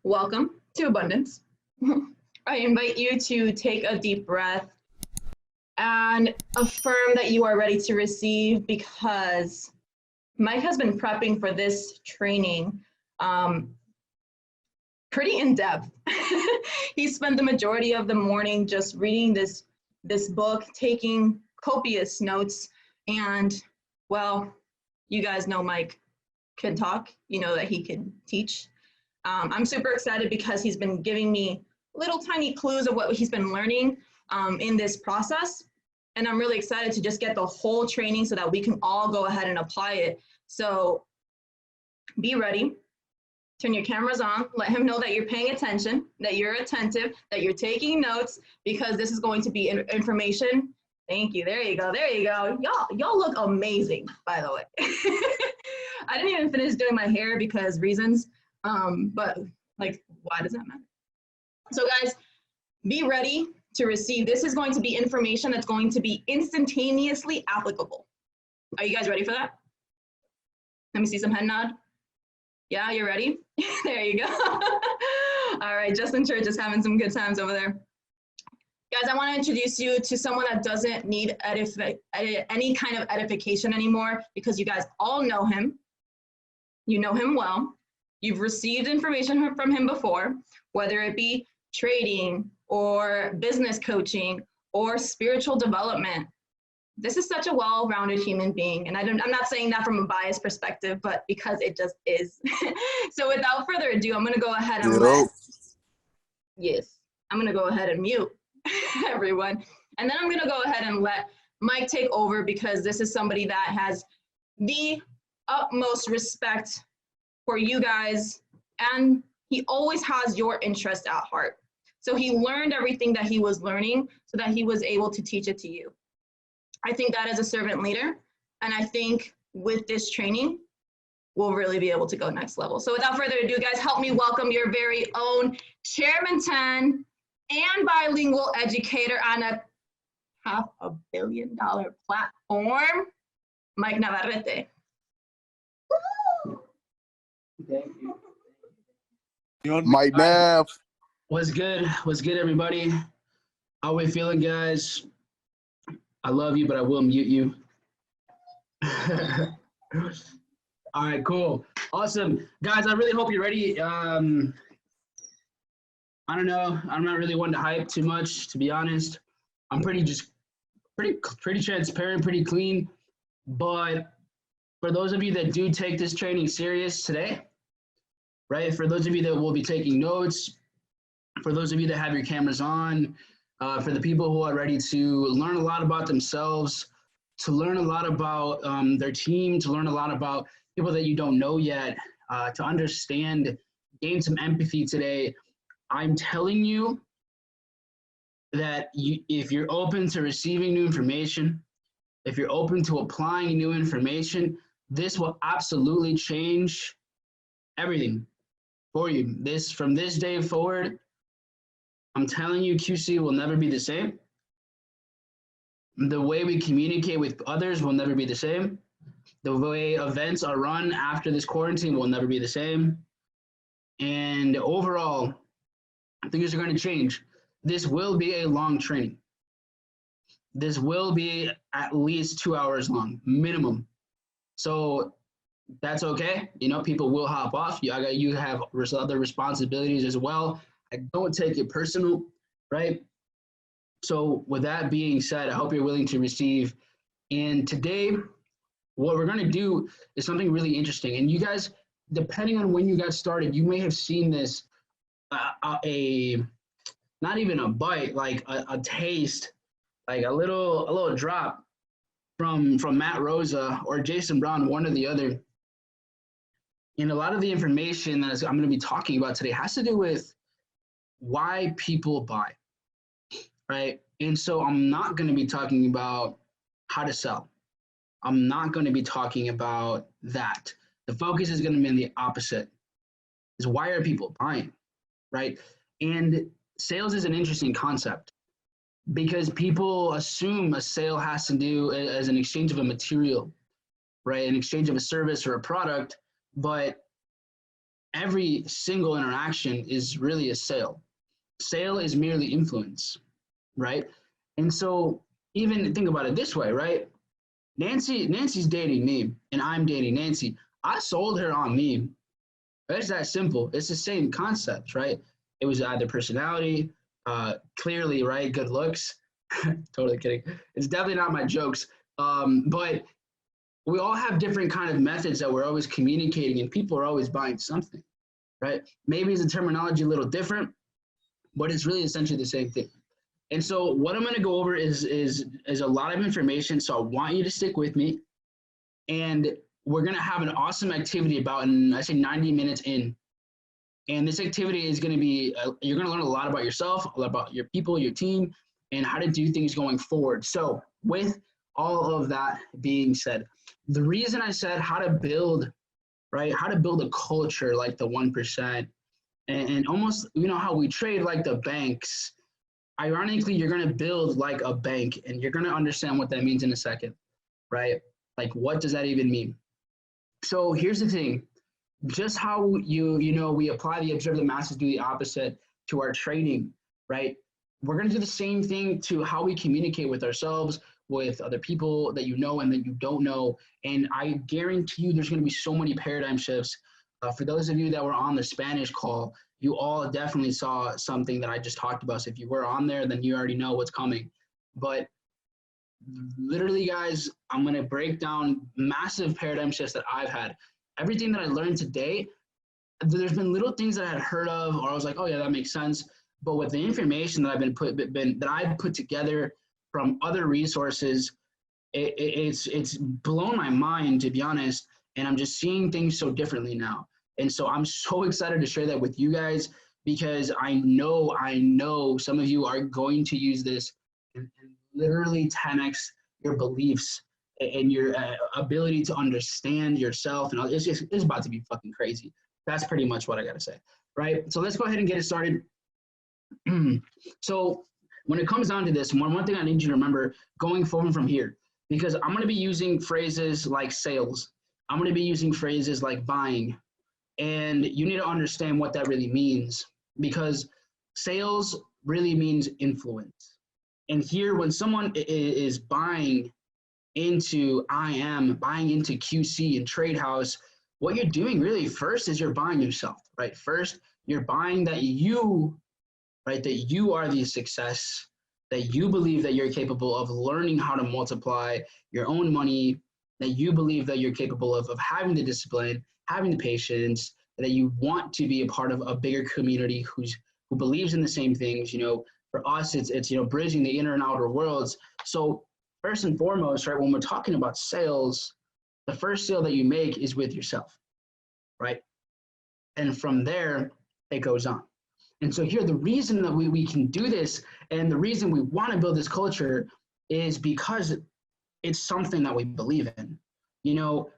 Welcome to Abundance. I invite you to take a deep breath and affirm that you are ready to receive, because Mike has been prepping for this training pretty in depth. He spent the majority of the morning just reading this book, taking copious notes, and well, you guys know Mike can talk, you know that he can teach. I'm super excited because he's been giving me little tiny clues of what he's been learning in this process. And I'm really excited to just get the whole training so that we can all go ahead and apply it. So be ready, turn your cameras on, let him know that you're paying attention, that you're attentive, that you're taking notes, because this is going to be information. Thank you, there you go, there you go. Y'all look amazing, by the way. I didn't even finish doing my hair because reasons, but like, why does that matter? So guys, be ready to receive. This is going to be information that's going to be instantaneously applicable. Are you guys ready for that? Let me see some head nod. Yeah, you're ready? There you go. All right, Justin Church is having some good times over there. Guys, I want to introduce you to someone that doesn't need any kind of edification anymore, because you guys all know him. You know him well. You've received information from him before, whether it be trading or business coaching or spiritual development. This is such a well-rounded human being, and I'm not saying that from a biased perspective, but because it just is. So without further ado, I'm going to go ahead and I'm going to go ahead and mute everyone, and then I'm going to go ahead and let Mike take over, because this is somebody that has the utmost respect for you guys, and he always has your interest at heart. So he learned everything that he was learning so that he was able to teach it to you. I think that as a servant leader, and I think with this training, we'll really be able to go next level. So without further ado, guys, help me welcome your very own Chairman 10 and bilingual educator on a $500 million platform, Mike Navarrete. Thank you. Mike Nav. What's good? What's good, everybody? How we feeling, guys? I love you, but I will mute you. All right, cool. Awesome. Guys, I really hope you're ready. I don't know. I'm not really one to hype too much, to be honest. I'm pretty transparent, pretty clean. But for those of you that do take this training serious today, right? For those of you that will be taking notes, for those of you that have your cameras on, for the people who are ready to learn a lot about themselves, to learn a lot about their team, to learn a lot about people that you don't know yet, to understand, gain some empathy today, I'm telling you that if you're open to receiving new information, if you're open to applying new information, this will absolutely change everything for you. From this day forward, I'm telling you, QC will never be the same. The way we communicate with others will never be the same. The way events are run after this quarantine will never be the same. And overall, things are going to change. This will be a long training. This will be at least 2 hours long, minimum. So that's okay. You know, people will hop off. You have other responsibilities as well. I don't take it personal, right? So with that being said, I hope you're willing to receive. And today, what we're going to do is something really interesting. And you guys, depending on when you got started, you may have seen this, not even a bite, like a taste, like a little drop from Matt Rosa or Jason Brown, one or the other. And a lot of the information that I'm going to be talking about today has to do with why people buy, right? And so I'm not going to be talking about how to sell. I'm not going to be talking about that. The focus is going to be on the opposite. Is why are people buying, right? And sales is an interesting concept because people assume a sale has to do as an exchange of a material, right? An exchange of a service or a product, but every single interaction is really a sale. Sale is merely influence, right? And so even think about it this way, right? Nancy's dating me and I'm dating Nancy. I sold her on me. It's that simple. It's the same concept, right? It was either personality, clearly, right? Good looks. Totally kidding. It's definitely not my jokes. But we all have different kind of methods that we're always communicating, and people are always buying something, right? Maybe it's a terminology a little different, but it's really essentially the same thing. And so what I'm going to go over is a lot of information. So I want you to stick with me, and we're going to have an awesome activity about, I say 90 minutes in. And this activity is going to be, you're going to learn a lot about yourself, a lot about your people, your team, and how to do things going forward. So with all of that being said, the reason I said how to build, right, how to build a culture like the 1%, and almost, you know, how we trade like the banks, ironically, you're going to build like a bank, and you're going to understand what that means in a second, right? Like, what does that even mean? So here's the thing. Just how we apply the observe the masses, do the opposite to our training, right? We're going to do the same thing to how we communicate with ourselves, with other people that you know and that you don't know. And I guarantee you there's going to be so many paradigm shifts. For those of you that were on the Spanish call, you all definitely saw something that I just talked about. So if you were on there, then you already know what's coming. But literally, guys, I'm going to break down massive paradigm shifts that I've had. Everything that I learned today, there's been little things that I had heard of, or I was like, oh yeah, that makes sense. But with the information that I've put together from other resources, it's blown my mind, to be honest. And I'm just seeing things so differently now. And so I'm so excited to share that with you guys, because I know some of you are going to use this and literally 10x your beliefs and your ability to understand yourself. And it's about to be fucking crazy. That's pretty much what I got to say, right? So let's go ahead and get it started. So when it comes down to this, one thing I need you to remember going forward from here, because I'm going to be using phrases like sales. I'm going to be using phrases like buying. And you need to understand what that really means, because sales really means influence. And here, when someone is buying into buying into QC and Trade House, what you're doing really first is you're buying yourself, right? First, you're buying that you are the success, that you believe that you're capable of learning how to multiply your own money, that you believe that you're capable of having the discipline, having the patience, that you want to be a part of a bigger community who believes in the same things. You know, for us, it's bridging the inner and outer worlds. So first and foremost, right, when we're talking about sales, the first sale that you make is with yourself, right? And from there, it goes on. And so here, the reason that we can do this, and the reason we want to build this culture, is because it's something that we believe in. You know,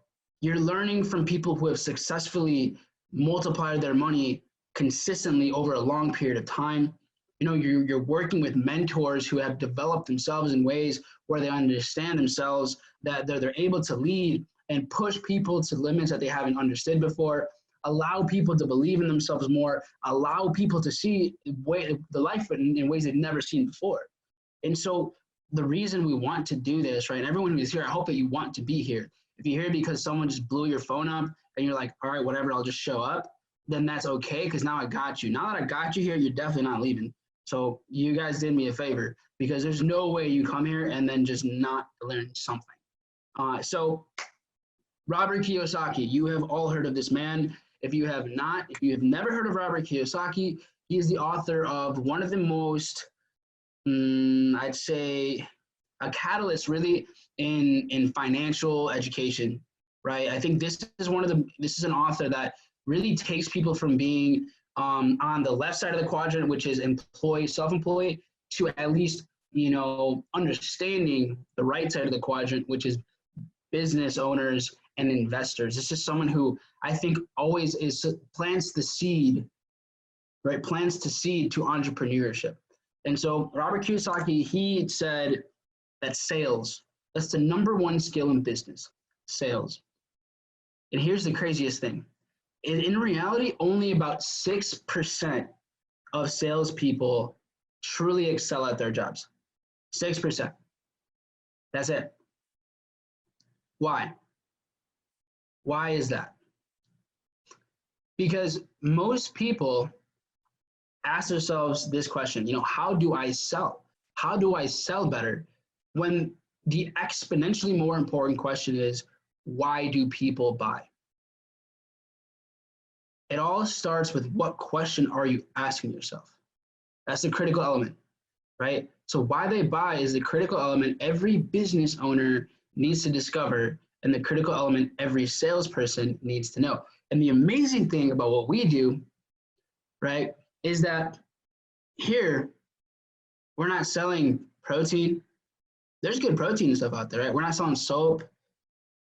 you're learning from people who have successfully multiplied their money consistently over a long period of time. You know, you're working with mentors who have developed themselves in ways where they understand themselves, that they're able to lead and push people to limits that they haven't understood before, allow people to believe in themselves more, allow people to see the life in ways they've never seen before. And so the reason we want to do this, right, and everyone who's here, I hope that you want to be here. If you're here because someone just blew your phone up and you're like, all right, whatever, I'll just show up, then that's okay, because now I got you. Now that I got you here, you're definitely not leaving. So you guys did me a favor, because there's no way you come here and then just not learn something. So Robert Kiyosaki, you have all heard of this man. If you have never heard of Robert Kiyosaki, he is the author of one of the most, I'd say, a catalyst really in financial education, right? I think this is an author that really takes people from being on the left side of the quadrant, which is employee, self-employed, to at least, understanding the right side of the quadrant, which is business owners and investors. This is someone who I think always plants the seed, right? Plants the seed to entrepreneurship. And so Robert Kiyosaki, he said that sales, that's the number one skill in business, sales. And here's the craziest thing. in reality, only about 6% of salespeople truly excel at their jobs. 6%. That's it. Why? Why is that? Because most people ask themselves this question, how do I sell? How do I sell better? When the exponentially more important question is, why do people buy? It all starts with, what question are you asking yourself? That's the critical element, right? So why they buy is the critical element every business owner needs to discover, and the critical element every salesperson needs to know. And the amazing thing about what we do, right, is that here, we're not selling protein. There's good protein stuff out there, right? We're not selling soap.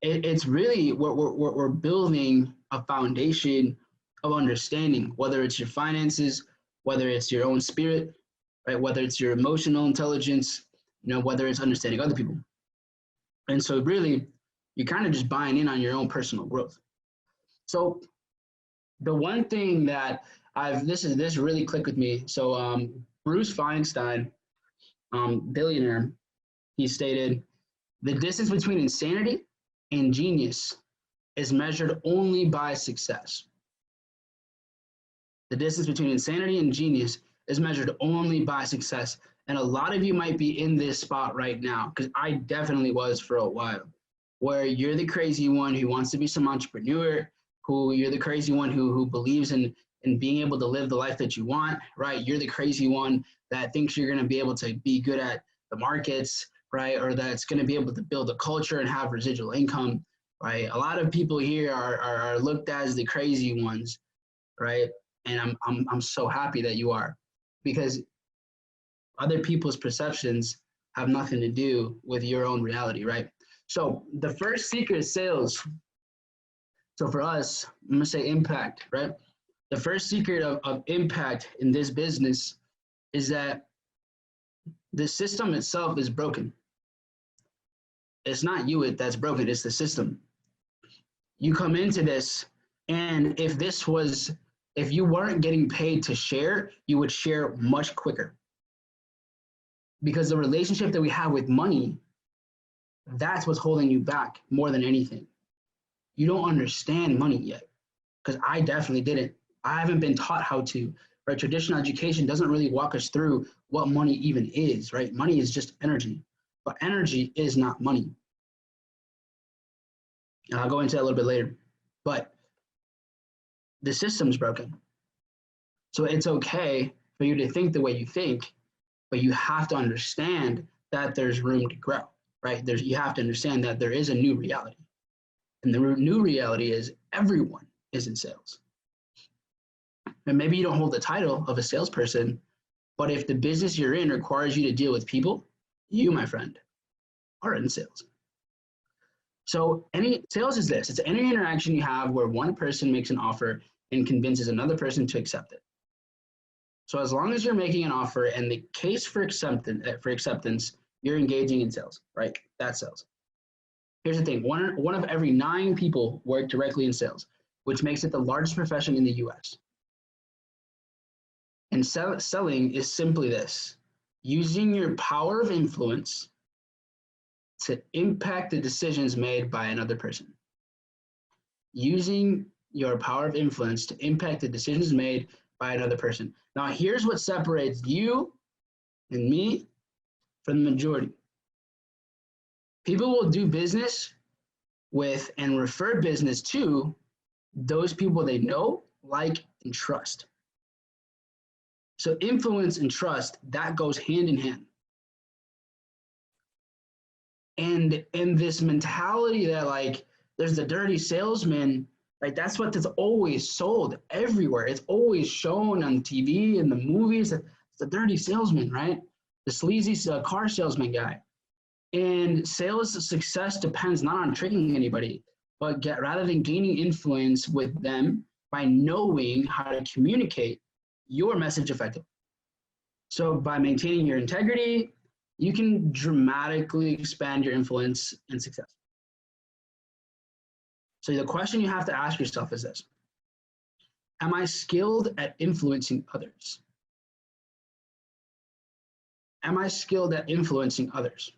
It's really, we're building a foundation of understanding, whether it's your finances, whether it's your own spirit, right? Whether it's your emotional intelligence, whether it's understanding other people. And so really, you're kind of just buying in on your own personal growth. So the one thing that this really clicked with me. So Bruce Feinstein, billionaire, he stated, the distance between insanity and genius is measured only by success. The distance between insanity and genius is measured only by success. And a lot of you might be in this spot right now, because I definitely was for a while, where you're the crazy one who wants to be some entrepreneur, you're the crazy one who believes in being able to live the life that you want, right? You're the crazy one that thinks you're going to be able to be good at the markets, right? Or that's going to be able to build a culture and have residual income, right? A lot of people here are looked at as the crazy ones, right? And I'm so happy that you are, because other people's perceptions have nothing to do with your own reality, right? So the first secret is sales. So for us, I'm gonna say impact, right? The first secret of impact in this business is that the system itself is broken. It's not you that's broken, it's the system. You come into this, and if you weren't getting paid to share, you would share much quicker. Because the relationship that we have with money, that's what's holding you back more than anything. You don't understand money yet, because I definitely didn't. I haven't been taught how to, right? Traditional education doesn't really walk us through what money even is, right? Money is just energy, but energy is not money. And I'll go into that a little bit later, but the system's broken. So it's okay for you to think the way you think, but you have to understand that there's room to grow, right? You have to understand that there is a new reality. And the new reality is everyone is in sales. And maybe you don't hold the title of a salesperson, but if the business you're in requires you to deal with people, you, my friend, are in sales. So sales is this. It's any interaction you have where one person makes an offer and convinces another person to accept it. So as long as you're making an offer and the case for acceptance, you're engaging in sales, right? That's sales. Here's the thing. One of every 9 people work directly in sales, which makes it the largest profession in the US. And selling is simply this: using your power of influence to impact the decisions made by another person. Using your power of influence to impact the decisions made by another person. Now, here's what separates you and me from the majority. People will do business with and refer business to those people they know, like, and trust. So influence and trust, that goes hand in hand. And in this mentality that, like, there's the dirty salesman, like, that's what is always sold everywhere. It's always shown on TV and the movies. It's the dirty salesman, right? The sleazy car salesman guy. And sales success depends not on tricking anybody, but rather than gaining influence with them by knowing how to communicate your message effectively. So by maintaining your integrity, you can dramatically expand your influence and success. So the question you have to ask yourself is this: am I skilled at influencing others? Am I skilled at influencing others?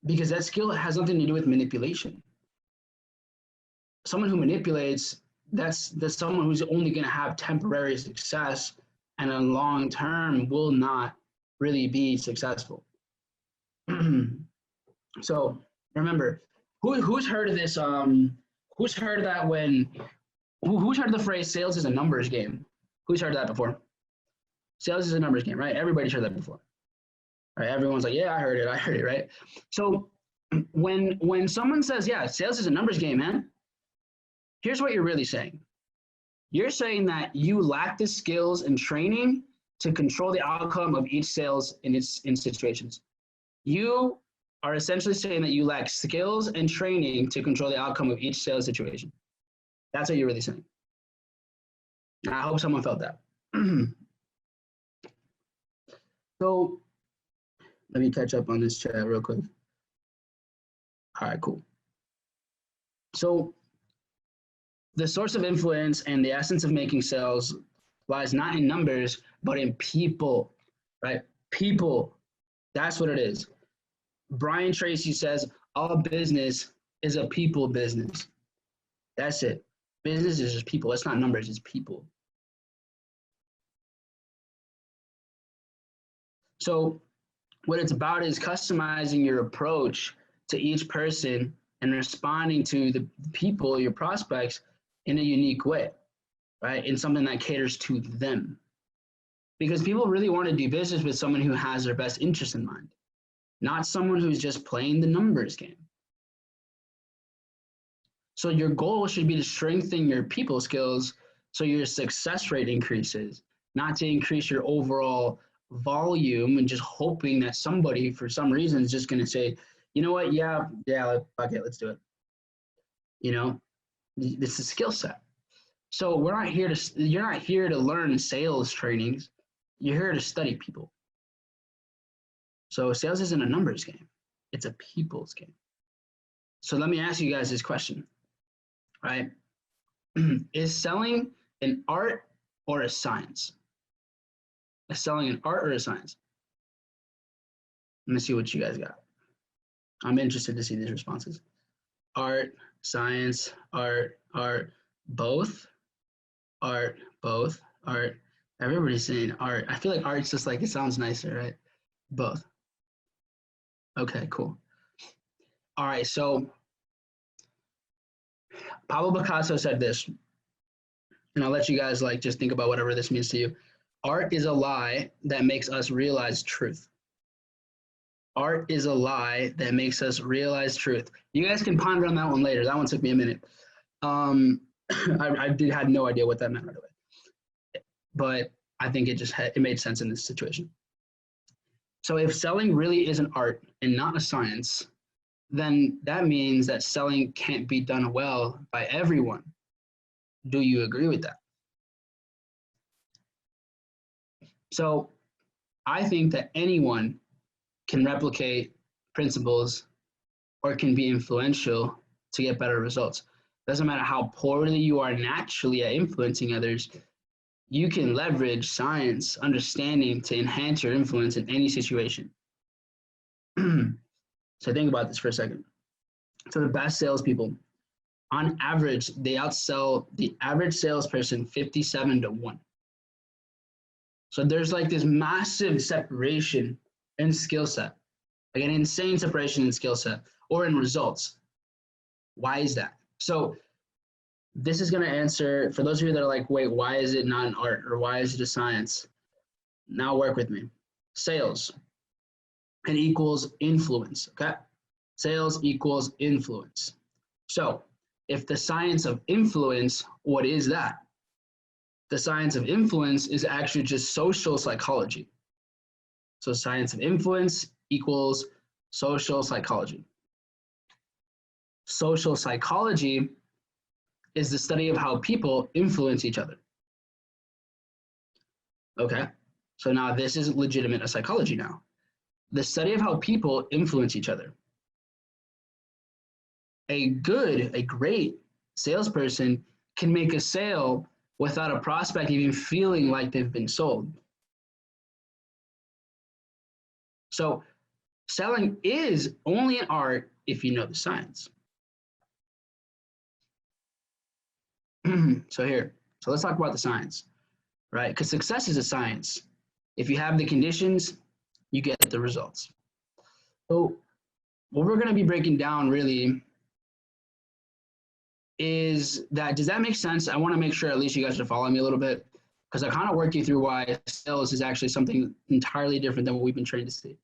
Because that skill has nothing to do with manipulation. Someone who manipulates, that's someone who's only going to have temporary success and in long term will not really be successful. So remember, who's heard of this? Who's heard of that who's heard of the phrase sales is a numbers game? Who's heard of that before? Sales is a numbers game, right? Everybody's heard that before. Right? Everyone's like, yeah, I heard it, right? So when someone says, yeah, sales is a numbers game, man, here's what you're really saying. You're saying that you lack the skills and training to control the outcome of each sales in situations. You are essentially saying that you lack skills and training to control the outcome of each sales situation. That's what you're really saying. I hope someone felt that. So let me catch up on this chat real quick. All right, cool. So the source of influence and the essence of making sales lies not in numbers, but in people, right? People, that's what it is. Brian Tracy says, all business is a people business. That's it. Business is just people. It's not numbers, it's people. So what it's about is customizing your approach to each person and responding to the people, your prospects, in a unique way, right? In something that caters to them. Because people really want to do business with someone who has their best interest in mind, not someone who's just playing the numbers game. So your goal should be to strengthen your people skills so your success rate increases, not to increase your overall volume and just hoping that somebody for some reason is just going to say, you know what, yeah, fuck it, let's do it. You know, this is a skill set. So you're not here to learn sales trainings. You're here to study people. So sales isn't a numbers game. It's a people's game. So let me ask you guys this question, right? Is selling an art or a science? Is selling an art or a science? Let me see what you guys got. I'm interested to see these responses. Art, science, art, both, art, both, art. Everybody's saying art. I feel like art's just like, it sounds nicer, right? Both. Okay, cool. All right, so Pablo Picasso said this, and I'll let you guys like just think about whatever this means to you. Art is a lie that makes us realize truth. Art is a lie that makes us realize truth. You guys can ponder on that one later. That one took me a minute. I had no idea what that meant right away, but I think it made sense in this situation. So if selling really is an art and not a science, then that means that selling can't be done well by everyone. Do you agree with that? So I think that anyone can replicate principles or can be influential to get better results. Doesn't matter how poorly you are naturally at influencing others, you can leverage science, understanding to enhance your influence in any situation. So think about this for a second. So the best salespeople, on average, they outsell the average salesperson 57-1. So there's like this massive separation in skill set, like an insane separation in skill set or in results. Why is that? So this is going to answer, for those of you that are like, wait, why is it not an art or why is it a science? Now work with me. Sales, it equals influence, okay? Sales equals influence. So if the science of influence, what is that? The science of influence is actually just social psychology. So science of influence equals social psychology. Social psychology is the study of how people influence each other. Okay, so now this is legitimate a psychology now. The study of how people influence each other. A great salesperson can make a sale without a prospect even feeling like they've been sold. So selling is only an art if you know the science. So let's talk about the science, right? Because success is a science. If you have the conditions, you get the results. So what we're going to be breaking down really is that, does that make sense? I want to make sure at least you guys are following me a little bit, because I kind of work you through why sales is actually something entirely different than what we've been trained to see.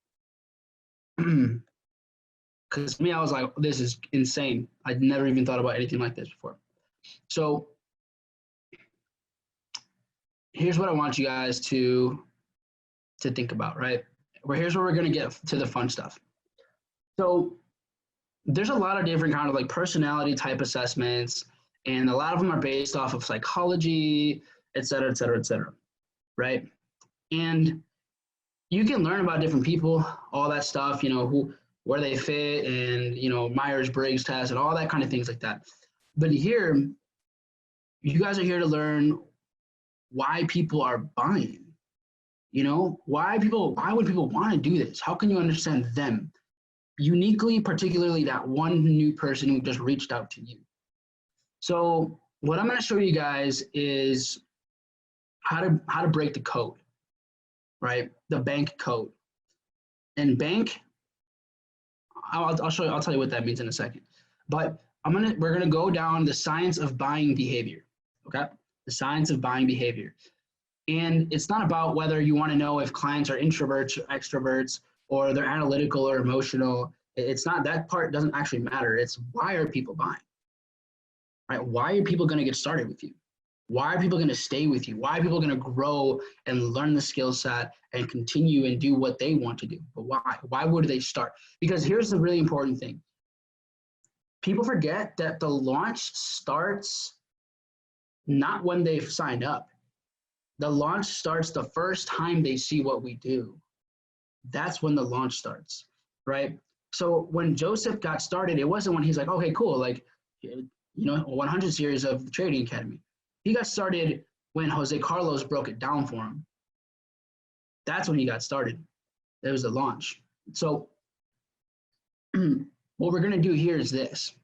Because for me, I was like, this is insane. I'd never even thought about anything like this before. So here's what I want you guys to think about, right? Here's where we're going to get to the fun stuff. So there's a lot of different kind of like personality type assessments, and a lot of them are based off of psychology, et cetera, et cetera, et cetera, right? And you can learn about different people, all that stuff, you know, where they fit, and, you know, Myers-Briggs test and all that kind of things like that. But here, you guys are here to learn why people are buying, you know, why would people want to do this? How can you understand them uniquely, particularly that one new person who just reached out to you? So what I'm going to show you guys is how to break the code, right? The bank code. And bank, I'll tell you what that means in a second. But we're gonna go down the science of buying behavior. Okay, the science of buying behavior. And it's not about whether you want to know if clients are introverts or extroverts, or they're analytical or emotional. It's not, that part doesn't actually matter. It's why are people buying, right? Why are people going to get started with you? Why are people going to stay with you? Why are people going to grow and learn the skill set and continue and do what they want to do? But why? Why would they start? Because here's the really important thing. People forget that the launch starts not when they've signed up. The launch starts the first time they see what we do. That's when the launch starts, right? So when Joseph got started, it wasn't when he's like, okay, cool, like, you know, 100 series of the Trading Academy. He got started when Jose Carlos broke it down for him. That's when he got started. It was the launch. So what we're going to do here is this.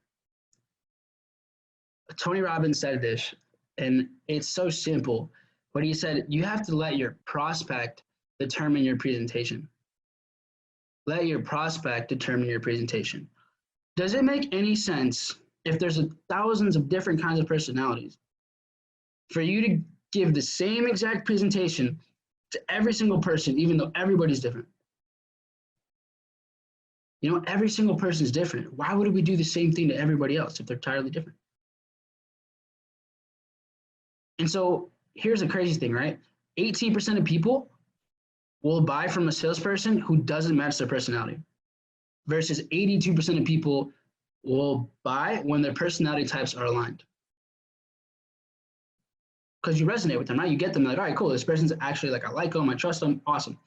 Tony Robbins said this, and it's so simple. But he said, you have to let your prospect determine your presentation. Let your prospect determine your presentation. Does it make any sense if there's thousands of different kinds of personalities for you to give the same exact presentation to every single person, even though everybody's different? You know, every single person is different. Why would we do the same thing to everybody else if they're entirely different? And so here's the crazy thing, right? 18% of people will buy from a salesperson who doesn't match their personality, versus 82% of people will buy when their personality types are aligned. Because you resonate with them, right? You get them like, all right, cool. This person's actually like, I like them, I trust them, awesome.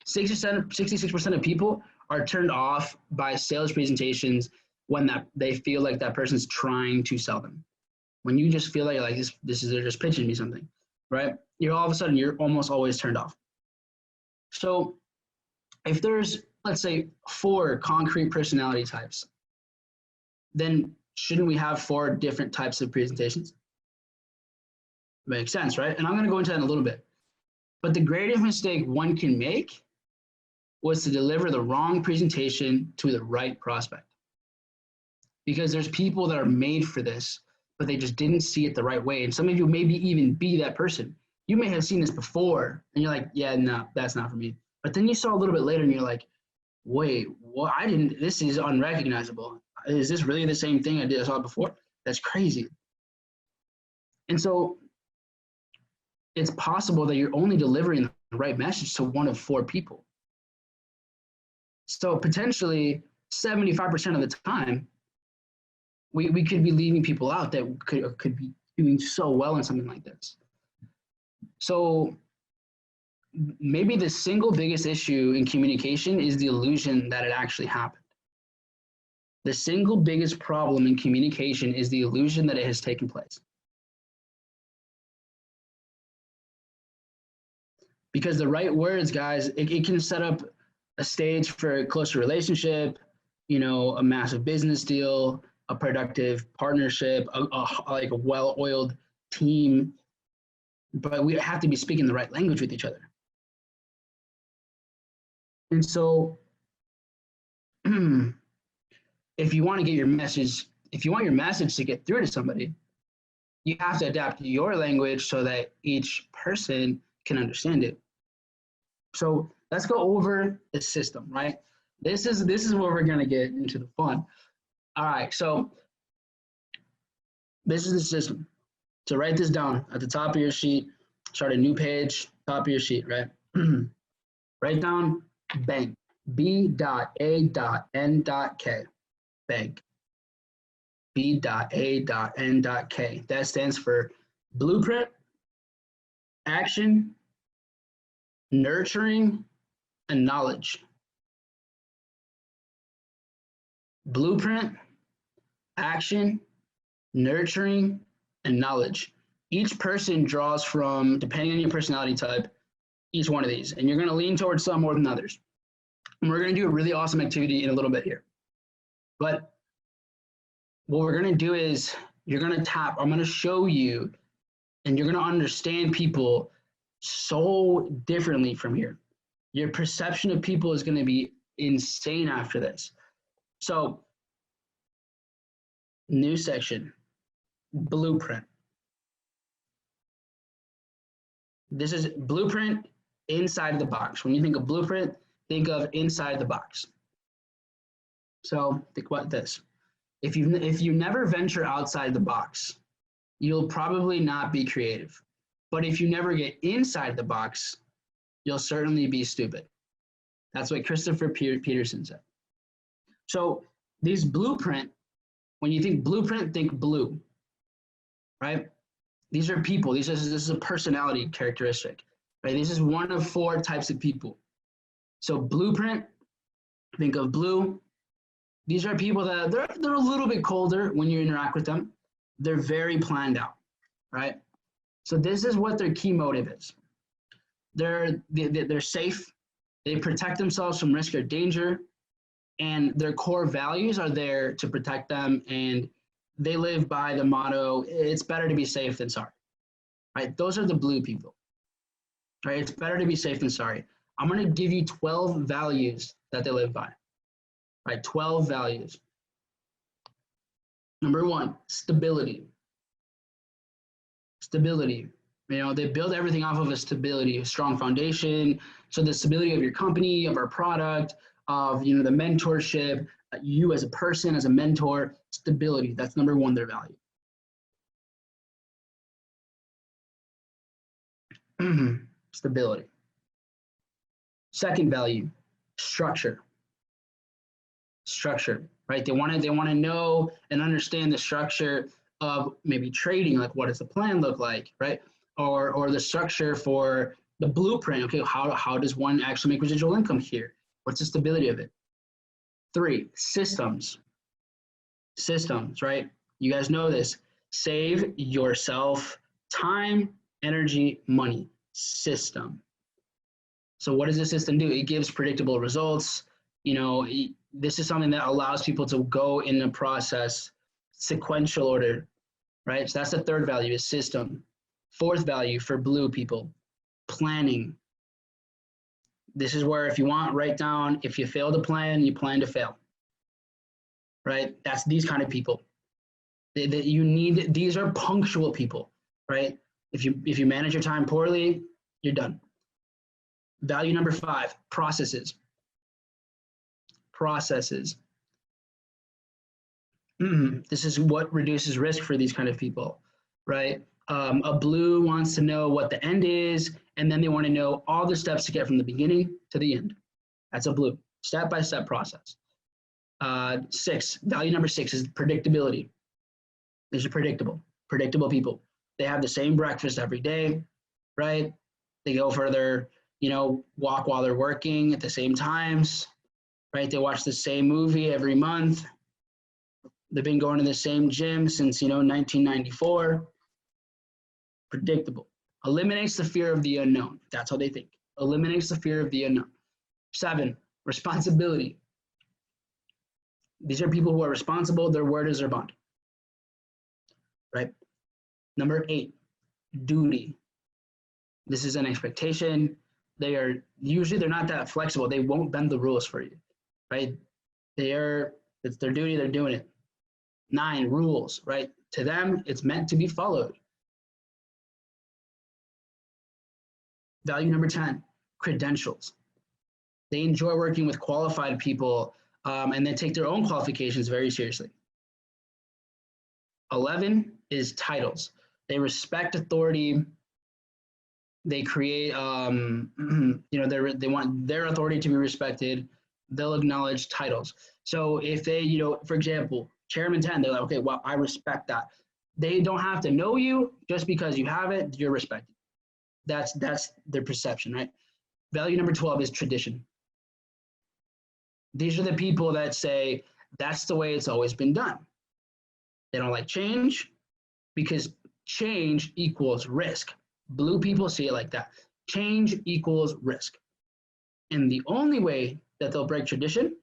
66% of people are turned off by sales presentations when they feel like that person's trying to sell them. When you just feel like you're like, they're just pitching me something, right? You're all of a sudden, you're almost always turned off. So if there's, let's say, 4 concrete personality types, then shouldn't we have 4 different types of presentations? Makes sense, right? And I'm going to go into that in a little bit. But the greatest mistake one can make was to deliver the wrong presentation to the right prospect. Because there's people that are made for this, but they just didn't see it the right way. And some of you maybe even be that person. You may have seen this before, and you're like, yeah, no, that's not for me. But then you saw a little bit later, and you're like, wait, what? This is unrecognizable. Is this really the same thing I saw before? That's crazy. And so it's possible that you're only delivering the right message to 1 of 4 people. So potentially 75% of the time, we could be leaving people out that could be doing so well in something like this. So maybe the single biggest issue in communication is the illusion that it actually happened. The single biggest problem in communication is the illusion that it has taken place. Because the right words, guys, it can set up a stage for a closer relationship, you know, a massive business deal, a productive partnership, like a well-oiled team. But we have to be speaking the right language with each other. And so if you want to get your message, if you want your message to get through to somebody, you have to adapt your language so that each person can understand it. So let's go over the system, right? This is where we're going to get into the fun. All right, so this is the system. So write this down at the top of your sheet. Start a new page, top of your sheet, right? Write down BANK, B.A.N.K, BANK, B.A.N.K. That stands for blueprint, action, nurturing, and knowledge. Blueprint, action, nurturing, and knowledge. Each person draws from, depending on your personality type, each one of these. And you're going to lean towards some more than others. And we're going to do a really awesome activity in a little bit here. But what we're going to do is you're going to tap, I'm going to show you, and you're going to understand people so differently from here. Your perception of people is going to be insane after this. So, new section, blueprint. This is blueprint inside of the box. When you think of blueprint, think of inside the box. So think about this. If you never venture outside the box, you'll probably not be creative. But if you never get inside the box, you'll certainly be stupid. That's what Christopher Peterson said. So these blueprint, when you think blueprint, think blue, right? These are people. This is a personality characteristic, right? This is one of 4 types of people. So blueprint, think of blue. These are people that they're a little bit colder when you interact with them. They're very planned out, right? So this is what their key motive is. They're safe. They protect themselves from risk or danger, and their core values are there to protect them, and they live by the motto, it's better to be safe than sorry, right? Those are the blue people, right? It's better to be safe than sorry. I'm going to give you 12 values that they live by, right? 12 values. Number 1, stability. Stability. You know, they build everything off of a stability, a strong foundation. So the stability of your company, of our product, of, you know, the mentorship, you as a person, as a mentor, stability. That's number 1, their value. Stability. Second value, structure. Structure, right? They want to know and understand the structure of maybe trading, like what does the plan look like, right? Or the structure for the blueprint. Okay, how does one actually make residual income here? What's the stability of it? 3, systems. Systems, right? You guys know this. Save yourself time, energy, money. System. So what does the system do? It gives predictable results. You know, this is something that allows people to go in the process, sequential order, right? So that's the 3rd value, is system. 4th value for blue people, planning. This is where, if you want, write down, if you fail to plan, you plan to fail, right? That's these kind of people. These are punctual people, right? If you manage your time poorly, you're done. Value number 5, processes. Processes. This is what reduces risk for these kind of people, right? A blue wants to know what the end is, and then they want to know all the steps to get from the beginning to the end. That's a blue, step-by-step process. 6, value number 6 is predictability. These are predictable people. They have the same breakfast every day, right? They go for their, you know, walk while they're working at the same times, right? They watch the same movie every month. They've been going to the same gym since, you know, 1994. Predictable. Eliminates the fear of the unknown. That's how they think. Eliminates the fear of the unknown. 7, responsibility. These are people who are responsible. Their word is their bond, right? Number 8, duty. This is an expectation. They're not that flexible. They won't bend the rules for you, right? It's their duty, they're doing it. 9, rules, right? To them, it's meant to be followed. Value number 10, credentials. They enjoy working with qualified people, and they take their own qualifications very seriously. 11 is titles. They respect authority. They create, they want their authority to be respected. They'll acknowledge titles. So if they, for example, Chairman 10, they're like, okay, well, I respect that. They don't have to know you. Just because you have it, you're respected. That's their perception, right? Value number 12 is tradition. These are the people that say that's the way it's always been done. They don't like change because change equals risk. Blue people see it like that. Change equals risk. And the only way that they'll break tradition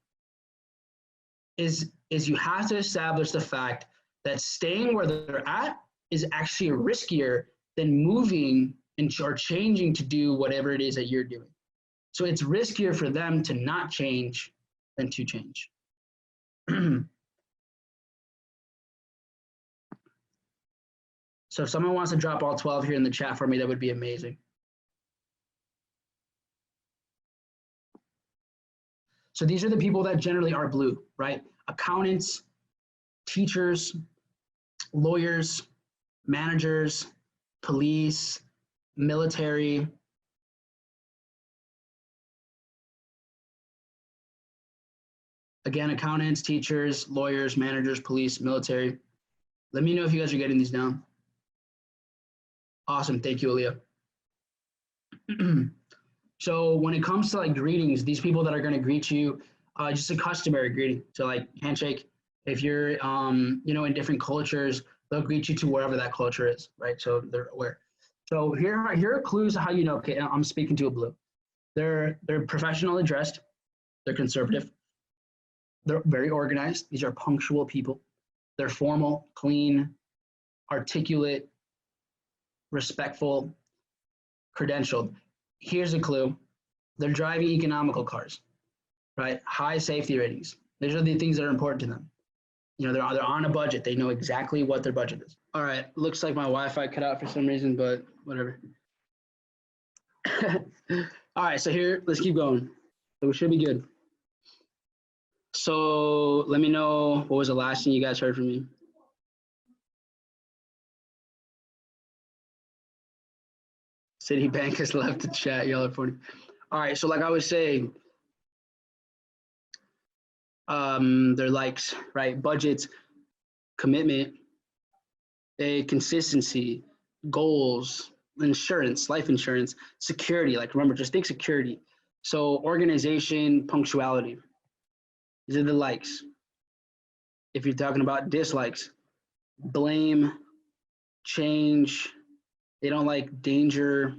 is you have to establish the fact that staying where they're at is actually riskier than moving or changing to do whatever it is that you're doing. So it's riskier for them to not change than to change. So if someone wants to drop all 12 here in the chat for me, that would be amazing. So these are the people that generally are blue, right? Accountants, teachers, lawyers, managers, police, military. Again, accountants, teachers, lawyers, managers, police, military. Let me know if you guys are getting these down. Awesome, thank you, Aaliyah. So when it comes to like greetings, these people that are gonna greet you, just a customary greeting. So like handshake, if you're in different cultures, they'll greet you to wherever that culture is, right? So they're aware. So here are clues of how you know, okay, I'm speaking to a blue. They're professionally dressed, they're conservative, they're very organized, these are punctual people, they're formal, clean, articulate, respectful, credentialed. Here's a clue. They're driving economical cars, right? High safety ratings. These are the things that are important to them. They're on a budget. They know exactly what their budget is. All right, looks like my Wi-Fi cut out for some reason, but whatever. All right, so here, let's keep going. So we should be good. So let me know what was the last thing you guys heard from me. Citibank has left the chat, y'all are funny. All right, so like I was saying, their likes, right? Budgets, commitment, consistency, goals, insurance, life insurance, security. Like remember, just think security. So organization, punctuality. These are the likes. If you're talking about dislikes, blame, change. They don't like danger,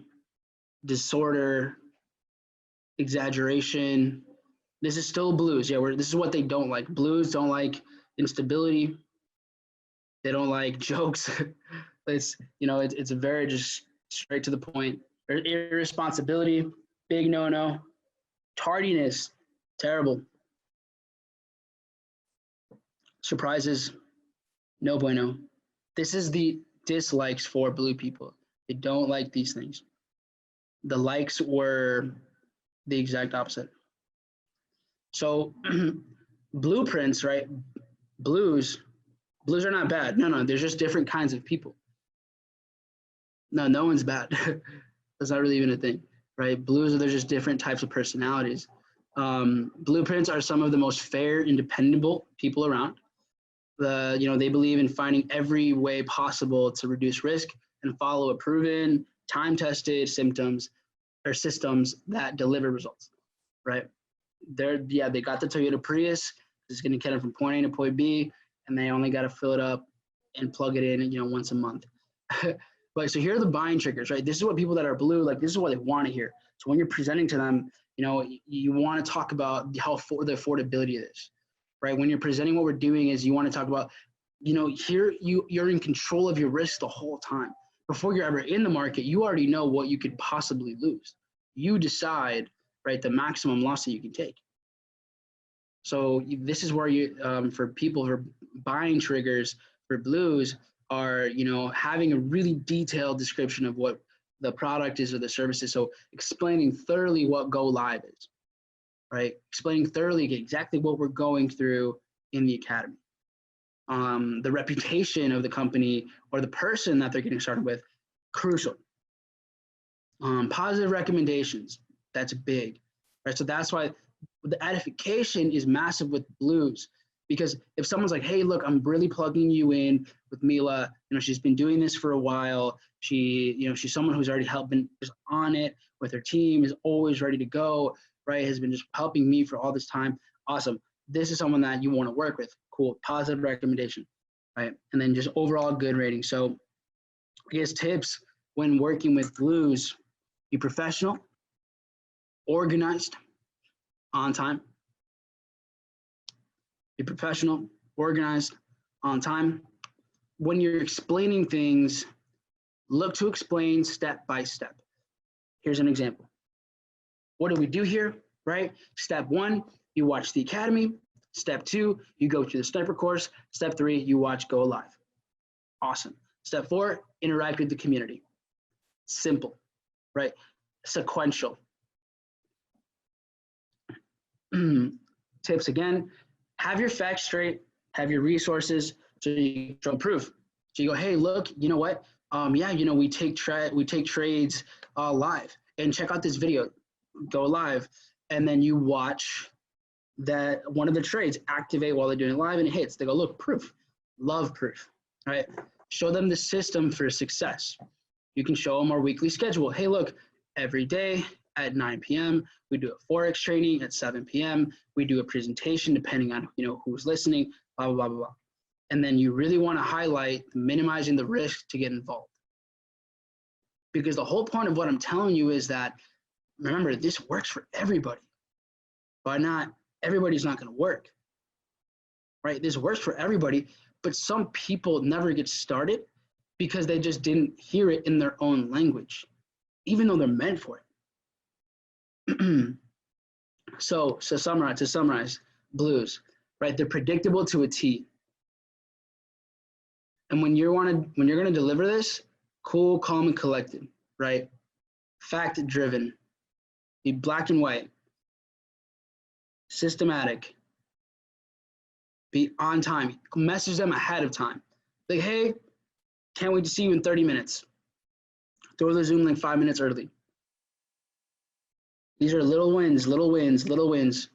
disorder, exaggeration. This is still blues. Yeah, this is what they don't like. Blues don't like instability. They don't like jokes. It's a very just straight to the point. Irresponsibility, big no-no. Tardiness, terrible. Surprises, no bueno. This is the dislikes for blue people. They don't like these things. The likes were the exact opposite. So blueprints, right? Blues are not bad. No, there's just different kinds of people. No one's bad. That's not really even a thing, right? Blues, they're just different types of personalities. Blueprints are some of the most fair and dependable people around. They believe in finding every way possible to reduce risk and follow a proven, time-tested systems that deliver results, right? They got the Toyota Prius. It's going to get them from point A to point B, and they only got to fill it up and plug it in, once a month. But so here are the buying triggers, right? This is what people that are blue, like this is what they want to hear. So when you're presenting to them, you know, you want to talk about the affordability of this, right? When you're presenting what we're doing is you want to talk about, you know, here you're in control of your risk the whole time. Before you're ever in the market, you already know what you could possibly lose. You decide, right, the maximum loss that you can take. So this is where you, for people who are buying triggers for blues are, you know, having a really detailed description of what the product is or the service is. So explaining thoroughly what Go Live is, right? Explaining thoroughly exactly what we're going through in the academy. The reputation of the company or the person that they're getting started with, crucial. Positive recommendations, that's big, right? So that's why the edification is massive with blues, because if someone's like, hey, look, I'm really plugging you in with Mila, you know, she's been doing this for a while. You know, she's someone who's already helping, is on it with her team, is always ready to go, right? Has been just helping me for all this time. Awesome. This is someone that you want to work with. Cool. Positive recommendation, right? And then just overall good rating. So I guess tips when working with blues: be professional, organized, on time. Be professional, organized, on time. When you're explaining things, look to explain step by step. Here's an example. What do we do here, right? Step 1, you watch the academy. Step 2, you go to the sniper course. Step 3, you watch Go Live. Awesome. Step 4, interact with the community. Simple, right? Sequential. Tips again, have your facts straight, have your resources so you show proof. So you go, hey, look, you know what? Yeah, you know, we take trades live, and check out this video, Go Live, and then you watch that one of the trades activate while they're doing it live and it hits. They go, look, proof, love proof, right? Show them the system for success. You can show them our weekly schedule. Hey, look, every day at 9 p.m. we do a Forex training. At 7 p.m. we do a presentation depending on, you know, who's listening, blah, blah, blah, blah, blah. And then you really want to highlight minimizing the risk to get involved. Because the whole point of what I'm telling you is that, remember, this works for everybody, but not everybody's not going to work, right? This works for everybody, but some people never get started because they just didn't hear it in their own language, even though they're meant for it. So to summarize, blues, right? They're predictable to a T. And when you're gonna deliver this, cool, calm, and collected, right? Fact driven, be black and white, systematic, be on time, message them ahead of time. Like, hey, can't wait to see you in 30 minutes. Throw the Zoom link 5 minutes early. These are little wins, little wins, little wins,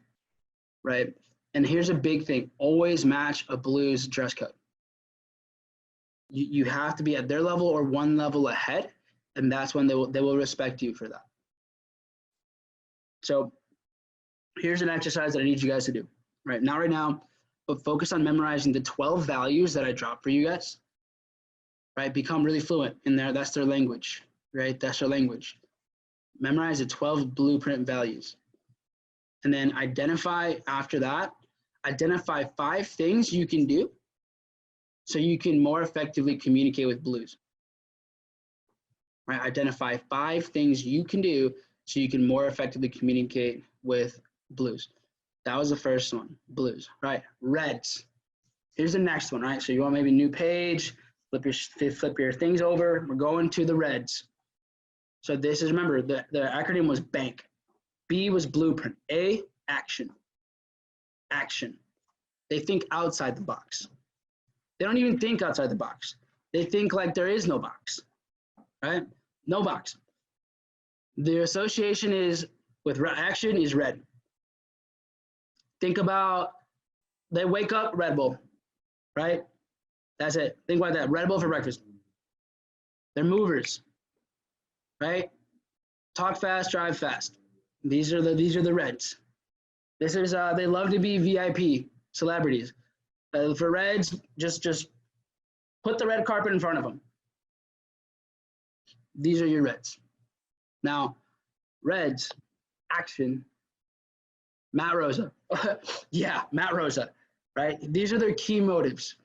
right? And here's a big thing, always match a blues dress code. You have to be at their level or one level ahead, and that's when they will respect you for that. So here's an exercise that I need you guys to do, right? Not right now, but focus on memorizing the 12 values that I dropped for you guys, right? Become really fluent in there. That's their language, right? That's their language. Memorize the 12 blueprint values. And then identify after that, identify 5 things you can do so you can more effectively communicate with blues. Right? Identify 5 things you can do so you can more effectively communicate with blues. That was the first one, blues, right? Reds. Here's the next one, right? So you want maybe new page, flip your things over. We're going to the reds. So this is, remember, the acronym was BANK. B was blueprint. A, action. Action. They think outside the box. They don't even think outside the box. They think like there is no box, right? No box. The association is with action is red. Think about, they wake up, Red Bull, right? That's it. Think about that, Red Bull for breakfast. They're movers, right? Talk fast, drive fast. These are the reds. This is they love to be VIP celebrities. For reds, just put the red carpet in front of them. These are your reds. Now, reds, action, Matt Rosa. Yeah, Matt Rosa, right? These are their key motives.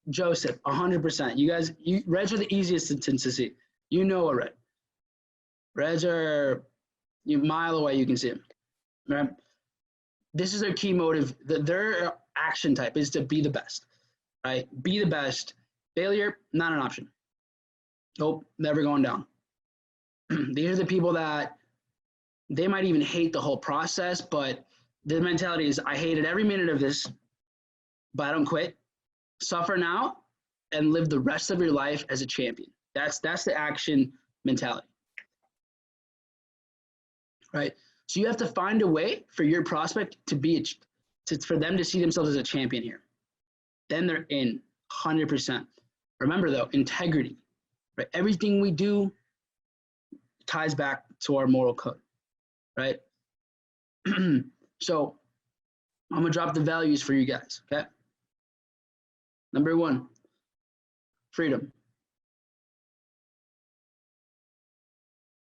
Joseph, 100%. You guys, reds are the easiest to see. You know a red. Reds are a mile away, you can see them, right? This is their key motive. Their action type is to be the best, right? Be the best. Failure, not an option. Nope, never going down. These are the people that they might even hate the whole process, but the mentality is, I hated every minute of this, but I don't quit. Suffer now and live the rest of your life as a champion. That's the action mentality, right? So you have to find a way for your prospect to be, for them to see themselves as a champion here. Then they're in 100%. Remember though, integrity, right? Everything we do ties back to our moral code, right? So I'm gonna drop the values for you guys, okay? Number 1, freedom.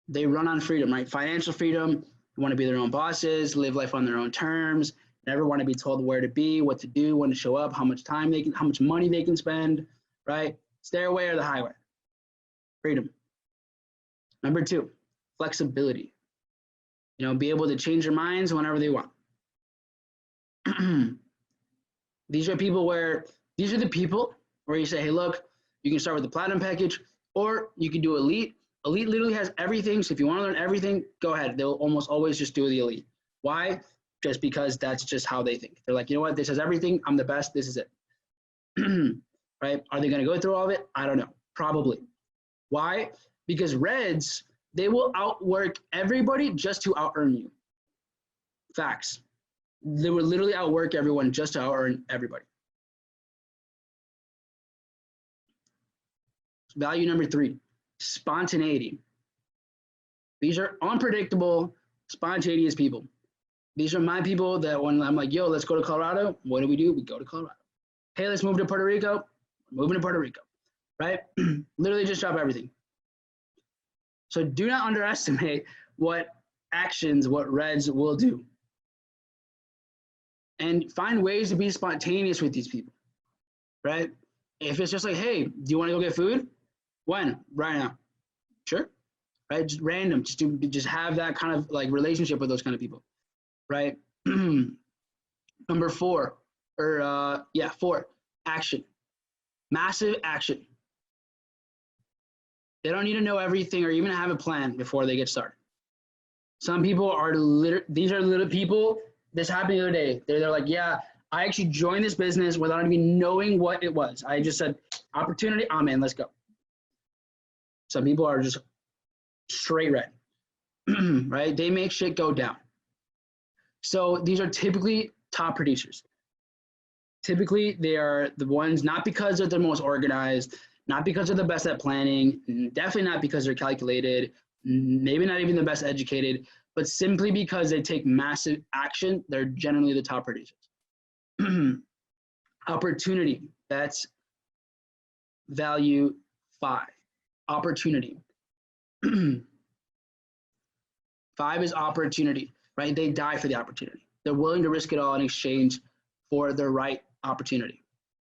They run on freedom, right? Financial freedom, they want to be their own bosses, live life on their own terms, never want to be told where to be, what to do, when to show up, how much time they can, how much money they can spend, right? It's their way or the highway. Freedom. Number 2, flexibility. You know, be able to change their minds whenever they want. These are people where, these are the people where you say, hey, look, you can start with the platinum package, or you can do elite. Elite literally has everything. So if you want to learn everything, go ahead. They'll almost always just do the elite. Why? Just because that's just how they think. They're like, you know what? This has everything. I'm the best. This is it. Right? Are they going to go through all of it? I don't know. Probably. Why? Because reds, they will outwork everybody just to out-earn you. Facts. They will literally outwork everyone just to out-earn everybody. Value number 3, spontaneity. These are unpredictable, spontaneous people. These are my people that when I'm like, yo, let's go to Colorado, what do? We go to Colorado. Hey, let's move to Puerto Rico. We're moving to Puerto Rico, right? Literally just drop everything. So do not underestimate what reds will do. And find ways to be spontaneous with these people, right? If it's just like, hey, do you want to go get food? When? Right now. Sure. Right? Just random. Just have that kind of like relationship with those kind of people, right? Number 4, 4, action. Massive action. They don't need to know everything or even have a plan before they get started. Some people are these are little people. This happened the other day. They're like, yeah, I actually joined this business without even knowing what it was. I just said, opportunity, I'm in, let's go. Some people are just straight red, right? They make shit go down. So these are typically top producers. Typically, they are the ones, not because they're the most organized, not because they're the best at planning, definitely not because they're calculated, maybe not even the best educated, but simply because they take massive action. They're generally the top producers. Opportunity, that's value 5. Opportunity. 5 is opportunity, right? They die for the opportunity. They're willing to risk it all in exchange for the right opportunity.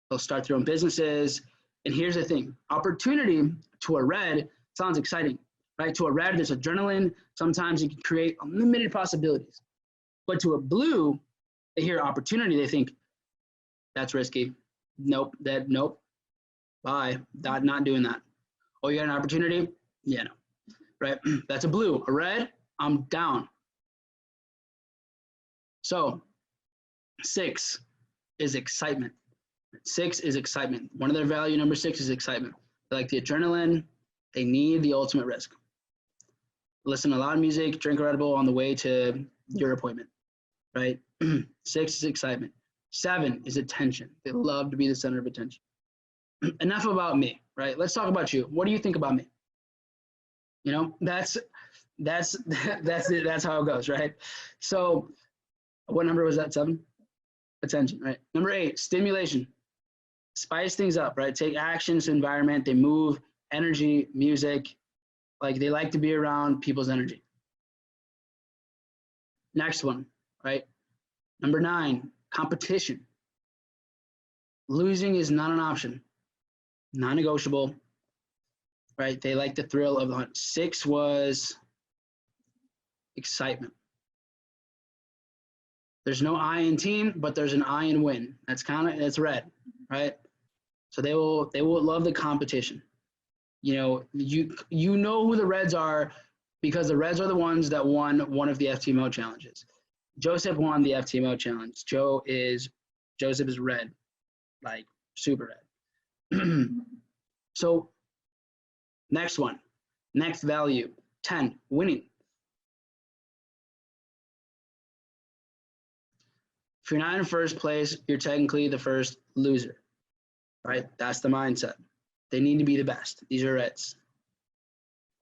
They'll start their own businesses. And here's the thing, opportunity to a red sounds exciting, right? To a red, there's adrenaline. Sometimes you can create unlimited possibilities. But to a blue, they hear opportunity, they think, that's risky. Nope, nope. Bye, not doing that. Oh, you got an opportunity? Yeah, no, right? That's a blue. A red, I'm down. So 6 is excitement. 6 is excitement. One of their value, number 6, is excitement. They like the adrenaline. They need the ultimate risk. Listen to a lot of music, drink a Red Bull on the way to your appointment, right? 6 is excitement. 7 is attention. They love to be the center of attention. Enough about me, right? Let's talk about you. What do you think about me? You know, that's it. That's how it goes, right? So what number was that? 7? Attention, right? Number 8, stimulation. Spice things up, right? Take actions, environment, they move, energy, music, Like they like to be around people's energy. Next one, right? Number 9, competition. Losing is not an option, non-negotiable, right? They like the thrill of the hunt. 6 was excitement. There's no I in team, but there's an I in win. That's red, right? So they will love the competition. You know who the Reds are because the Reds are the ones that won one of the FTMO challenges. Joseph won the FTMO challenge. Joseph is red, like super red. So next one, next value, 10, winning. If you're not in first place, you're technically the first loser, right? That's the mindset. They need to be the best. These are Reds.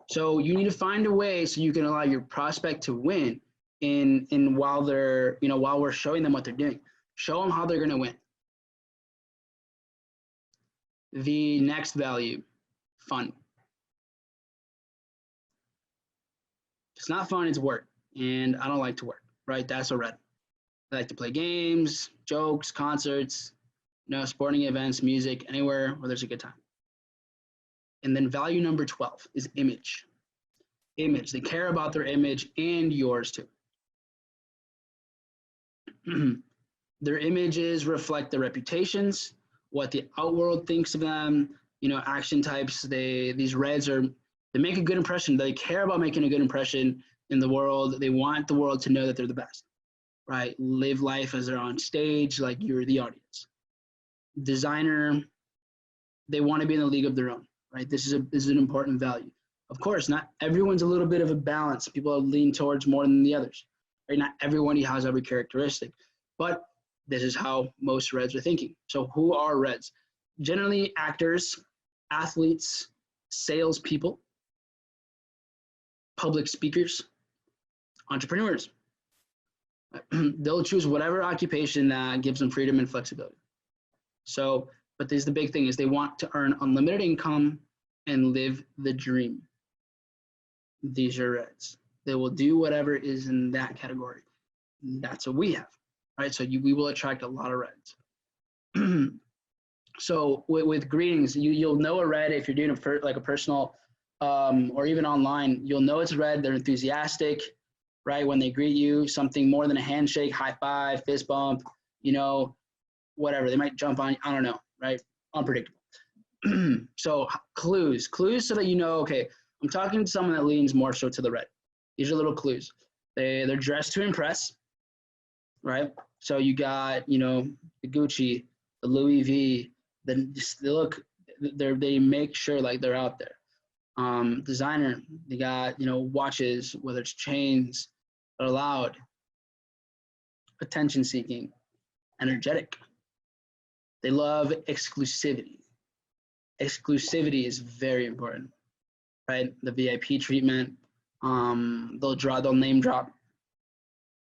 So you need to find a way so you can allow your prospect to win while we're showing them what they're doing. Show them how they're going to win. The next value, fun. It's not fun, it's work. And I don't like to work, right? That's a red. I like to play games, jokes, concerts, sporting events, music, anywhere where there's a good time. And then value number 12 is image. Image. They care about their image and yours too. Their images reflect their reputations, what the outworld thinks of them, action types. These Reds they make a good impression. They care about making a good impression in the world. They want the world to know that they're the best, right? Live life as they're on stage, like you're the audience. Designer, they want to be in the league of their own, right? This is an important value. Of course, not everyone's a little bit of a balance. People lean towards more than the others, right? Not everyone has every characteristic, but this is how most Reds are thinking. So who are Reds? Generally actors, athletes, salespeople, public speakers, entrepreneurs. They'll choose whatever occupation that gives them freedom and flexibility. So, but this is the big thing is they want to earn unlimited income and live the dream. These are Reds. They will do whatever is in that category. That's what we have, right? So we will attract a lot of Reds. So with greetings, you'll know a Red if you're doing a personal or even online. You'll know it's Red. They're enthusiastic, right? When they greet you, something more than a handshake, high five, fist bump, whatever. They might jump on, I don't know, right? Unpredictable. So clues so that okay, I'm talking to someone that leans more so to the Red. These are little clues. They're dressed to impress, right? So you got, the Gucci, the Louis V, they make sure like they're out there. Designer, they got, watches, whether it's chains, that are loud, attention seeking, energetic. They love exclusivity. Exclusivity is very important, right? The VIP treatment, they'll name drop,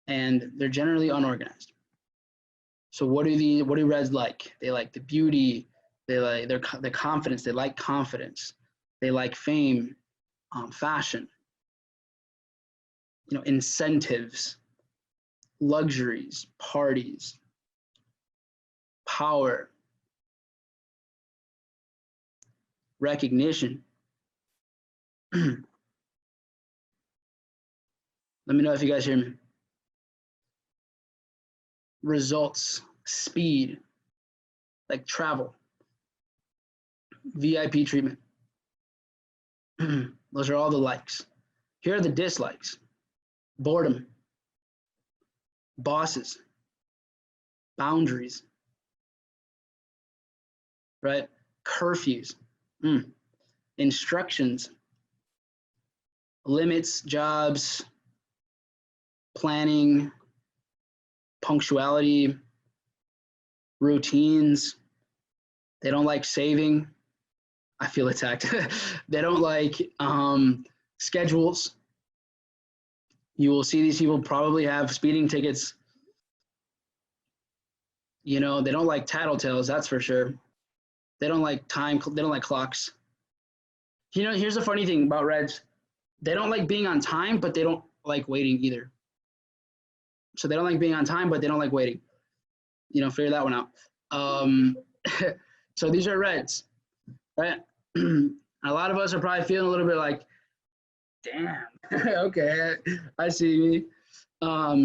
and they're generally unorganized. So what do Reds like? They like the beauty, they like the confidence, they like confidence, they like fame, fashion, incentives, luxuries, parties, power, recognition. Let me know if you guys hear me. Results, speed, like travel, VIP treatment. Those are all the likes. Here are the dislikes. Boredom, bosses, boundaries, right? Curfews, instructions, limits, jobs, planning, punctuality, routines. They don't like saving. I feel attacked. They don't like schedules. You will see these people probably have speeding tickets. They don't like tattletales, that's for sure. They don't like time, they don't like clocks. Here's the funny thing about Reds. they don't like being on time, but they don't like waiting either. So they don't like being on time, but they don't like waiting. Figure that one out. So these are reds, right? A lot of us are probably feeling a little bit like, damn, okay, I see me.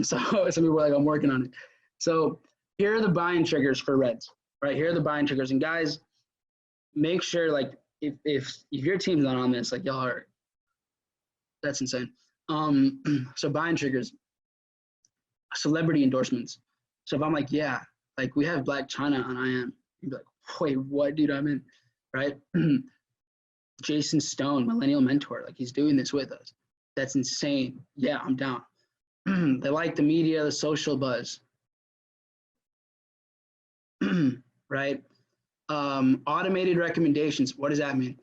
So some people are like, I'm working on it. So here are the buying triggers for reds, right? Here are the buying triggers. And guys, make sure, like, if your team's not on this, like, y'all are, that's insane. So buying triggers, celebrity endorsements. So if I'm like, yeah, like we have Black China on IM, you'd be like, wait, what, dude? I'm in, right? Jason Stone, Millennial Mentor, like he's doing this with us. That's insane. Yeah, I'm down. They like the media, the social buzz, right? Automated recommendations. What does that mean?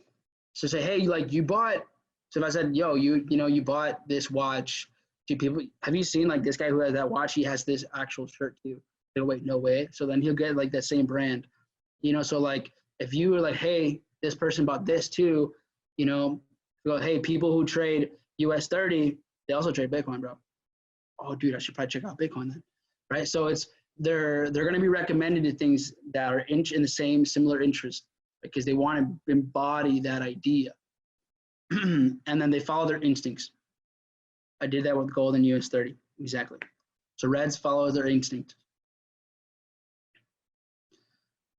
So say, hey, like you bought. So if I said, yo, you bought this watch. Do people have you seen like this guy who has that watch? He has this actual shirt too. They'll wait, no way. So then he'll get like that same brand. So like if you were like, hey, this person bought this too, go, hey, people who trade US 30, they also trade Bitcoin, bro. Oh, dude, I should probably check out Bitcoin then, right? So they're going to be recommended to things that are in the same similar interest because they want to embody that idea, and then they follow their instincts. I did that with gold and US 30, exactly. So reds follow their instinct.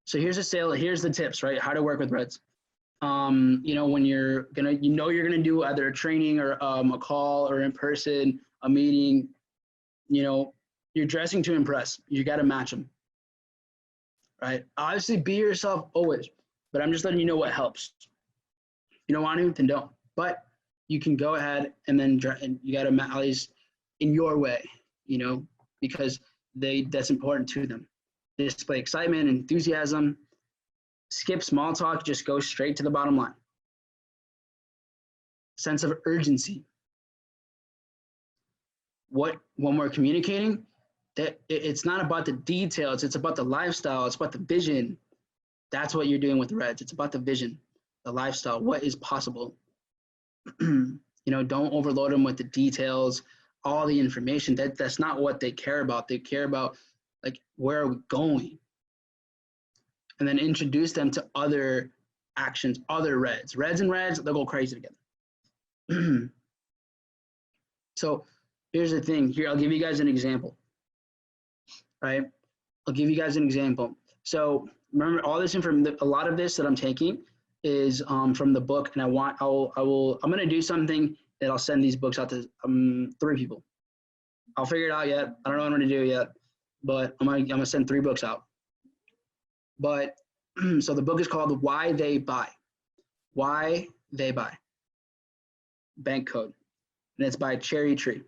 So here's the tips, right? How to work with reds. When you're gonna, you're gonna do either a training or a call or in person, a meeting. You're dressing to impress. You got to match them, right? Obviously, be yourself always, but I'm just letting you know what helps. If you don't want to, then don't. But you can go ahead and then you got to at least in your way, because that's important to them. Display excitement, enthusiasm. Skip small talk. Just go straight to the bottom line. Sense of urgency. When we're communicating, that it's not about the details, it's about the lifestyle, it's about the vision. That's what you're doing with the reds. It's about the vision, the lifestyle, what is possible. Don't overload them with the details, all the information. That's not what they care about. They care about like, where are we going? And then introduce them to other actions, other reds. Reds and reds, they'll go crazy together. So here's the thing. Here, I'll give you guys an example. Right? I'll give you guys an example. So remember, all this information, a lot of this that I'm taking is from the book, and I'm going to do something that I'll send these books out to 3 people. I'll figure it out yet. I don't know what I'm going to do yet, but I'm going to send 3 books out. But so the book is called Why They Buy. Why They Buy. Bank Code. And it's by Cherry Tree.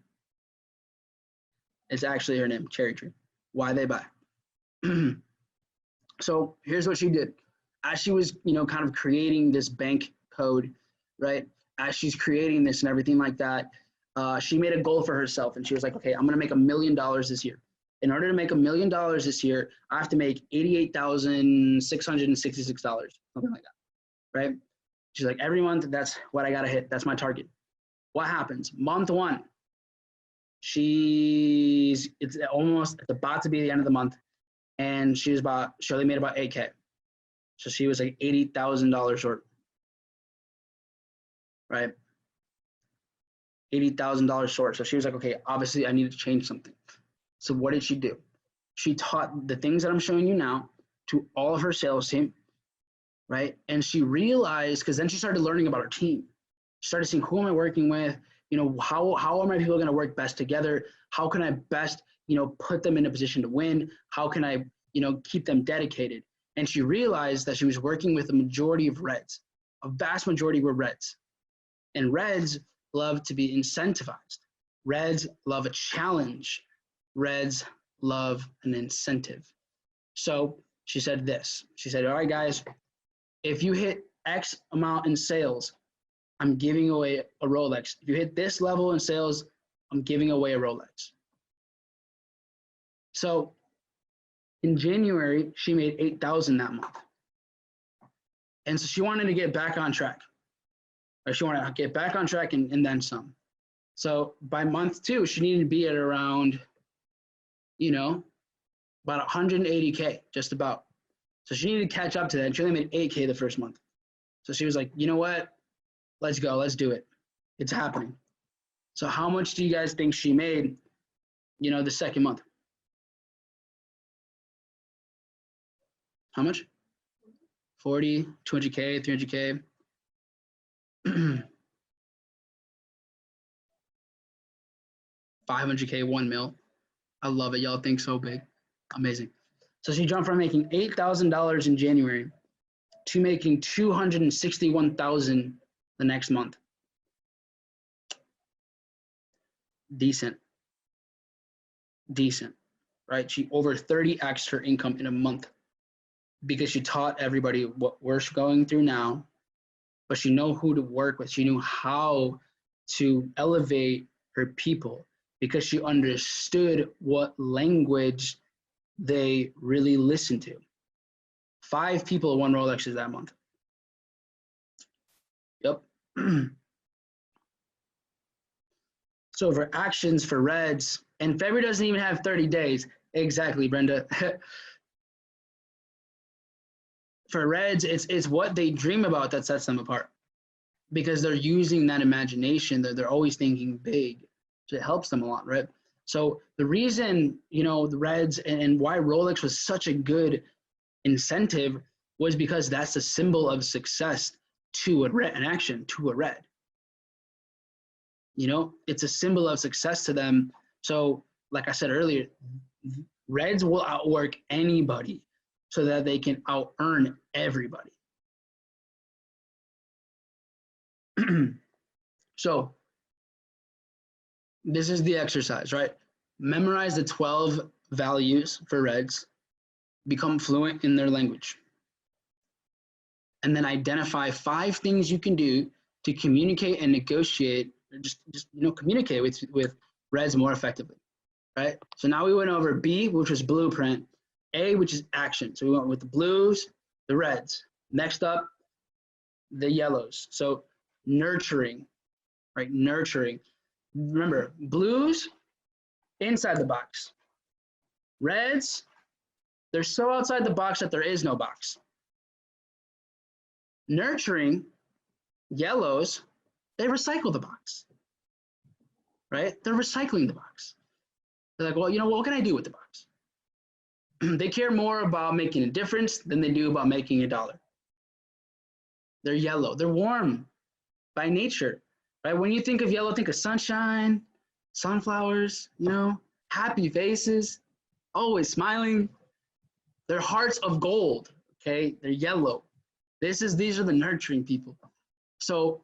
It's actually her name, Cherry Tree. Why They Buy. So here's what she did. As she was, kind of creating this bank code, right? As she's creating this and everything like that, she made a goal for herself, and she was like, okay, I'm going to make $1 million this year. In order to make $1 million this year, I have to make $88,666, something like that, right? She's like, every month, that's what I got to hit. That's my target. What happens? Month 1, it's about to be the end of the month, and she only made about $8K. So she was like $80,000 short, right? $80,000 short. So she was like, okay, obviously I need to change something. So what did she do? She taught the things that I'm showing you now to all of her sales team, right? And she realized, because then she started learning about her team. She started seeing, who am I working with? How are my people going to work best together? How can I best, put them in a position to win? How can I, keep them dedicated? And she realized that she was working with a majority of reds. A vast majority were reds. And reds love to be incentivized. Reds love a challenge. Reds love an incentive. So she said this. She said, all right, guys, if you hit X amount in sales, I'm giving away a Rolex. If you hit this level in sales, I'm giving away a Rolex. So in January, she made $8,000 that month. And so she wanted to get back on track. or she wanted to get back on track and then some. So by month 2, she needed to be at around, about 180K, just about. So she needed to catch up to that. And she only made 8K the first month. So she was like, you know what? Let's go. Let's do it. It's happening. So how much do you guys think she made, the second month? How much? 40, 200K, 300K. 500K, 1 mil. I love it. Y'all think so big. Amazing. So she jumped from making $8,000 in January to making $261,000 the next month. Decent, right? She over 30x her income in a month because she taught everybody what we're going through now, but she knew who to work with. She knew how to elevate her people because she understood what language they really listen to. 5 people won Rolexes that month. Yep. So for actions for Reds, and February doesn't even have 30 days. Exactly, Brenda. For Reds, it's what they dream about that sets them apart because they're using that imagination. They're always thinking big. So it helps them a lot, right? So the reason, the Reds and why Rolex was such a good incentive was because that's a symbol of success to an action, to a Red. It's a symbol of success to them. So like I said earlier, Reds will outwork anybody so that they can out-earn everybody. So this is the exercise, right? Memorize the 12 values for Reds, become fluent in their language, and then identify 5 things you can do to communicate and negotiate, or just communicate with Reds more effectively, right? So now we went over B, which was blueprint, A, which is action. So we went with the blues, the Reds. Next up, the yellows. So nurturing, right? Nurturing. Remember, blues, inside the box. Reds, they're so outside the box that there is no box. Nurturing, yellows, they recycle the box, right? They're recycling the box. They're like, well, what can I do with the box? They care more about making a difference than they do about making $1. They're yellow. They're warm by nature, right? When you think of yellow, think of sunshine, sunflowers, happy faces, always smiling. They're hearts of gold, okay? They're yellow. These are the nurturing people. So,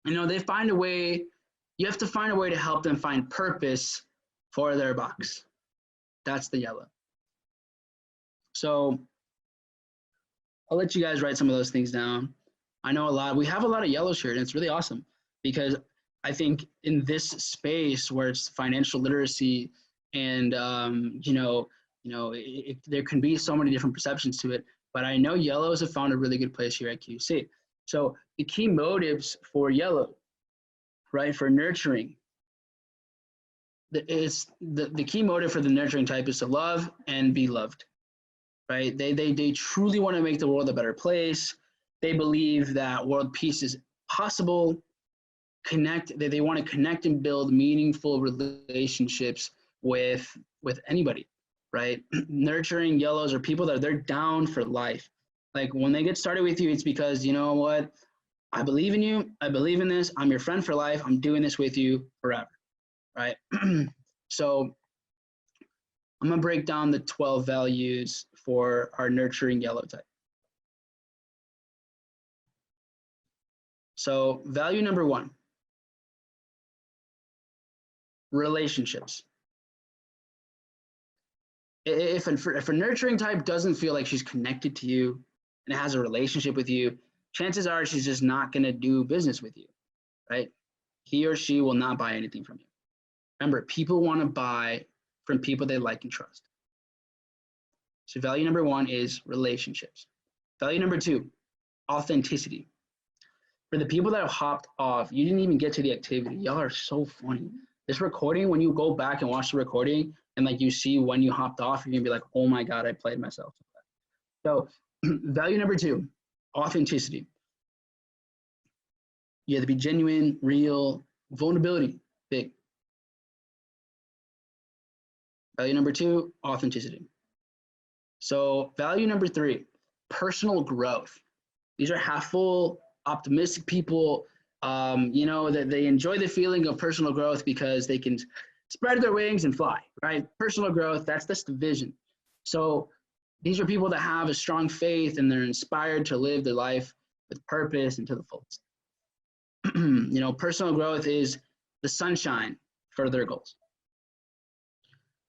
they find a way, you have to find a way to help them find purpose for their box. That's the yellow. So I'll let you guys write some of those things down. I know we have a lot of yellows here, and it's really awesome because I think in this space where it's financial literacy and, there can be so many different perceptions to it, but I know yellows have found a really good place here at QC. So the key motives for yellow, right, for nurturing, the key motive for the nurturing type is to love and be loved, right? They truly want to make the world a better place. They believe that world peace is possible. They want to connect and build meaningful relationships with anybody, right? Nurturing yellows are people that they're down for life. Like when they get started with you, it's because, you know what? I believe in you. I believe in this. I'm your friend for life. I'm doing this with you forever, right? So I'm going to break down the 12 values for our nurturing yellow type. So value number 1, relationships. If a nurturing type doesn't feel like she's connected to you and has a relationship with you, chances are she's just not going to do business with you, right? He or she will not buy anything from you. Remember, people want to buy from people they like and trust. So value number 1 is relationships. Value number 2, authenticity. For the people that have hopped off, you didn't even get to the activity. Y'all are so funny. This recording, when you go back and watch the recording and like you see when you hopped off, you're gonna be like, oh my God, I played myself. So value number 2, authenticity. You have to be genuine, real, vulnerability, big. Value number 2, authenticity. So value number 3, personal growth. These are half full, optimistic people, you know, that they enjoy the feeling of personal growth because they can spread their wings and fly, right? Personal growth, that's the vision. So these are people that have a strong faith and they're inspired to live their life with purpose and to the fullest. You know, personal growth is the sunshine for their goals.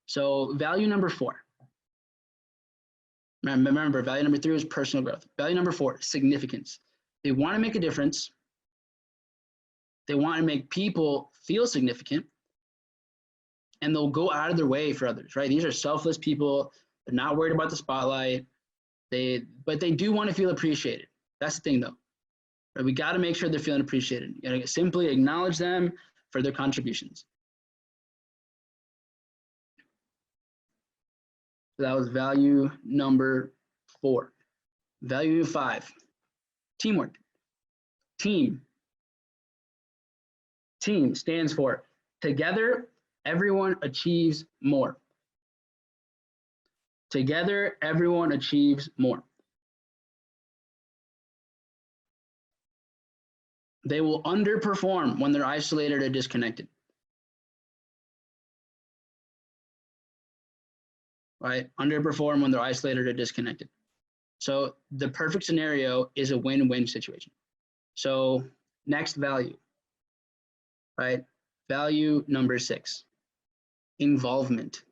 So value number 4. Remember, value number 3 is personal growth. Value number 4, significance. They want to make a difference. They want to make people feel significant, and they'll go out of their way for others, right? These are selfless people. They're not worried about the spotlight. But they do want to feel appreciated. That's the thing, though. Right? We got to make sure they're feeling appreciated. You got to simply acknowledge them for their contributions. So that was value number 4. Value 5, teamwork. Team stands for together, everyone achieves more. Together, everyone achieves more. They will underperform when they're isolated or disconnected. Right? Underperform when they're isolated or disconnected. So the perfect scenario is a win-win situation. So next value, right? Value number 6, involvement.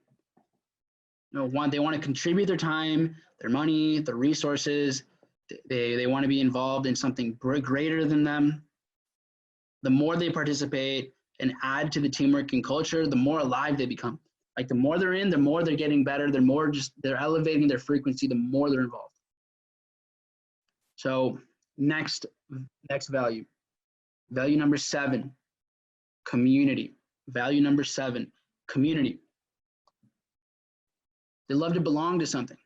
You know, they want to contribute their time, their money, their resources. They want to be involved in something greater than them. The more they participate and add to the teamwork and culture, the more alive they become. Like the more they're in, the more they're getting better, they're elevating their frequency, the more they're involved. So next value. Value number 7, community. Value number 7, community. They love to belong to something.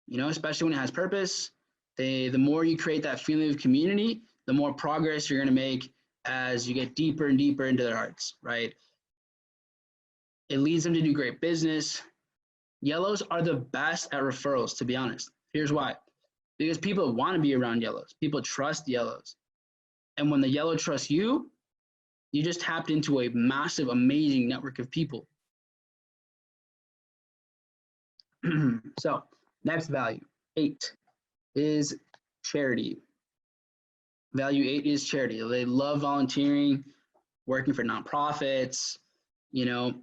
You know, especially when it has purpose. The more you create that feeling of community, the more progress you're going to make as you get deeper and deeper into their hearts, right? It leads them to do great business. Yellows are the best at referrals, to be honest. Here's why. Because people want to be around yellows. People trust yellows. And when the yellow trusts you, you just tapped into a massive, amazing network of people. So next value, 8, is charity. Value 8 is charity. They love volunteering, working for nonprofits, you know.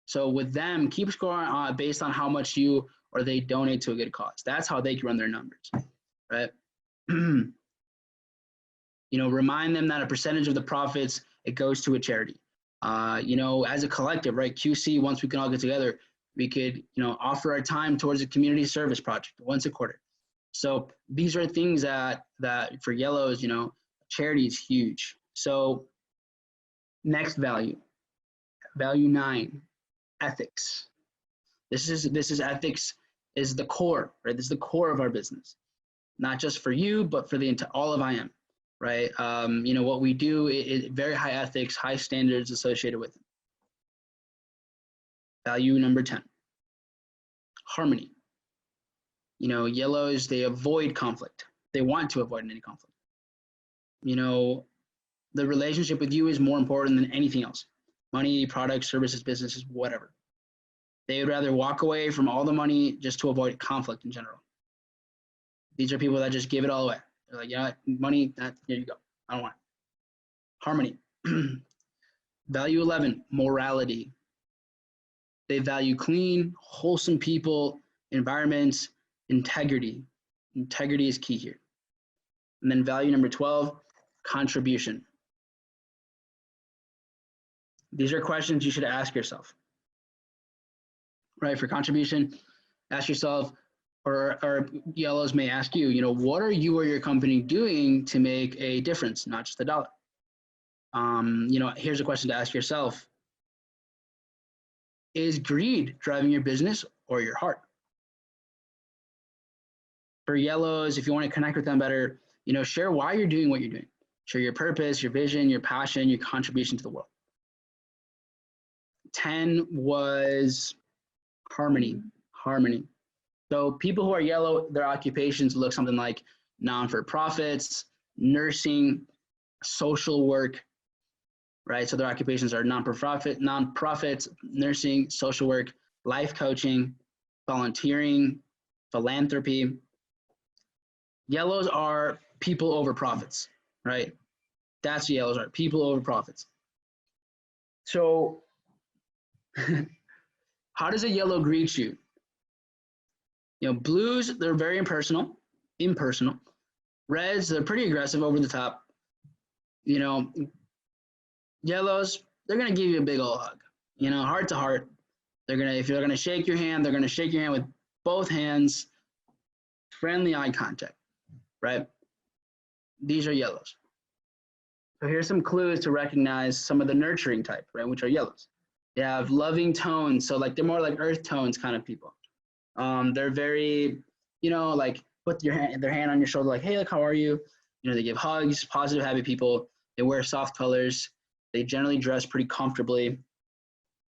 So with them, keep scoring based on how much you or they donate to a good cause. That's how they can run their numbers, right? You know, remind them that a percentage of the profits, it goes to a charity. You know, as a collective, right? QC, once we can all get together, we could, you know, offer our time towards a community service project once a quarter. So these are things that for yellows, you know, charity is huge. So next value, value 9, ethics. This is ethics is the core, right? This is the core of our business, not just for you, but for all of IM, right? You know, what we do is very high ethics, high standards associated with it. Value number 10, harmony. You know, yellows, they avoid conflict. They want to avoid any conflict. You know, the relationship with you is more important than anything else. Money, products, services, businesses, whatever. They would rather walk away from all the money just to avoid conflict in general. These are people that just give it all away. They're like, yeah, money, here you go. I don't want it. Harmony. Value 11, morality. They value clean, wholesome people, environments, integrity. Integrity is key here. And then value number 12, contribution. These are questions you should ask yourself. Right, for contribution, ask yourself, or yellows may ask you, what are you or your company doing to make a difference, not just a dollar? Here's a question to ask yourself. Is greed driving your business or your heart? For yellows, if you want to connect with them better, share why you're doing what you're doing. Share your purpose, your vision, your passion, your contribution to the world. 10 was harmony. So people who are yellow, their occupations look something like non-for-profits, nursing, social work, right? So their occupations are non-profits, nursing, social work, life coaching, volunteering, philanthropy. Yellows are people over profits, right? That's what yellows are, people over profits. So how does a yellow greet you? Blues, they're very impersonal. Reds, they're pretty aggressive, over the top. Yellows, they're gonna give you a big old hug. Heart to heart. If they're gonna shake your hand, they're gonna shake your hand with both hands. Friendly eye contact, right? These are yellows. So here's some clues to recognize some of the nurturing type, right, which are yellows. They have loving tones, so they're more like earth tones kind of people. They're very, put their hand on your shoulder, like, hey, how are you? They give hugs, positive, happy people. They wear soft colors. They generally dress pretty comfortably.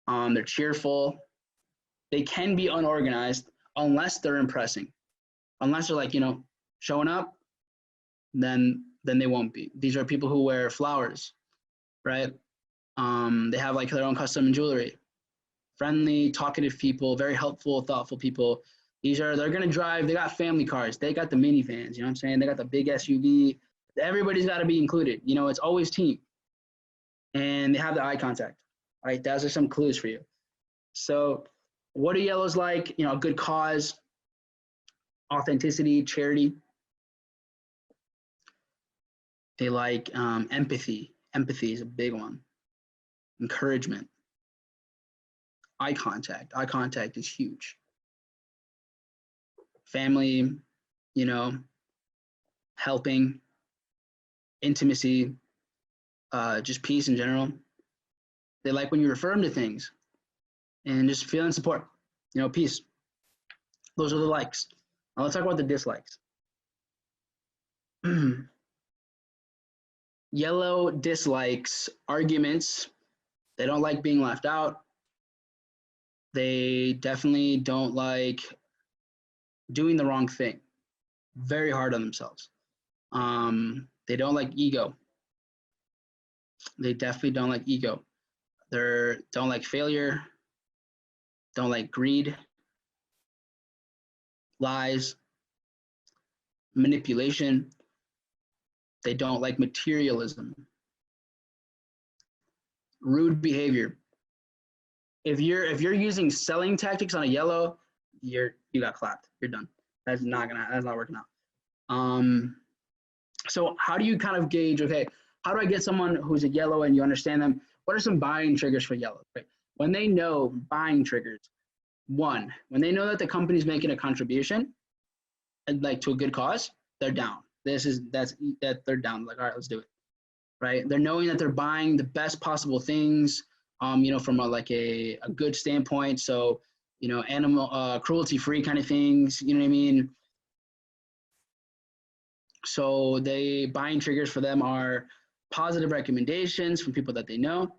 They're cheerful. They can be unorganized unless they're impressing. Unless they're showing up, then they won't be. These are people who wear flowers, right? They have their own custom jewelry. Friendly, talkative people, very helpful, thoughtful people. They're gonna drive, they got family cars, they got the minivans, what I'm saying? They got the big SUV. Everybody's gotta be included. It's always team. And they have the eye contact, right? Those are some clues for you. So what do yellows like? A good cause, authenticity, charity. They like empathy. Empathy is a big one. Encouragement. Eye contact. Eye contact is huge. Family, helping, intimacy, just peace in general. They like when you refer them to things and just feeling support, peace. Those are the likes. Now let's talk about the dislikes. Yellow dislikes arguments. They don't like being left out. They definitely don't like doing the wrong thing. Very hard on themselves. They don't like ego. They definitely don't like ego. They don't like failure. Don't like greed. Lies. Manipulation. They don't like materialism. Rude behavior. If you're using selling tactics on a yellow, you got clapped. You're done. That's not working out. So how do you kind of gauge, okay, how do I get someone who's a yellow and you understand them? What are some buying triggers for yellow? Right? When they know buying triggers, one, when they know that the company's making a contribution and to a good cause, they're down. That they're down. All right, let's do it. Right? They're knowing that they're buying the best possible things, from a good standpoint. So, animal cruelty-free kind of things. You know what I mean? So buying triggers for them are positive recommendations from people that they know.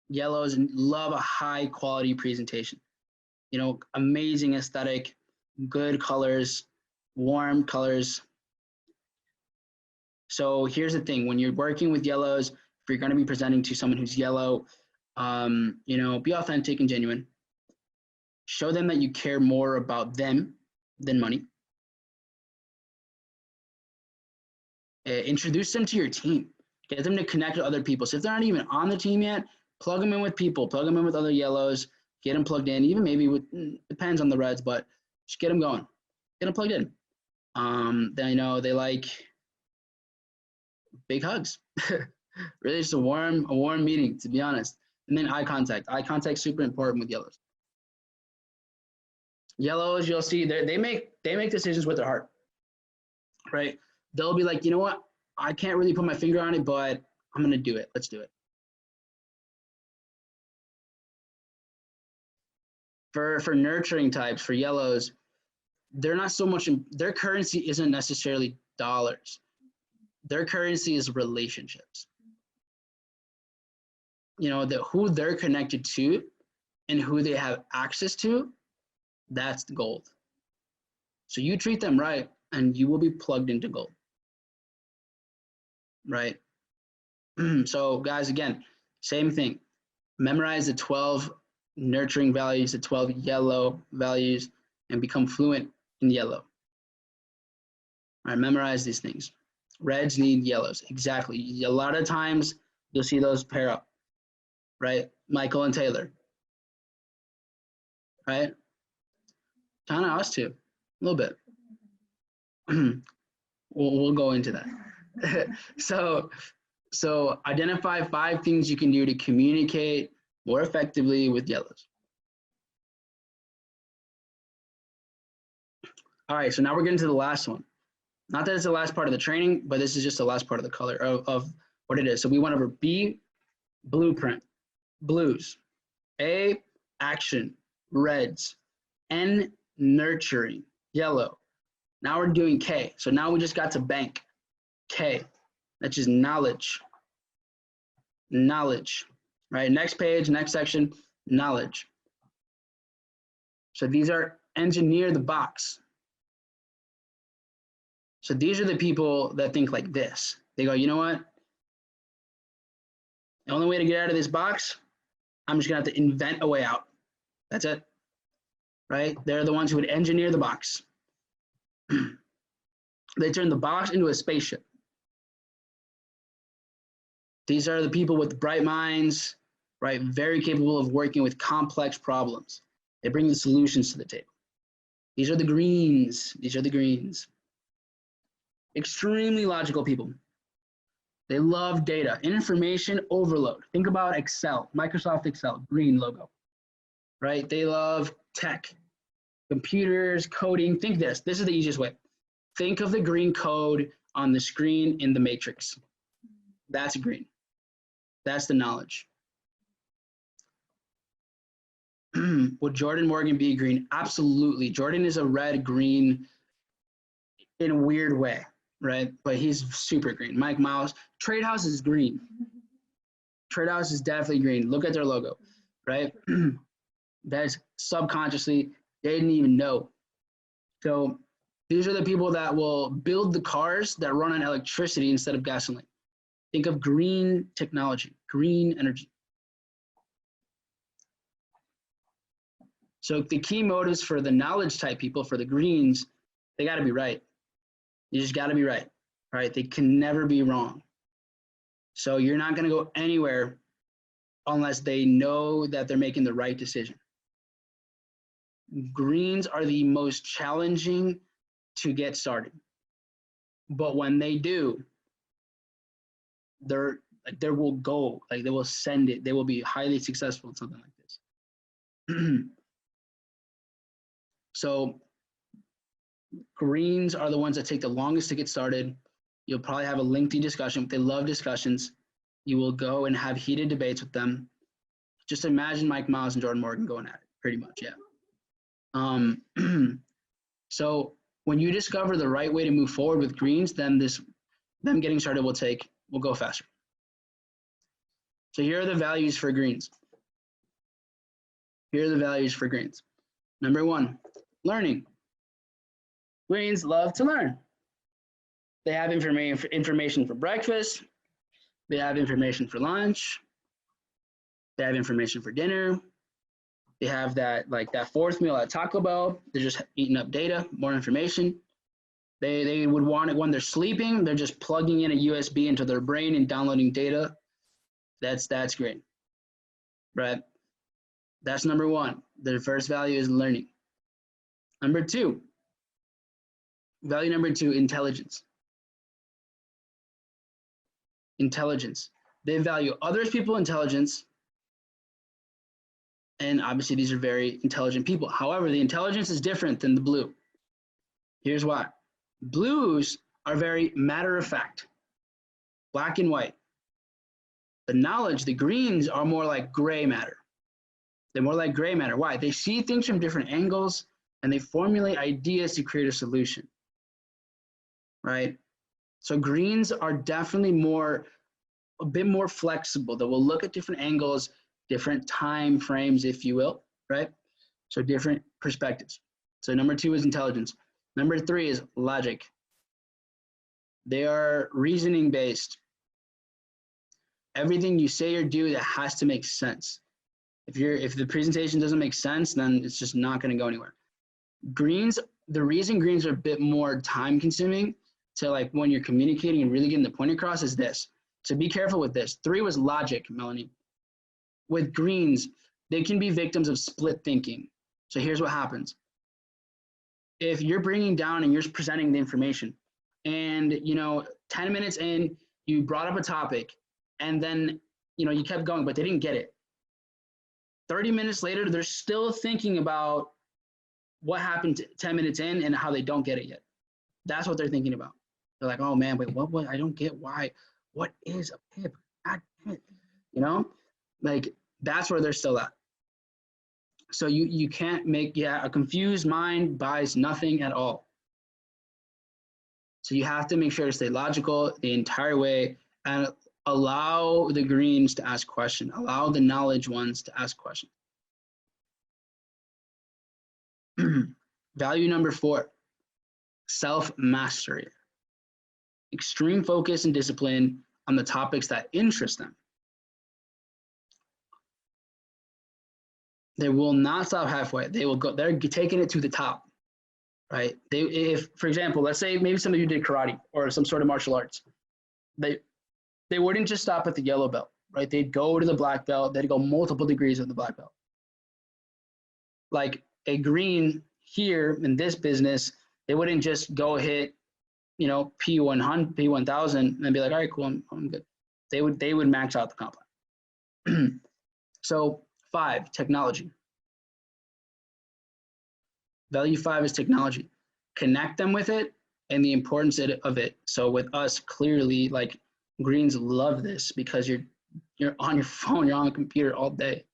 Yellows love a high quality presentation. Amazing aesthetic, good colors, warm colors. So here's the thing, when you're working with yellows, if you're going to be presenting to someone who's yellow, be authentic and genuine. Show them that you care more about them than money. Introduce them to your team. Get them to connect with other people. So if they're not even on the team yet, plug them in with people. Plug them in with other yellows. Get them plugged in. Even maybe depends on the reds, but just get them going. Get them plugged in. They like big hugs. Really just a warm meeting, to be honest. And then eye contact. Eye contact super important with yellows. Yellows, you'll see they make decisions with their heart, right? They'll be like, you know what? I can't really put my finger on it, but I'm gonna do it. Let's do it. For nurturing types, for yellows, they're not so much their currency isn't necessarily dollars. Their currency is relationships. You know, who they're connected to and who they have access to, that's the gold. So you treat them right and you will be plugged into gold. Right? So guys, again, same thing. Memorize the 12 nurturing values, the 12 yellow values, and become fluent in yellow. All right, memorize these things. Reds need yellows. Exactly. A lot of times you'll see those pair up, right? Michael and Taylor, right? Kind of us too, a little bit. we'll go into that. So identify 5 things you can do to communicate more effectively with yellows. All right, so now we're getting to the last one. Not that it's the last part of the training, but this is just the last part of the color of what it is. So we went over B, blueprint, blues, A, action, reds, N, nurturing, yellow. Now we're doing K. So now we just got to bank, K, that's just knowledge, knowledge, right? Next page, next section, knowledge. So these are engineer the box. So these are the people that think like this. They go, you know what? The only way to get out of this box, I'm just gonna have to invent a way out. That's it, right? They're the ones who would engineer the box. They turn the box into a spaceship. These are the people with bright minds, right? Very capable of working with complex problems. They bring the solutions to the table. These are the greens. These are the greens. Extremely logical people. They love data, information overload. Think about Excel, Microsoft Excel, green logo, right? They love tech, computers, coding. Think this is the easiest way. Think of the green code on the screen in the matrix. That's green. That's the knowledge. Would Jordan Morgan be green? Absolutely. Jordan is a red green in a weird way, right? But he's super green. Mike Miles, Trade House is green. Trade House is definitely green. Look at their logo, right? That's subconsciously, they didn't even know. So these are the people that will build the cars that run on electricity instead of gasoline. Think of green technology, green energy. So the key motives for the knowledge type people, for the greens, they got to be right. You just got to be right, right? They can never be wrong. So you're not going to go anywhere unless they know that they're making the right decision. Greens are the most challenging to get started. But when they do, they will go, like they will send it. They will be highly successful in something like this. So greens are the ones that take the longest to get started. You'll probably have a lengthy discussion. They love discussions. You will go and have heated debates with them. Just imagine Mike Miles and Jordan Morgan going at it, pretty much, yeah. So when you discover the right way to move forward with greens, then them getting started will go faster. So here are the values for greens. Here are the values for greens. Number 1, learning. Greens love to learn. They have information for breakfast. They have information for lunch. They have information for dinner. They have that 4th meal at Taco Bell. They're just eating up data, more information. They would want it when they're sleeping. They're just plugging in a USB into their brain and downloading data. That's great, right? That's number 1. The first value is learning. Number 2, value number 2, intelligence. Intelligence. They value others people's intelligence And obviously these are very intelligent people. However, the intelligence is different than the blue. Here's why. Blues are very matter of fact, black and white. The knowledge, the greens are more like gray matter. They're more like gray matter. Why? They see things from different angles and they formulate ideas to create a solution, right? So greens are definitely a bit more flexible. They will look at different angles, different time frames, if you will, right? So different perspectives. So number 2 is intelligence. Number 3 is logic. They are reasoning based. Everything you say or do, that has to make sense. If the presentation doesn't make sense, then it's just not going to go anywhere. Greens, the reason greens are a bit more time consuming to like when you're communicating and really getting the point across is this. So be careful with this. 3 was logic, Melanie. With greens, they can be victims of split thinking. So here's what happens. If you're bringing down and you're presenting the information and, 10 minutes in, you brought up a topic and then, you kept going, but they didn't get it. 30 minutes later, they're still thinking about what happened 10 minutes in and how they don't get it yet. That's what they're thinking about. They're like, oh man, wait, what? I don't get why. What is a pip? Like that's where they're still at. So you can't make, a confused mind buys nothing at all. So you have to make sure to stay logical the entire way and allow the greens to ask questions, allow the knowledge ones to ask questions. Value number 4, self-mastery. Extreme focus and discipline on the topics that interest them. They will not stop halfway. They will go, they're taking it to the top, right? If, for example, let's say maybe some of you did karate or some sort of martial arts. They wouldn't just stop at the yellow belt, right? They'd go to the black belt. They'd go multiple degrees of the black belt. Like a green here in this business, they wouldn't just go hit, P100, P1000 and be like, all right, cool, I'm good. They would max out the comp plan. So 5, technology. Value 5 is technology. Connect them with it and the importance of it. So with us, clearly, like greens love this because you're on your phone, you're on the computer all day,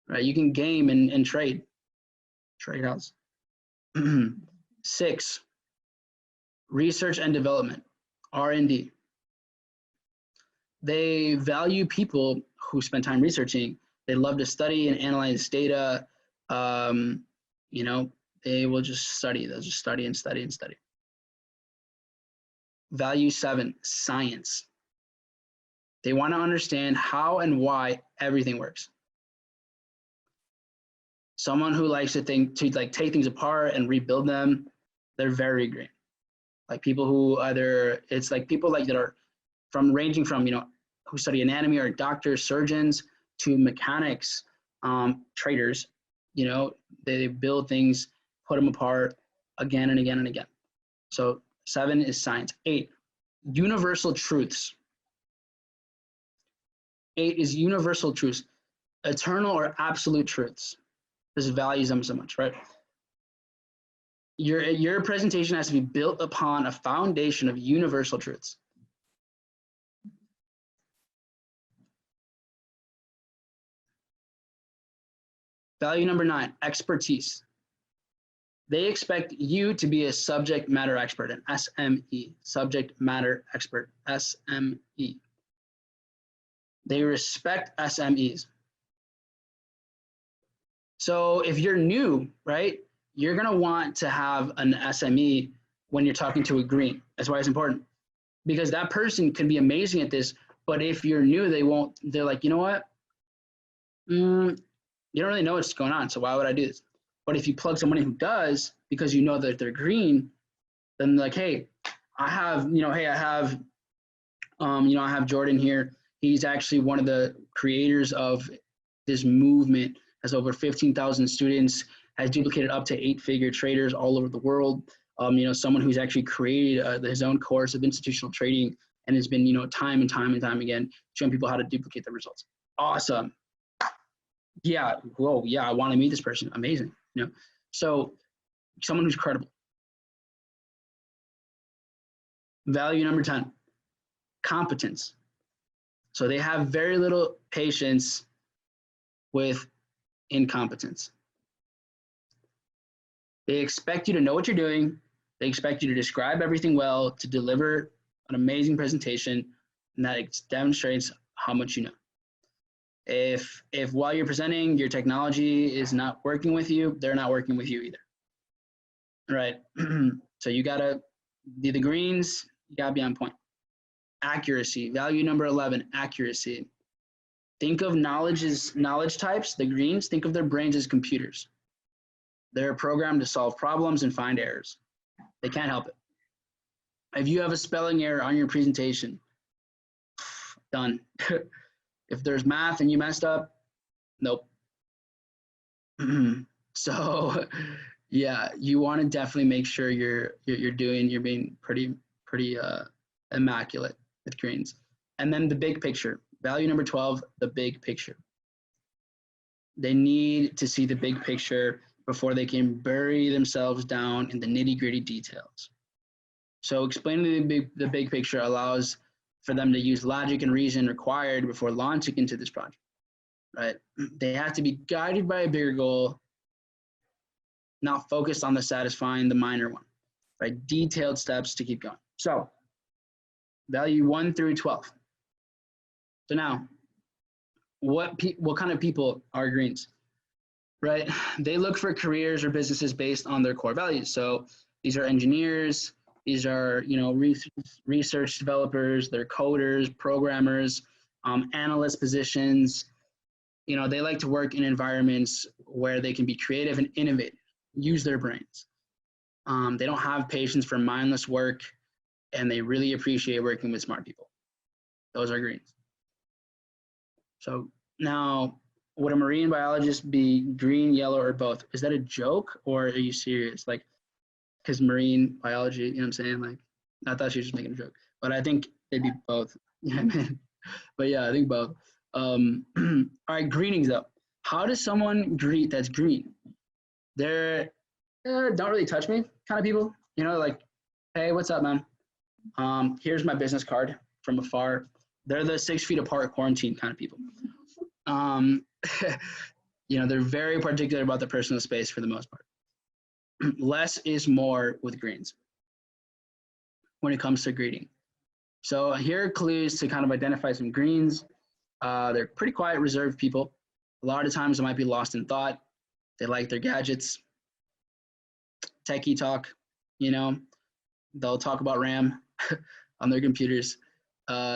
right? You can game and trade house. 6, research and development, R&D. They value people who spend time researching. They love to study and analyze data. They will just study. They'll just study and study and study. Value 7, science. They want to understand how and why everything works. Someone who likes to take things apart and rebuild them, they're very green. Like people who it's like people like that are ranging from, who study anatomy or doctors, surgeons, to mechanics, traders, they build things, put them apart again and again and again. So 7 is science. 8, universal truths. 8 is universal truths, eternal or absolute truths. This values them so much, right? Your presentation has to be built upon a foundation of universal truths. Value number 9, expertise. They expect you to be a subject matter expert, an SME, subject matter expert, SME. They respect SMEs. So if you're new, right, you're gonna want to have an SME when you're talking to a green. That's why it's important. Because that person can be amazing at this, but if you're new, they're like, you know what? You don't really know what's going on, so why would I do this? But if you plug someone in who does, because you know that they're green, then like, hey, I have Jordan here. He's actually one of the creators of this movement, has over 15,000 students, has duplicated up to 8-figure traders all over the world. Someone who's actually created his own course of institutional trading and has been, time and time again, showing people how to duplicate the results. Awesome. Yeah, whoa, yeah, I want to meet this person. Amazing. You know, so someone who's credible. Value number 10, competence. So they have very little patience with incompetence. They expect you to know what you're doing. They expect you to describe everything well, to deliver an amazing presentation, and that demonstrates how much you know. If while you're presenting, your technology is not working with you, they're not working with you either. All right. So you gotta be the greens, you gotta be on point. Accuracy, value number 11, accuracy. Think of knowledge types, the greens, think of their brains as computers. They're programmed to solve problems and find errors. They can't help it. If you have a spelling error on your presentation, done. If there's math and you messed up, nope. So yeah, you want to definitely make sure you're being pretty immaculate with greens. And then the big picture, value number 12, the big picture. They need to see the big picture before they can bury themselves down in the nitty-gritty details. So explaining the big picture allows for them to use logic and reason required before launching into this project, right? They have to be guided by a bigger goal, not focused on satisfying the minor one, right? Detailed steps to keep going. So value 1 through 12. So now, what kind of people are greens, right? They look for careers or businesses based on their core values. So these are engineers, these are, you know, research developers, they're coders, programmers, analyst positions. You know, they like to work in environments where they can be creative and innovative, use their brains. They don't have patience for mindless work, and they really appreciate working with smart people. Those are greens. So now, would a marine biologist be green, yellow, or both? Is that a joke, or are you serious? Like, because marine biology, you know what I'm saying? Like, I thought she was just making a joke, but I think they'd be both. Yeah, man. But yeah, I think both. All right, greetings though. How does someone greet that's green? They're don't really touch me kind of people. You know, like, hey, what's up, man? Here's my business card from afar. They're the 6 feet apart quarantine kind of people. You know, they're very particular about their personal space for the most part. Less is more with greens when it comes to greeting. So here are clues to kind of identify some greens. They're pretty quiet, reserved people. A lot of times they might be lost in thought. They like their gadgets. Techie talk, you know, they'll talk about RAM on their computers.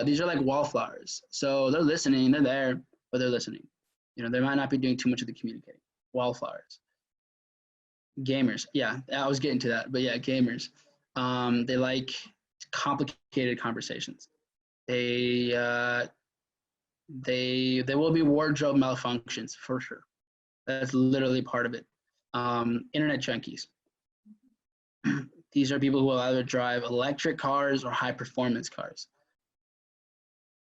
These are like wallflowers. So they're listening, they're there, but they're listening. You know, they might not be doing too much of the communicating. Wallflowers. Gamers, yeah, I was getting to that, but yeah, gamers. They like complicated conversations. They will be wardrobe malfunctions for sure. That's literally part of it. Internet junkies. These are people who will either drive electric cars or high performance cars.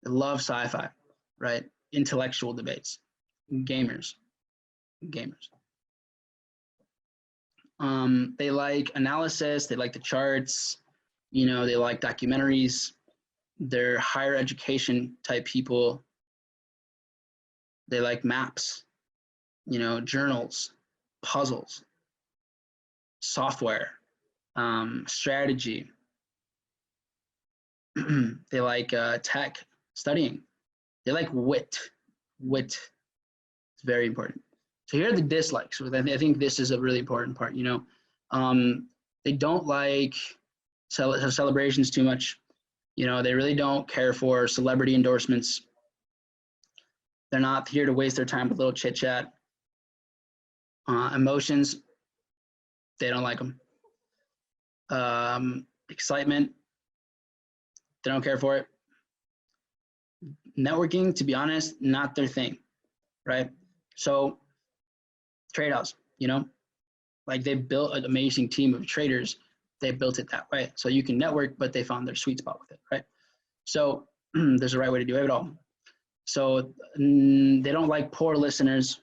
They love sci-fi, right? Intellectual debates. Gamers. They like analysis, they like the charts, you know, they like documentaries. They're higher education type people. They like maps, you know, journals, puzzles, software, strategy. They like tech, studying. They like wit. Wit is very important. So here are the dislikes. I think this is a really important part, you know. They don't like celebrations too much. You know, they really don't care for celebrity endorsements. They're not here to waste their time with a little chit chat. Emotions, they don't like them. Excitement, they don't care for it. Networking, to be honest, not their thing, right? So trade-offs, you know, like they built an amazing team of traders. They built it that way. So you can network, but they found their sweet spot with it, right? So there's a right way to do it all. So they don't like poor listeners.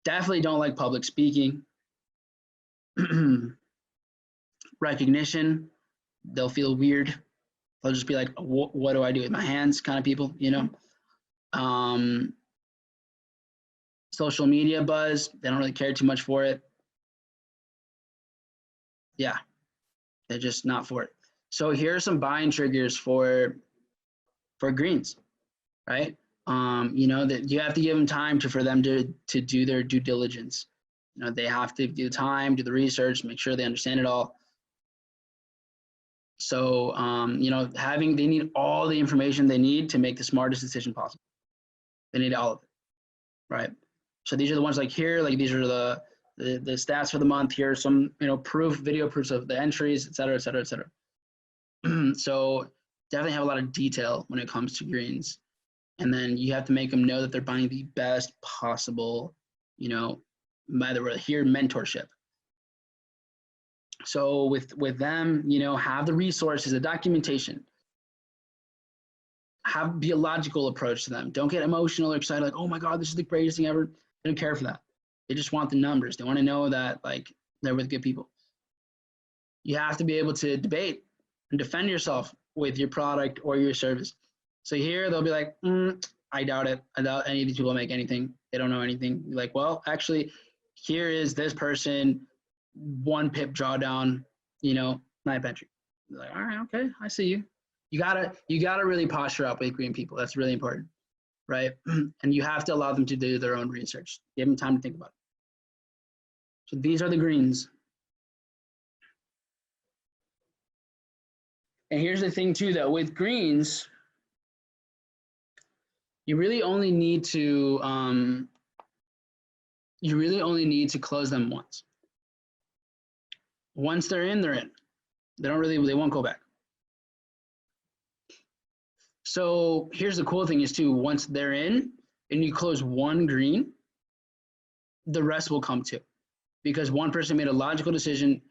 Definitely don't like public speaking. Recognition, they'll feel weird. They'll just be like, what do I do with my hands kind of people, you know? Social media buzz, they don't really care too much for it. Yeah, they're just not for it. So here are some buying triggers for greens, right? You know, that you have to give them time for them to do their due diligence. You know, they have to do time, do the research, make sure they understand it all. So, you know, they need all the information they need to make the smartest decision possible. They need all of it, right? So these are the ones like here, like these are the stats for the month. Here are some, you know, video proofs of the entries, et cetera, et cetera, et cetera. So definitely have a lot of detail when it comes to greens. And then you have to make them know that they're buying the best possible, you know, by the word here, mentorship. So with them, you know, have the resources, the documentation, be a logical approach to them. Don't get emotional or excited like, oh my God, this is the greatest thing ever. They don't care for that. They just want the numbers. They want to know that like they're with good people. You have to be able to debate and defend yourself with your product or your service. So here they'll be like, I doubt it. I doubt any of these people make anything. They don't know anything. You're like, well, actually, here is this person, 1 pip drawdown, you know, knife entry. You're like, all right, okay, I see you. You gotta really posture up with green people. That's really important, right? And you have to allow them to do their own research. Give them time to think about it. So these are the greens. And here's the thing too, though, with greens, you really only need to close them once. Once they're in, they're in. They won't go back. So here's the cool thing is too, once they're in and you close one green, the rest will come too. Because one person made a logical decision,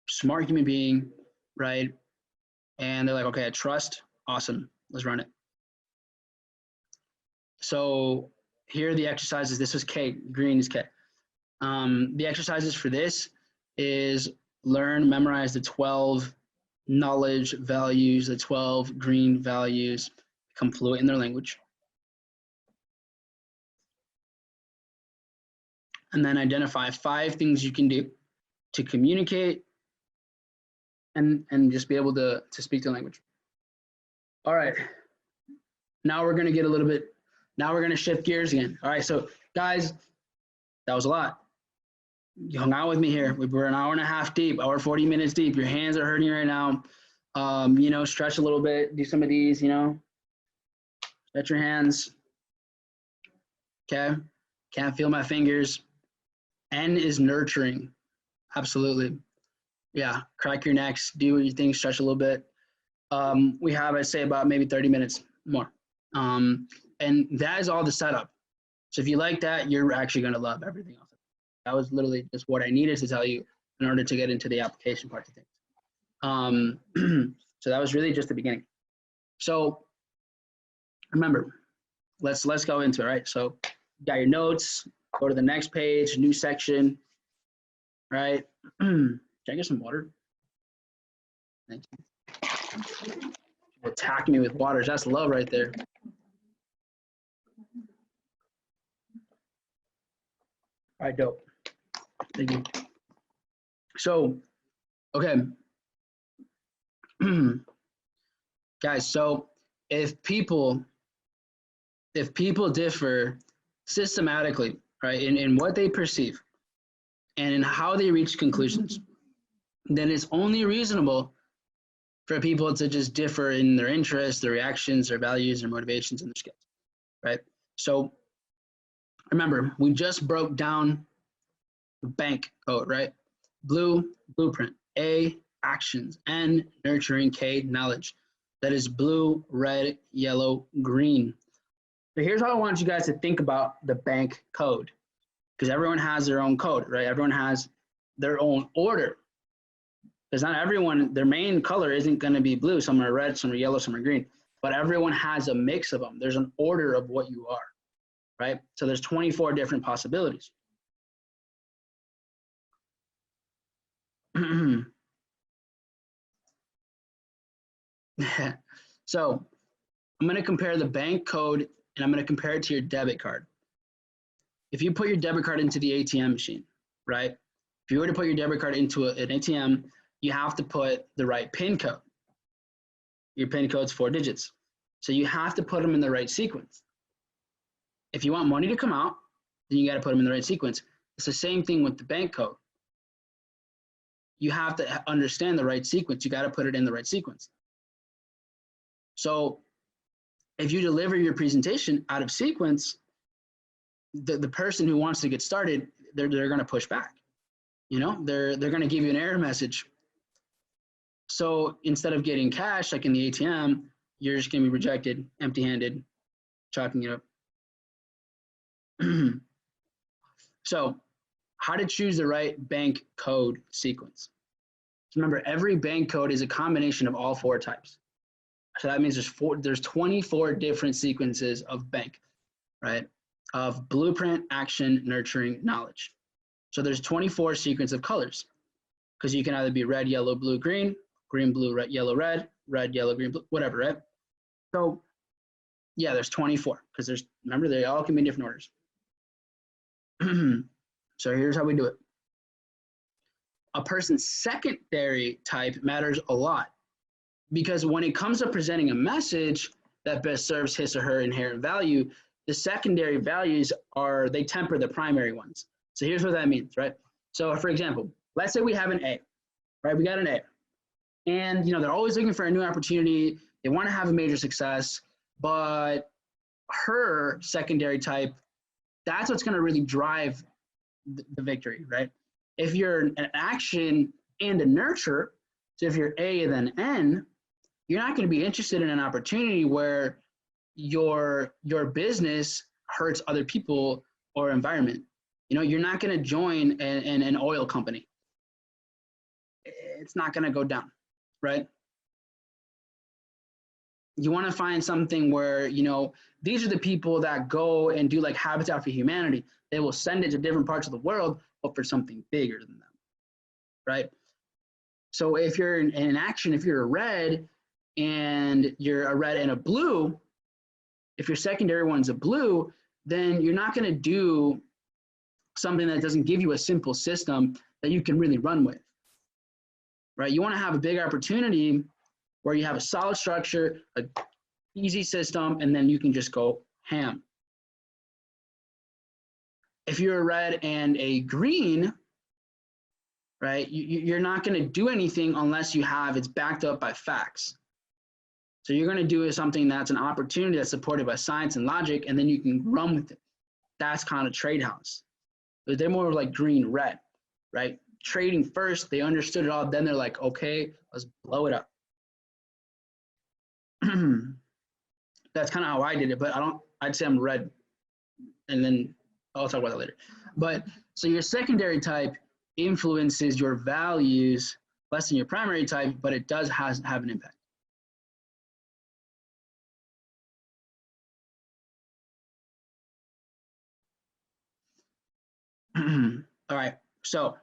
smart human being, right? And they're like, okay, I trust, awesome, let's run it. So here are the exercises. This is K, green is K. The exercises for this is learn, memorize the 12 knowledge values, the 12 green values, become fluent in their language. And then identify 5 things you can do to communicate and just be able to speak the language. All right, now we're gonna get a little bit, now we're gonna shift gears again. All right, so guys, that was a lot. You hung out with me here. We're an hour and a half deep, hour 40 minutes deep. Your hands are hurting right now. You know, stretch a little bit, do some of these, you know, stretch your hands. Okay, can't feel my fingers. N is nurturing, absolutely. Yeah, crack your necks, do what you think, stretch a little bit. We have, I'd say, about maybe 30 minutes more. And that is all the setup. So if you like that, you're actually gonna love everything else. That was literally just what I needed to tell you in order to get into the application part of things. So that was really just the beginning. So remember, let's go into it, right? So you got your notes, go to the next page, new section, right? Can I get some water? Thank you. Attack me with waters, that's love right there. All right, dope. Thank you. So, okay. Guys, so if people differ systematically, right, in what they perceive and in how they reach conclusions, then it's only reasonable for people to just differ in their interests, their reactions, their values, their motivations, and their skills, right? So remember, we just broke down the bank code, right? Blue, blueprint. A, actions. N, nurturing. K, knowledge. That is blue, red, yellow, green. So here's how I want you guys to think about the bank code, because everyone has their own code, right? Everyone has their own order, because not everyone, their main color isn't going to be blue. Some are red, some are yellow, some are green, but everyone has a mix of them. There's an order of what you are, right? So there's 24 different possibilities. So I'm going to compare the bank code and I'm going to compare it to your debit card. If you put your debit card into the ATM machine, right? If you were to put your debit card into an ATM, you have to put the right PIN code. Your PIN code's 4 digits. So you have to put them in the right sequence. If you want money to come out, then you got to put them in the right sequence. It's the same thing with the bank code. You have to understand the right sequence. You got to put it in the right sequence. So if you deliver your presentation out of sequence, the person who wants to get started, they're going to push back. You know, they're going to give you an error message. So instead of getting cash like in the ATM, you're just going to be rejected, empty-handed, chalking it up. So how to choose the right bank code sequence. So remember, every bank code is a combination of all 4 types. So that means there's 24 different sequences of bank, right? Of blueprint, action, nurturing, knowledge. So there's 24 sequence of colors, because you can either be red, yellow, blue, green, green, blue, red, yellow, red, yellow, green, blue, whatever, right? So yeah, there's 24, because remember, they all can be in different orders. So here's how we do it. A person's secondary type matters a lot, because when it comes to presenting a message that best serves his or her inherent value, the secondary values they temper the primary ones. So here's what that means, right? So for example, let's say we have an A, right? We got an A, and they're always looking for a new opportunity. They want to have a major success, but her secondary type, that's what's going to really drive the victory, right? If you're an action and a nurture, so if you're A and then N, you're not going to be interested in an opportunity where your business hurts other people or environment. You're not going to join an oil company. It's not going to go down, right? You want to find something where, these are the people that go and do like Habitat for Humanity. They will send it to different parts of the world, but for something bigger than them, right? So if you're in an action, if you're a red and you're a red and a blue, if your secondary one's a blue, then you're not going to do something that doesn't give you a simple system that you can really run with, right? You want to have a big opportunity where you have a solid structure, an easy system, and then you can just go ham. If you're a red and a green, right, you're not going to do anything unless it's backed up by facts. So you're going to do something that's an opportunity that's supported by science and logic, and then you can run with it. That's kind of trade house. But they're more like green, red, right? Trading first, they understood it all. Then they're like, okay, let's blow it up. That's kind of how I did it, but I'd say I'm red, and then I'll talk about that later. But so your secondary type influences your values less than your primary type, but it does have an impact. All right, so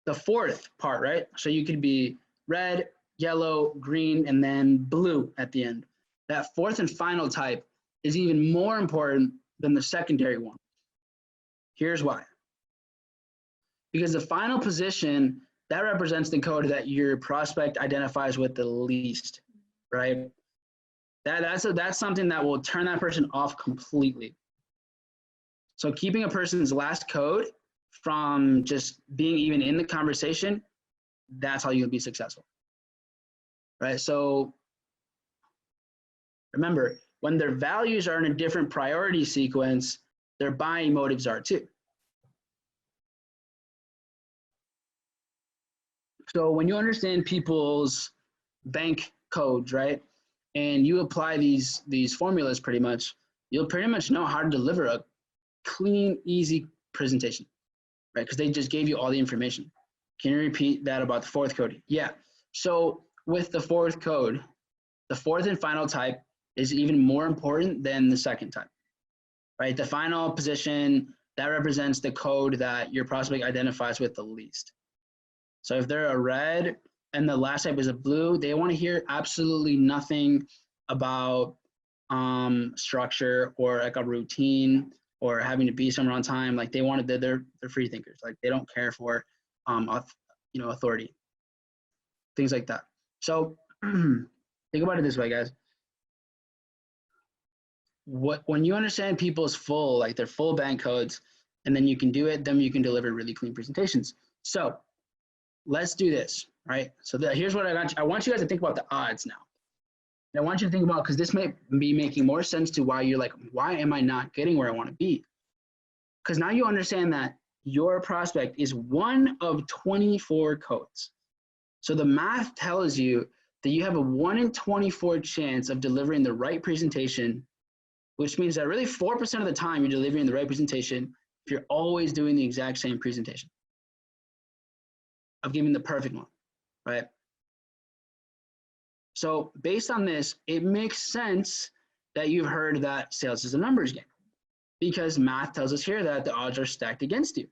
the fourth part, right? So you could be red, yellow, green, and then blue at the end. That fourth and final type is even more important than the secondary one. Here's why. Because the final position, that represents the code that your prospect identifies with the least, right? That's something that will turn that person off completely. So keeping a person's last code from just being even in the conversation, that's how you'll be successful, right? So remember, when their values are in a different priority sequence, their buying motives are too. So when you understand people's bank codes, right, and you apply these formulas pretty much, you'll pretty much know how to deliver a clean, easy presentation, right? Because they just gave you all the information. Can you repeat that about the fourth code? Yeah. So with the fourth code, the fourth and final type is even more important than the second type, right? The final position, that represents the code that your prospect identifies with the least. So if they're a red and the last type is a blue, they want to hear absolutely nothing about structure or like a routine or having to be somewhere on time. Like they wanted, they're free thinkers. Like they don't care for, authority, things like that. So think about it this way, guys. When you understand people's full, like their full bank codes, and then you can do it, then you can deliver really clean presentations. So let's do this, right? So here's what I want you guys to think about the odds now. And I want you to think about, because this may be making more sense to why you're like, why am I not getting where I want to be? Because now you understand that your prospect is one of 24 codes. So the math tells you that you have a 1 in 24 chance of delivering the right presentation, which means that really 4% of the time you're delivering the right presentation if you're always doing the exact same presentation of giving the perfect one, right? So based on this, it makes sense that you've heard that sales is a numbers game, because math tells us here that the odds are stacked against you.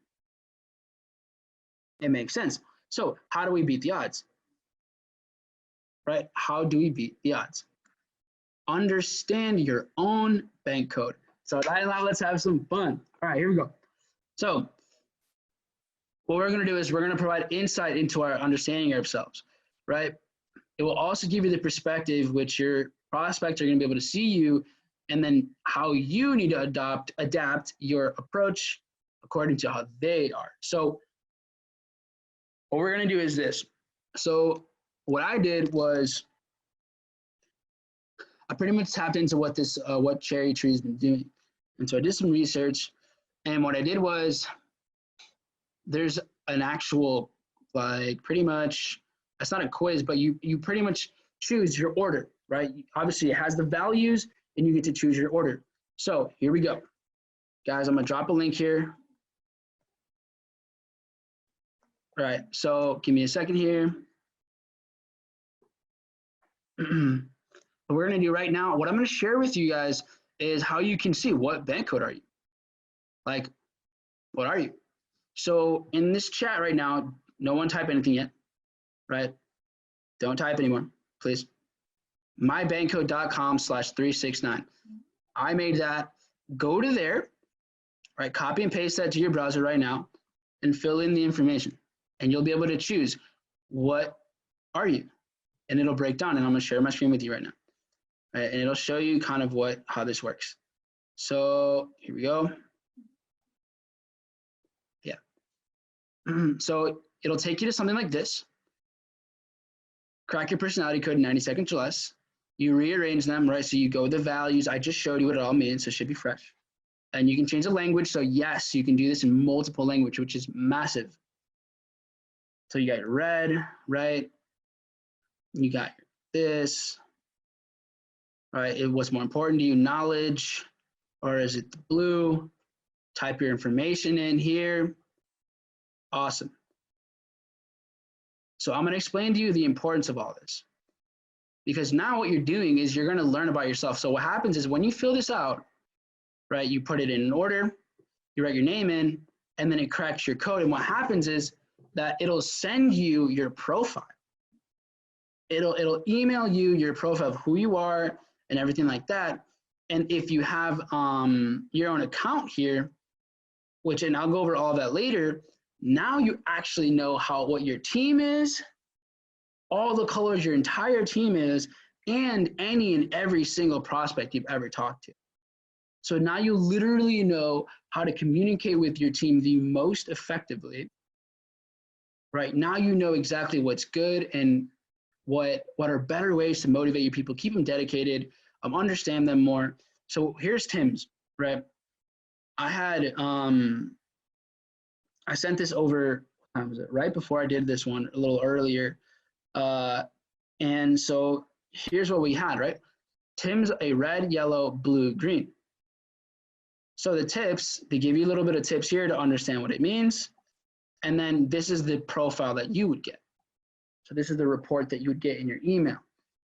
It makes sense. So how do we beat the odds? Right? How do we beat the odds? Understand your own bank code. So right now, let's have some fun. All right, here we go. So what we're going to do is we're going to provide insight into our understanding of ourselves, right? It will also give you the perspective which your prospects are going to be able to see you, and then how you need to adapt your approach according to how they are. So what we're going to do is this. So what I did was I pretty much tapped into what what Cherry Tree has been doing. And so I did some research, and what I did was there's an actual, like, pretty much, it's not a quiz, but you pretty much choose your order, right? Obviously it has the values and you get to choose your order. So here we go. Guys, I'm gonna drop a link here. All right, so give me a second here. What we're gonna do right now, what I'm gonna share with you guys is how you can see what bank code are you? Like, what are you? So in this chat right now, no one type anything yet, right? Don't type anymore, please. mybankcode.com/369. I made that. Go to there, right? Copy and paste that to your browser right now and fill in the information. And you'll be able to choose what are you? And it'll break down, and I'm gonna share my screen with you right now. Right? And it'll show you kind of how this works. So here we go. Yeah. So it'll take you to something like this. Crack your personality code in 90 seconds or less. You rearrange them, right? So you go with the values. I just showed you what it all means, so it should be fresh. And you can change the language. So yes, you can do this in multiple language, which is massive. So you got your red, right? You got this, right? What's more important to you, knowledge, or is it the blue? Type your information in here. Awesome. So I'm gonna explain to you the importance of all this, because now what you're doing is you're gonna learn about yourself. So what happens is when you fill this out, right, you put it in an order, you write your name in, and then it cracks your code. And what happens is that it'll send you your profile. It'll email you your profile of who you are and everything like that. And if you have your own account here, and I'll go over all of that later, now you actually know what your team is, all the colors your entire team is, and any and every single prospect you've ever talked to. So now you literally know how to communicate with your team the most effectively. Right now you know exactly what's good and what are better ways to motivate your people, keep them dedicated, understand them more. So here's Tim's, right? I had I sent this over, what time was it? Right before I did this one, a little earlier. And so here's what we had, right? Tim's a red, yellow, blue, green. So the tips, they give you a little bit of tips here to understand what it means. And then this is the profile that you would get. So this is the report that you would get in your email.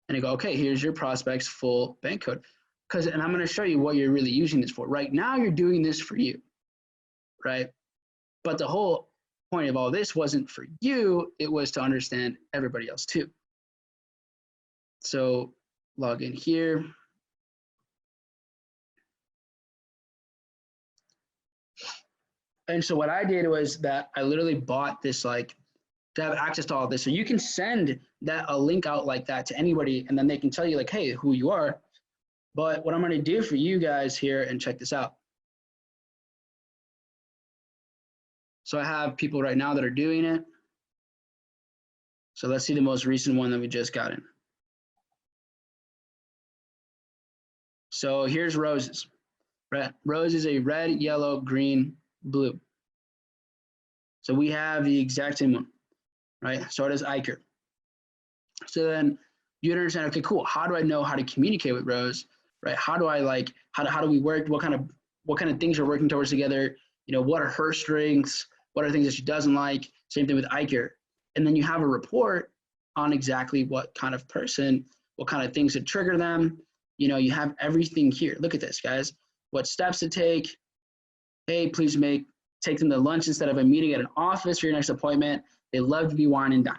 And you go, okay, here's your prospect's full bank code. And I'm gonna show you what you're really using this for. Right now you're doing this for you, right? But the whole point of all this wasn't for you, it was to understand everybody else too. So log in here. And so what I did was that I literally bought this, like, to have access to all this. So you can send that a link out like that to anybody, and then they can tell you like, hey, who you are. But what I'm going to do for you guys here, and check this out. So I have people right now that are doing it. So let's see the most recent one that we just got in. So here's roses. Rose is a red, yellow, green, blue. So we have the exact same one, right? So does Iker. So then you understand, okay, cool. How do I know how to communicate with Rose, right? How do I like, how do we work? What kind of things are working towards together? You know, what are her strengths? What are things that she doesn't like? Same thing with Iker. And then you have a report on exactly what kind of person, what kind of things that trigger them. You know, you have everything here. Look at this, guys. What steps to take. Hey, please take them to lunch instead of a meeting at an office for your next appointment. They love to be wine and dine,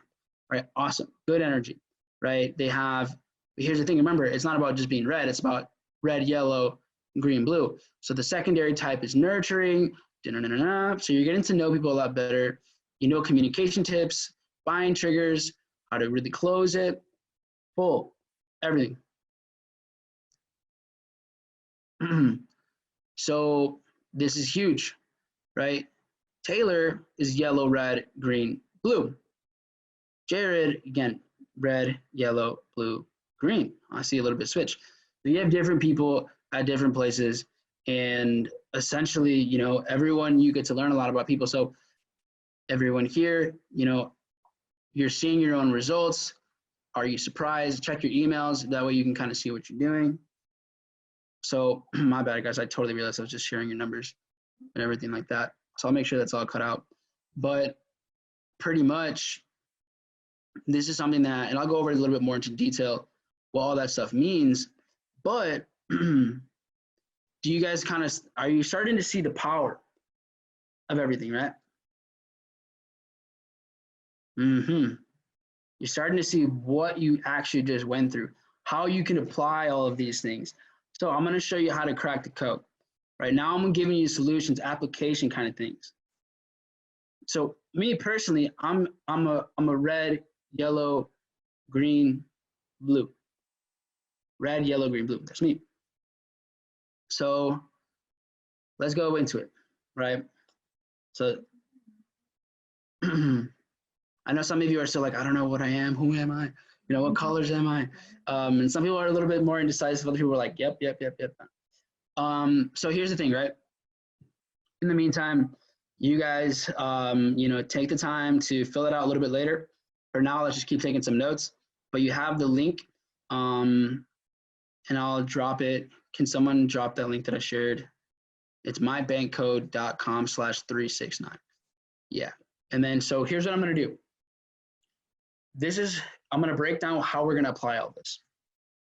right? Awesome, good energy, right? They have, here's the thing, remember, it's not about just being red, it's about red, yellow, green, blue. So the secondary type is nurturing, so you're getting to know people a lot better. You know communication tips, buying triggers, how to really close it, full, everything. So this is huge, right? Taylor is yellow, red, green, blue. Jared, again, red, yellow, blue, green. I see a little bit switch. So you have different people at different places, and essentially, you know, everyone, you get to learn a lot about people. So everyone here, you know, you're seeing your own results. Are you surprised? Check your emails. That way you can kind of see what you're doing. So my bad, guys. I totally realized I was just sharing your numbers and everything like that. So I'll make sure that's all cut out. But pretty much, this is something that, and I'll go over a little bit more into detail what all that stuff means. But do you guys kind of, are you starting to see the power of everything, right? You're starting to see what you actually just went through, how you can apply all of these things. So I'm going to show you how to crack the code. Right now, I'm giving you solutions, application kind of things. So me personally, I'm a red, yellow, green, blue. Red, yellow, green, blue. That's me. So let's go into it, right? So I know some of you are still like, I don't know what I am. Who am I? You know, what colors am I? And some people are a little bit more indecisive. Other people are like, yep. So here's the thing, right? In the meantime, you guys, you know, take the time to fill it out a little bit later. For now, let's just keep taking some notes. But you have the link, and I'll drop it. Can someone drop that link that I shared? It's mybankcode.com/369. Yeah. And then, so here's what I'm going to do. I'm going to break down how we're going to apply all this.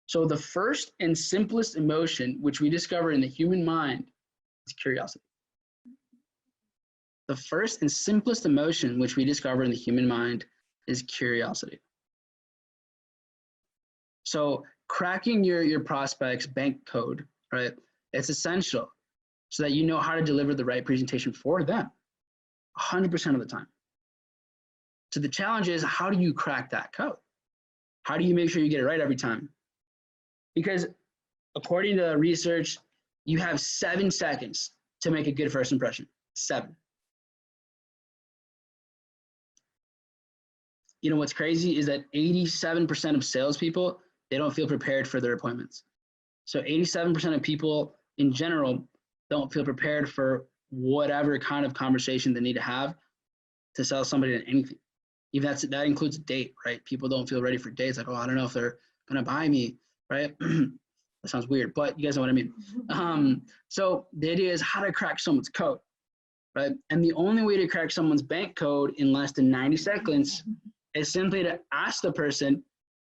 So the first and simplest emotion, which we discover in the human mind, is curiosity. The first and simplest emotion, which we discover in the human mind, is curiosity. So cracking your prospect's bank code, right? It's essential so that you know how to deliver the right presentation for them 100% of the time. So the challenge is, how do you crack that code? How do you make sure you get it right every time? Because according to research, you have 7 seconds to make a good first impression. 7. You know what's crazy is that 87% of salespeople, they don't feel prepared for their appointments. So 87% of people in general don't feel prepared for whatever kind of conversation they need to have to sell somebody on anything. Even that includes a date, right? People don't feel ready for dates. Like, oh, I don't know if they're gonna buy me, right? That sounds weird, but you guys know what I mean. So the idea is how to crack someone's code, right? And the only way to crack someone's bank code in less than 90 seconds is simply to ask the person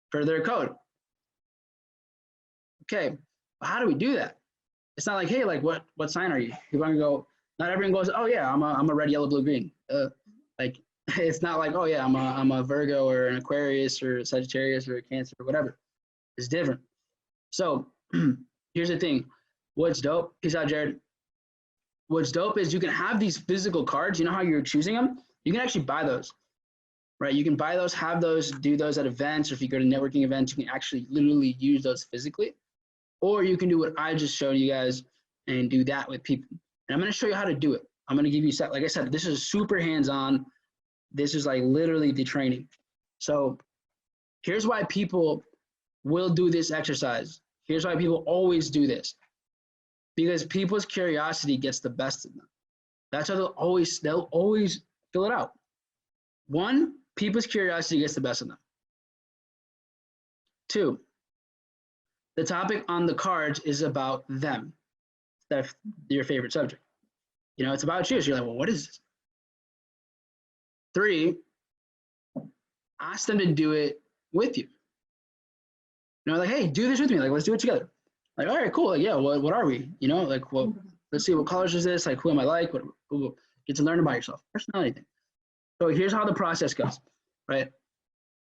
for their code. Okay, how do we do that? It's not like, hey, like what sign are you? You're gonna go, not everyone goes, oh yeah, I'm a red, yellow, blue, green. Like, it's not like, oh yeah, I'm a Virgo or an Aquarius or a Sagittarius or a Cancer or whatever. It's different. So here's the thing. What's dope? Peace out, Jared. What's dope is you can have these physical cards. You know how you're choosing them? You can actually buy those, right? You can buy those, have those, do those at events, or if you go to networking events, you can actually literally use those physically. Or you can do what I just showed you guys and do that with people. And I'm going to show you how to do it. I'm going to give you set. Like I said, this is super hands-on. This is like literally the training. So here's why people will do this exercise. Here's why people always do this. Because people's curiosity gets the best of them. That's how they'll always fill it out. One, people's curiosity gets the best of them. Two, the topic on the cards is about them. That's your favorite subject. You know, it's about you. So you're like, well, what is this? Three, ask them to do it with you. You know, like, hey, do this with me. Like, let's do it together. Like, all right, cool. Like, yeah, what are we? You know, like, well, let's see, what colors is this? Like, who am I like? What get to learn about yourself, personality thing. So here's how the process goes, right?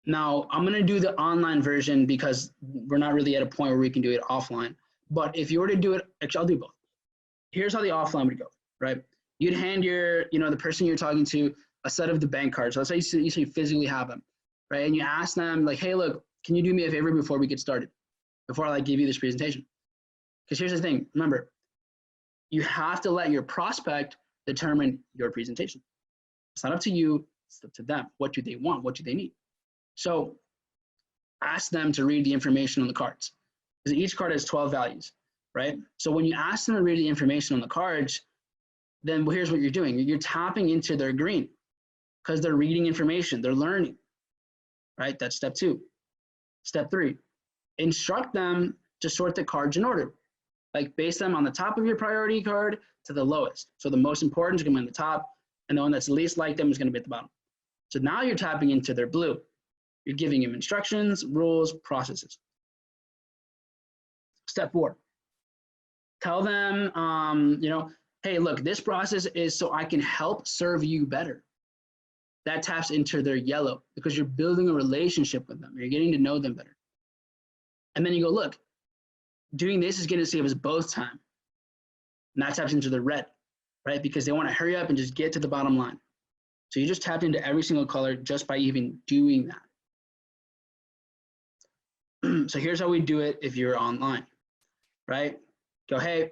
Now, I'm going to do the online version because we're not really at a point where we can do it offline. But if you were to do it, actually, I'll do both. Here's how the offline would go, right? You'd hand the person you're talking to a set of the bank cards. So let's say you physically have them, right? And you ask them, like, hey, look, can you do me a favor before we get started? Before I give you this presentation? Because here's the thing, remember, you have to let your prospect determine your presentation. It's not up to you, it's up to them. What do they want? What do they need? So ask them to read the information on the cards. Because each card has 12 values, right? So when you ask them to read the information on the cards, then here's what you're doing. You're tapping into their green because they're reading information, they're learning, right? That's step 2. Step 3, instruct them to sort the cards in order. Like base them on the top of your priority card to the lowest. So the most important is going to be on the top, and the one that's least like them is going to be at the bottom. So now you're tapping into their blue. You're giving them instructions, rules, processes. Step 4, tell them, hey, look, this process is so I can help serve you better. That taps into their yellow because you're building a relationship with them. You're getting to know them better. And then you go, look, doing this is going to save us both time. And that taps into the red, right? Because they want to hurry up and just get to the bottom line. So you just tapped into every single color just by even doing that. So here's how we do it if you're online, right? Go, hey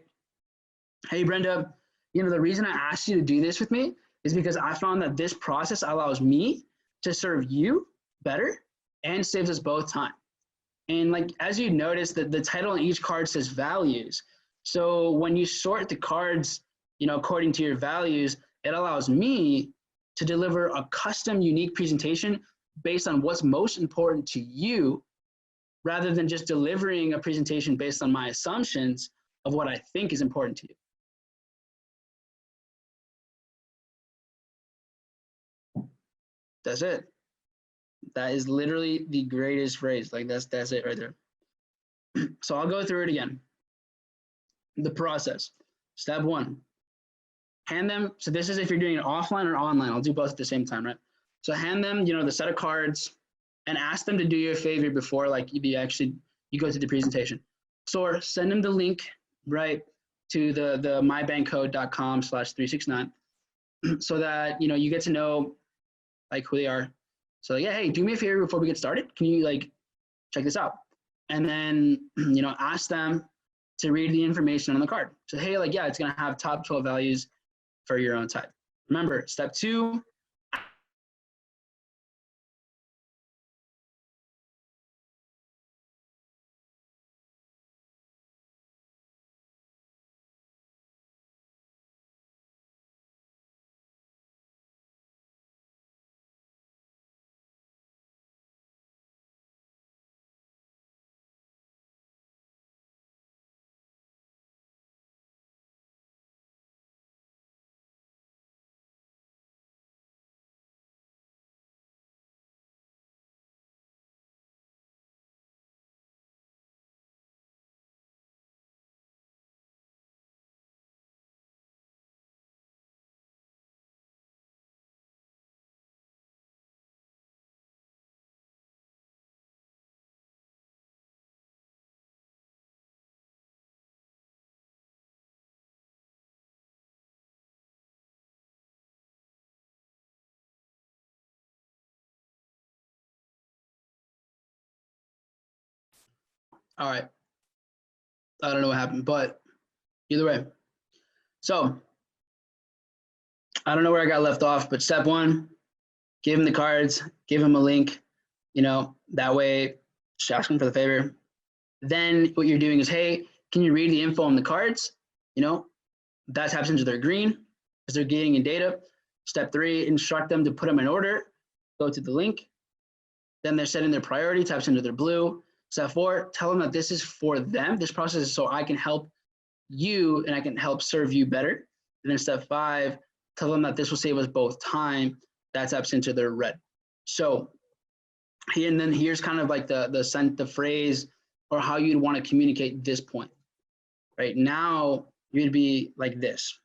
Brenda, the reason I asked you to do this with me is because I found that this process allows me to serve you better and saves us both time. And like, as you notice that the title on each card says values. So when you sort the cards, according to your values, it allows me to deliver a custom, unique presentation based on what's most important to you, rather than just delivering a presentation based on my assumptions of what I think is important to you. That's it. That is literally the greatest phrase. Like that's it right there. So I'll go through it again. The process. Step 1, hand them. So this is if you're doing it offline or online. I'll do both at the same time, right? So hand them, the set of cards, and ask them to do you a favor before you go through the presentation. So send them the link, right, to the mybankcode.com/369, so that you get to know who they are. So yeah, hey, do me a favor before we get started. Can you check this out? And then ask them to read the information on the card. So hey, yeah, it's gonna have top 12 values for your own type. Remember, step 2, All right. I don't know what happened, but either way. So I don't know where I got left off, but step one, give him the cards, give him a link, that way, just ask him for the favor. Then what you're doing is, hey, can you read the info on the cards? That taps into their green because they're getting in data. Step three, instruct them to put them in order. Go to the link. Then they're setting their priority, taps into their blue. Step four, tell them that this is for them. This process is so I can help you and I can help serve you better. And then step five, tell them that this will save us both time. That taps into their red. So and then here's kind of like the phrase or how you'd want to communicate this point. Right now, you'd be like this.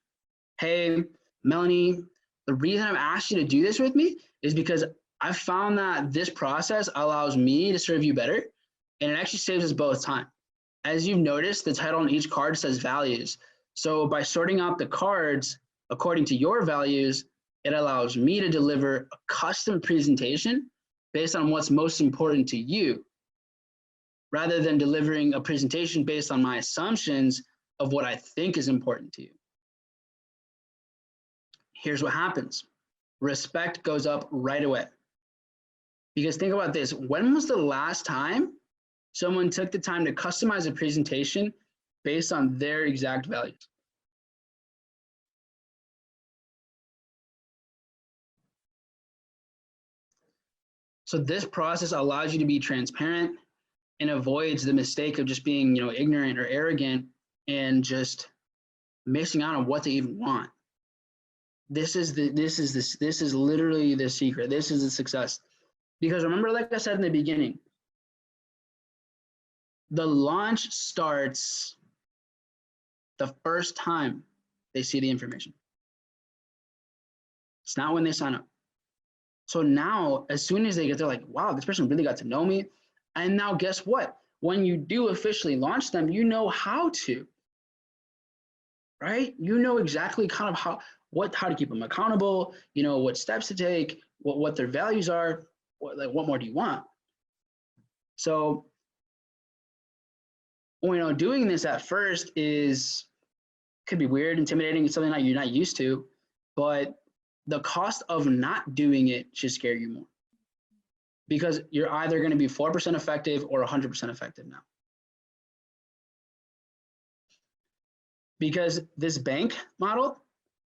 Hey, Melanie, the reason I've asked you to do this with me is because I found that this process allows me to serve you better, and it actually saves us both time. As you've noticed, the title on each card says values. So by sorting out the cards according to your values, it allows me to deliver a custom presentation based on what's most important to you, rather than delivering a presentation based on my assumptions of what I think is important to you. Here's what happens. Respect goes up right away. Because think about this, when was the last time someone took the time to customize a presentation based on their exact values? So this process allows you to be transparent and avoids the mistake of just being, ignorant or arrogant and just missing out on what they even want. This is literally the secret. This is the success. Because remember, like I said in the beginning, the launch starts the first time they see the information. It's not when they sign up. So now, as soon as they get there, like, wow, this person really got to know me. And now guess what? When you do officially launch them, you know how to, right? You know exactly kind of how to keep them accountable, what steps to take, what their values are, what more do you want? So, doing this at first could be weird, intimidating, it's something that you're not used to, but the cost of not doing it should scare you more, because you're either going to be 4% effective or 100% effective now. Because this bank model,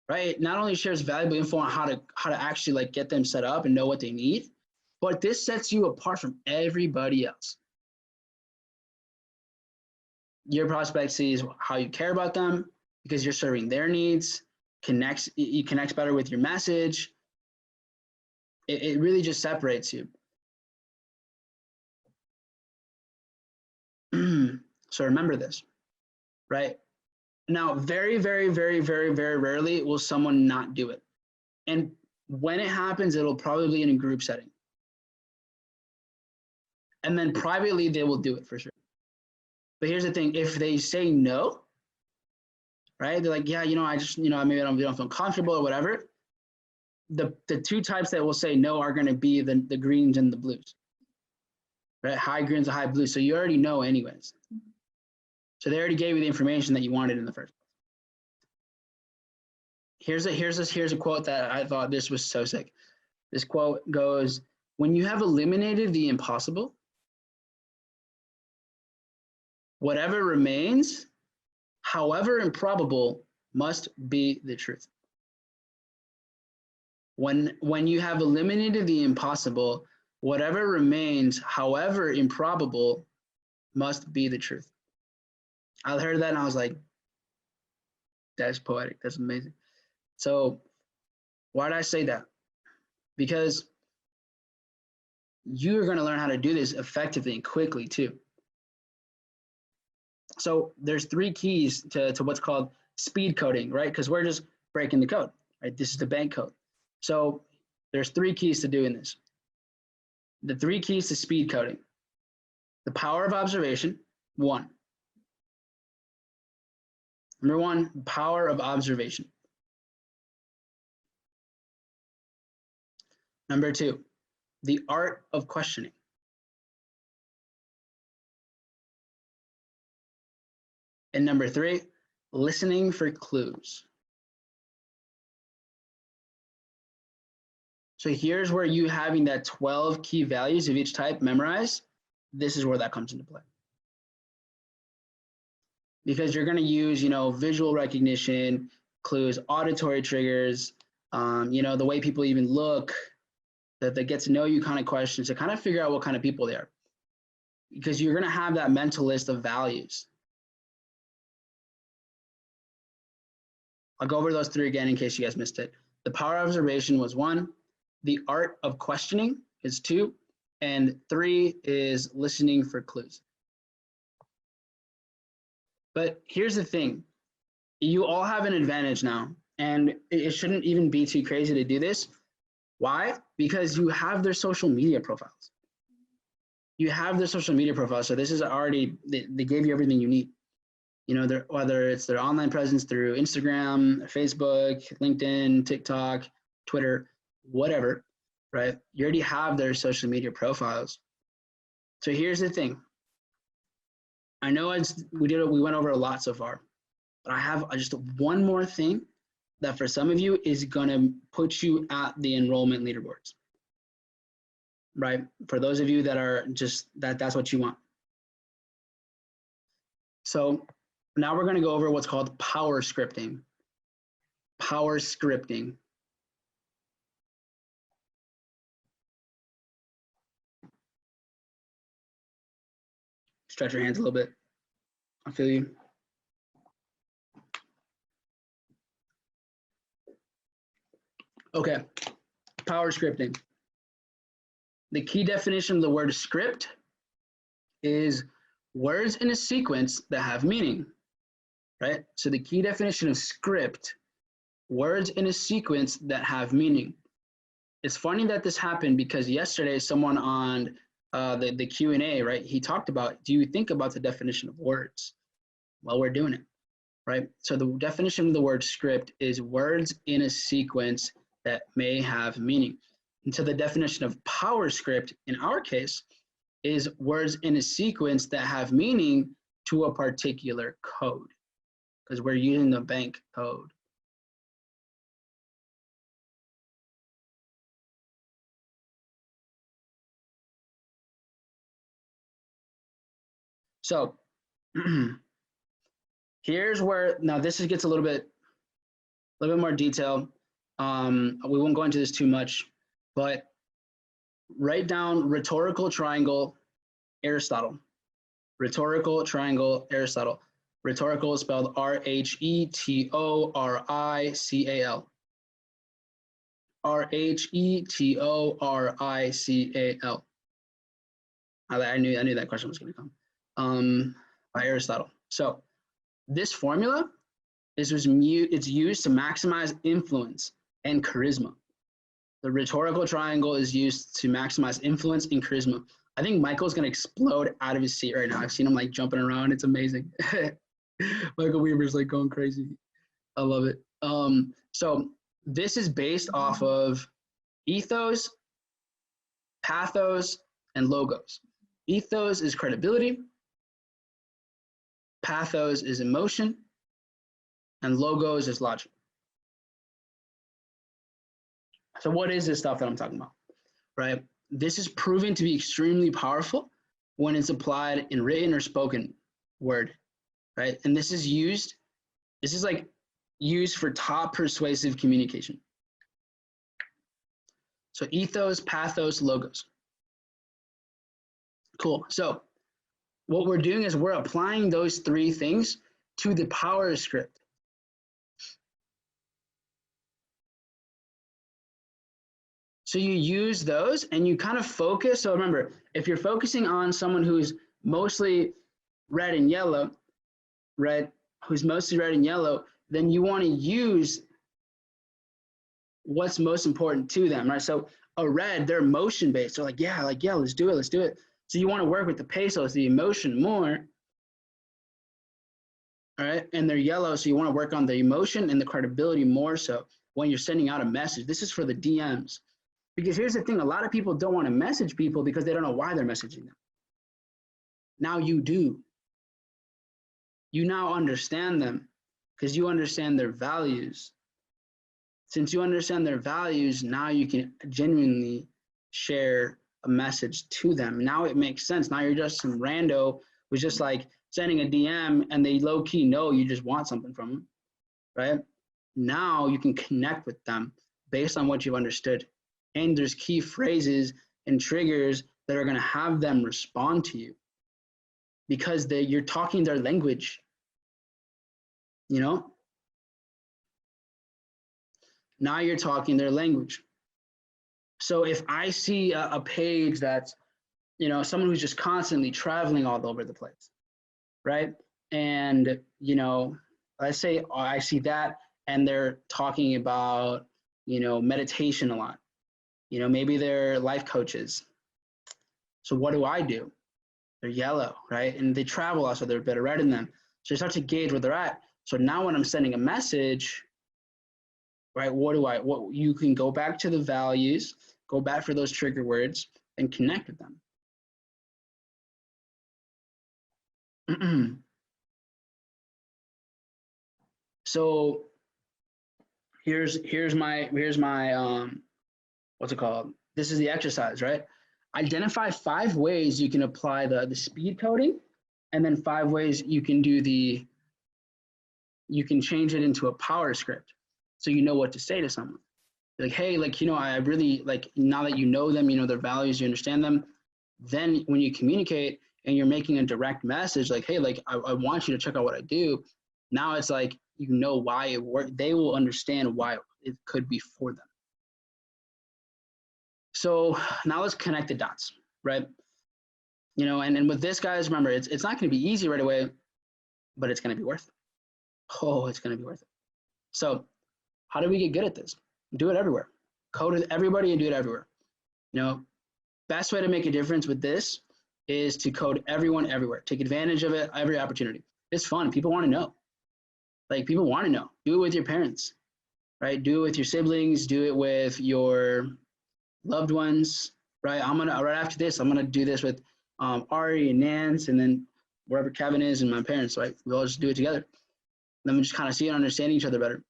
right, not only shares valuable info on how to actually get them set up and know what they need, but this sets you apart from everybody else. Your prospect sees how you care about them because you're serving their needs, you connect better with your message. It really just separates you. So remember this, right? Now, very, very, very, very, very rarely will someone not do it. And when it happens, it'll probably be in a group setting. And then privately, they will do it for sure. But here's the thing, if they say no, right? They're like, yeah, I just, maybe I don't feel comfortable or whatever. The two types that will say no are going to be the greens and the blues, right? High greens and high blues. So you already know anyways. So they already gave you the information that you wanted in the first place. Here's a quote that I thought this was so sick. This quote goes, when you have eliminated the impossible, whatever remains, however improbable, must be the truth. When you have eliminated the impossible, whatever remains, however improbable, must be the truth. I heard that and I was like, that's poetic. That's amazing. So why did I say that? Because you're going to learn how to do this effectively and quickly too. So there's 3 keys to what's called speed coding, right? Because we're just breaking the code, right? This is the bank code. So there's 3 keys to doing this. The 3 keys to speed coding. The power of observation, 1. Number 1, power of observation. Number 2, the art of questioning. And number 3, listening for clues. So here's where you having that 12 key values of each type memorized. This is where that comes into play. Because you're going to use, visual recognition, clues, auditory triggers, the way people even look, that they get to know you kind of questions to kind of figure out what kind of people they are. Because you're going to have that mental list of values. I'll go over those 3 again in case you guys missed it. The power of observation was 1. The art of questioning is 2. And 3 is listening for clues. But here's the thing. You all have an advantage now. And it shouldn't even be too crazy to do this. Why? Because you have their social media profiles. You have their social media profiles. So this is already, they gave you everything you need. Whether it's their online presence through Instagram, Facebook, LinkedIn, TikTok, Twitter, whatever, right? You already have their social media profiles. So here's the thing. I know we went over a lot so far, but I have just one more thing that for some of you is gonna put you at the enrollment leaderboards, right? For those of you that are just, that's what you want. So now we're gonna go over what's called power scripting. Power scripting. Stretch your hands a little bit. I feel you. Okay, power scripting. The key definition of the word script is words in a sequence that have meaning, right? So the key definition of script, words in a sequence that have meaning. It's funny that this happened because yesterday someone on the Q&A, right, he talked about, do you think about the definition of words? Well, we're doing it, right? So the definition of the word script is words in a sequence that may have meaning. And so the definition of power script in our case is words in a sequence that have meaning to a particular code, because we're using the bank code. So here's where, now this gets a little bit more detail. We won't go into this too much, but write down rhetorical triangle Aristotle. Rhetorical triangle Aristotle. Rhetorical is spelled R-H-E-T-O-R-I-C-A-L. R-H-E-T-O-R-I-C-A-L. I knew that question was going to come. By Aristotle. So this formula it's used to maximize influence and charisma. The rhetorical triangle is used to maximize influence and charisma. I think Michael's going to explode out of his seat right now. I've seen him like jumping around. It's amazing. Michael Weaver's like going crazy. I love it. So this is based off of ethos, pathos, and logos. Ethos is credibility. Pathos is emotion. And logos is logic. So what is this stuff that I'm talking about, right? This is proven to be extremely powerful when it's applied in written or spoken word, right? And this is used for top persuasive communication. So ethos, pathos, logos. Cool. So what we're doing is we're applying those 3 things to the power script. So you use those and you kind of focus. So remember, if you're focusing on someone who's mostly red and yellow, then you want to use what's most important to them, right? So a red, they're emotion based. They're like, yeah, let's do it. So you want to work with the pesos, the emotion more, all right? And they're yellow, so you want to work on the emotion and the credibility more so when you're sending out a message. This is for the DMs. Because here's the thing, a lot of people don't want to message people because they don't know why they're messaging them. Now you do. you now understand them because you understand their values. Since you understand their values, now you can genuinely share a message to them. Now it makes sense. Now you're just some rando who's just like sending a DM and they low key know you just want something from them, right? Now you can connect with them based on what you've understood. And there's key phrases and triggers that are going to have them respond to you because you're talking their language, you know? Now you're talking their language. So if I see a page that's, you know, someone who's just constantly traveling all over the place, right? And, you know, let's say I see that and they're talking about, you know, meditation a lot. You know, maybe they're life coaches. So what do? They're yellow, right? And they travel also, they're a bit of red in them. So you start to gauge where they're at. So now when I'm sending a message, right, what you can go back to the values, go back for those trigger words and connect with them. So here's my what's it called? This is the exercise, right? Identify 5 ways you can apply the speed coding, and then 5 ways you can do you can change it into a power script. So you know what to say to someone. Like, hey, like, you know, I really like, now that you know them, you know their values, you understand them, then when you communicate and you're making a direct message, like, hey, like, I want you to check out what I do. Now it's like, you know why it worked. They will understand why it could be for them. So now let's connect the dots, right? You know, and with this, guys, remember, it's not going to be easy right away, but it's going to be worth it. Oh, it's going to be worth it. So how do we get good at this? Do it everywhere. Code with everybody and do it everywhere. You know, best way to make a difference with this is to code everyone everywhere. Take advantage of it, every opportunity. It's fun. People want to know. Like, people want to know. Do it with your parents, right? Do it with your siblings. Do it with your loved ones, right? Right after this, I'm gonna do this with Ari and Nance, and then wherever Kevin is and my parents, right? We all just do it together. Then we just kind of see and understand each other better.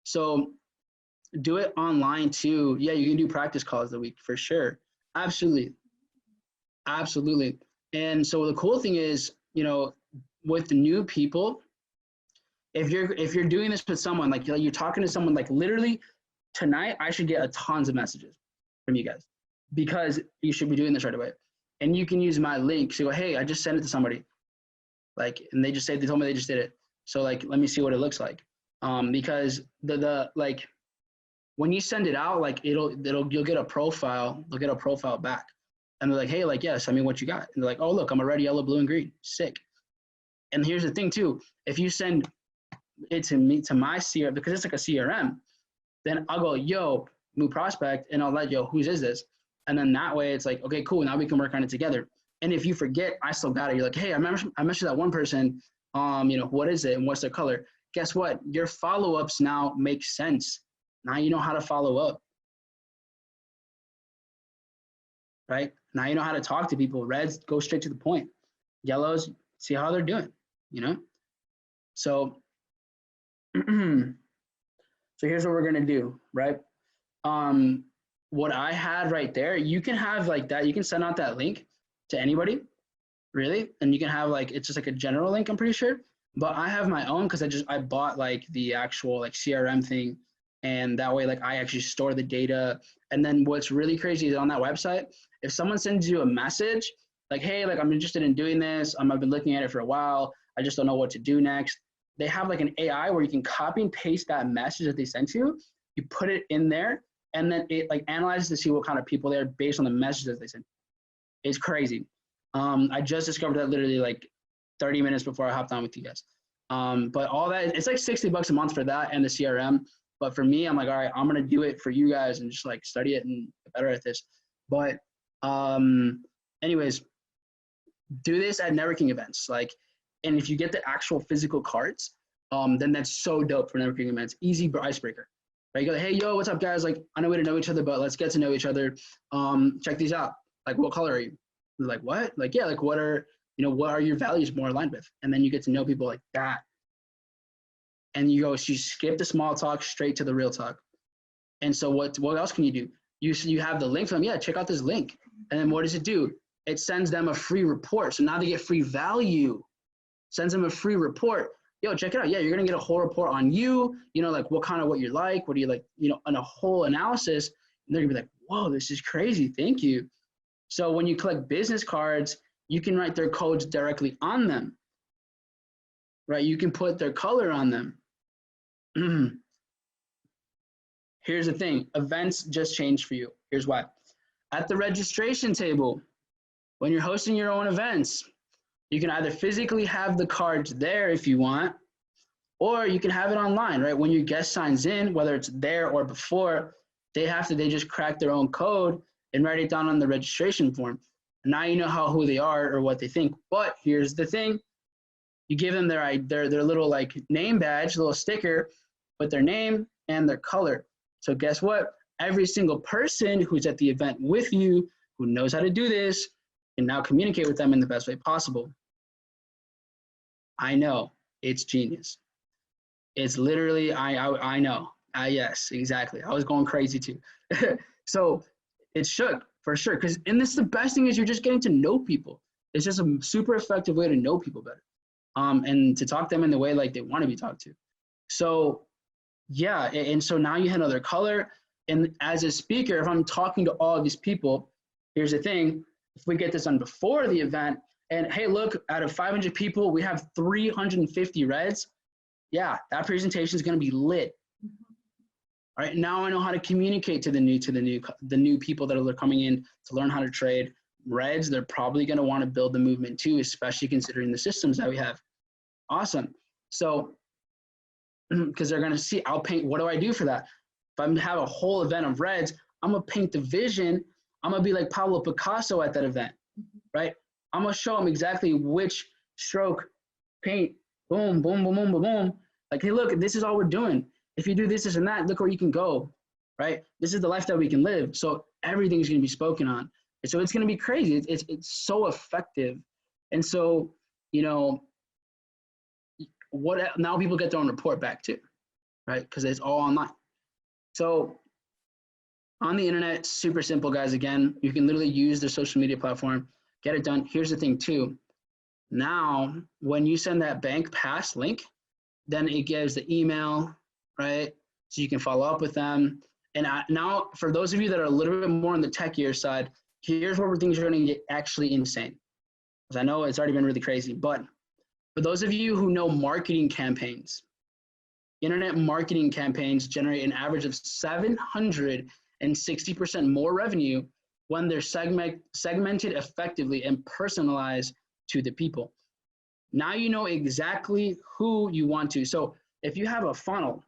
So do it online too. Yeah, you can do practice calls a week for sure. Absolutely. Absolutely. And so the cool thing is, you know, with the new people, if you're doing this with someone, like you're talking to someone, like literally tonight, I should get tons of messages from you guys because you should be doing this right away. And you can use my link. So go, hey, I just sent it to somebody. Like, and they told me they just did it. So like, let me see what it looks like. Because the like, when you send it out, like you'll get a profile, they'll get a profile back. And they're like, hey, like, yes, I mean, what you got? And they're like, oh, look, I'm a red, yellow, blue, and green. Sick. And here's the thing too, if you send it to me, to my CRM, because it's like a CRM, then I'll go, yo, new prospect, and I'll let yo, whose is this? And then that way it's like, okay, cool, now we can work on it together. And if you forget, I still got it. You're like, hey, I mentioned that one person, you know, what is it and what's their color? Guess what? Your follow-ups now make sense. Now you know how to follow up. Right? Now you know how to talk to people. Reds, go straight to the point. Yellows, see how they're doing, you know? So, so here's what we're gonna do, right? What I had right there, you can have like that, you can send out that link to anybody, really, and you can have like, it's just like a general link, I'm pretty sure, but I have my own because I bought like the actual like CRM thing, and that way like I actually store the data. And then what's really crazy is on that website, if someone sends you a message like, hey, like I'm interested in doing this, I've been looking at it for a while, I just don't know what to do next, they have like an AI where you can copy and paste that message that they sent you put it in there, and then it like analyzes to see what kind of people they are based on the messages they sent. It's crazy. I just discovered that literally like 30 minutes before I hopped on with you guys. But all that, it's like $60 a month for that and the CRM. But for me, I'm like, all right, I'm gonna do it for you guys and just like study it and get better at this. But anyways, do this at networking events. Like, and if you get the actual physical cards, then that's so dope for networking events. Easy icebreaker. Right? You go, hey, yo, what's up, guys? Like, I know we don't know each other, but let's get to know each other. Check these out. Like, what color are you? They're like, what? Like, yeah, like, what are, what are your values more aligned with? And then you get to know people like that. And you skip the small talk straight to the real talk. And so what else can you do? You have the link for them. Yeah, check out this link. And then what does it do? It sends them a free report. So now they get free value. Sends them a free report. Yo, check it out. Yeah, you're going to get a whole report on you, like what you like, what do you like, and a whole analysis. And they're going to be like, whoa, this is crazy. Thank you. So when you collect business cards, you can write their codes directly on them, right? You can put their color on them. Here's the thing. Events just changed for you. Here's why. At the registration table, when you're hosting your own events, you can either physically have the cards there if you want, or you can have it online, right? When your guest signs in, whether it's there or before, they just crack their own code and write it down on the registration form. Now you know who they are or what they think. But here's the thing. You give them their little like name badge, little sticker with their name and their color. So guess what? Every single person who's at the event with you, who knows how to do this, can now communicate with them in the best way possible. I know, it's genius. It's literally, I know. Yes, exactly. I was going crazy too. So it shook for sure. And this, the best thing is you're just getting to know people. It's just a super effective way to know people better. And to talk to them in the way like they want to be talked to. So yeah, and so now you have another color. And as a speaker, if I'm talking to all of these people, here's the thing. If we get this done before the event, and hey, look, out of 500 people, we have 350 reds. Yeah, that presentation is going to be lit. All right, now I know how to communicate to the new people that are coming in to learn how to trade. Reds, they're probably going to want to build the movement too, especially considering the systems that we have. Awesome. So, because they're going to see, I'll paint, what do I do for that? If I'm have a whole event of reds, I'm going to paint the vision. I'm going to be like Pablo Picasso at that event, right? I'm going to show them exactly which stroke, paint, boom, boom, boom, boom, boom, boom. Like, hey, look, this is all we're doing. If you do this, this, and that, look where you can go, right? This is the life that we can live. So everything's going to be spoken on. And so it's going to be crazy. It's so effective. And so, now people get their own report back too, right? Because it's all online. So on the internet, super simple, guys. Again, you can literally use the social media platform, get it done. Here's the thing too. Now, when you send that bank pass link, then it gives the email, right? So you can follow up with them. And now, for those of you that are a little bit more on the techier side, here's where things are going to get actually insane. Because I know it's already been really crazy, but for those of you who know marketing campaigns, internet marketing campaigns generate an average of 760% more revenue when they're segmented effectively and personalized to the people. Now you know exactly who you want to. So if you have a funnel,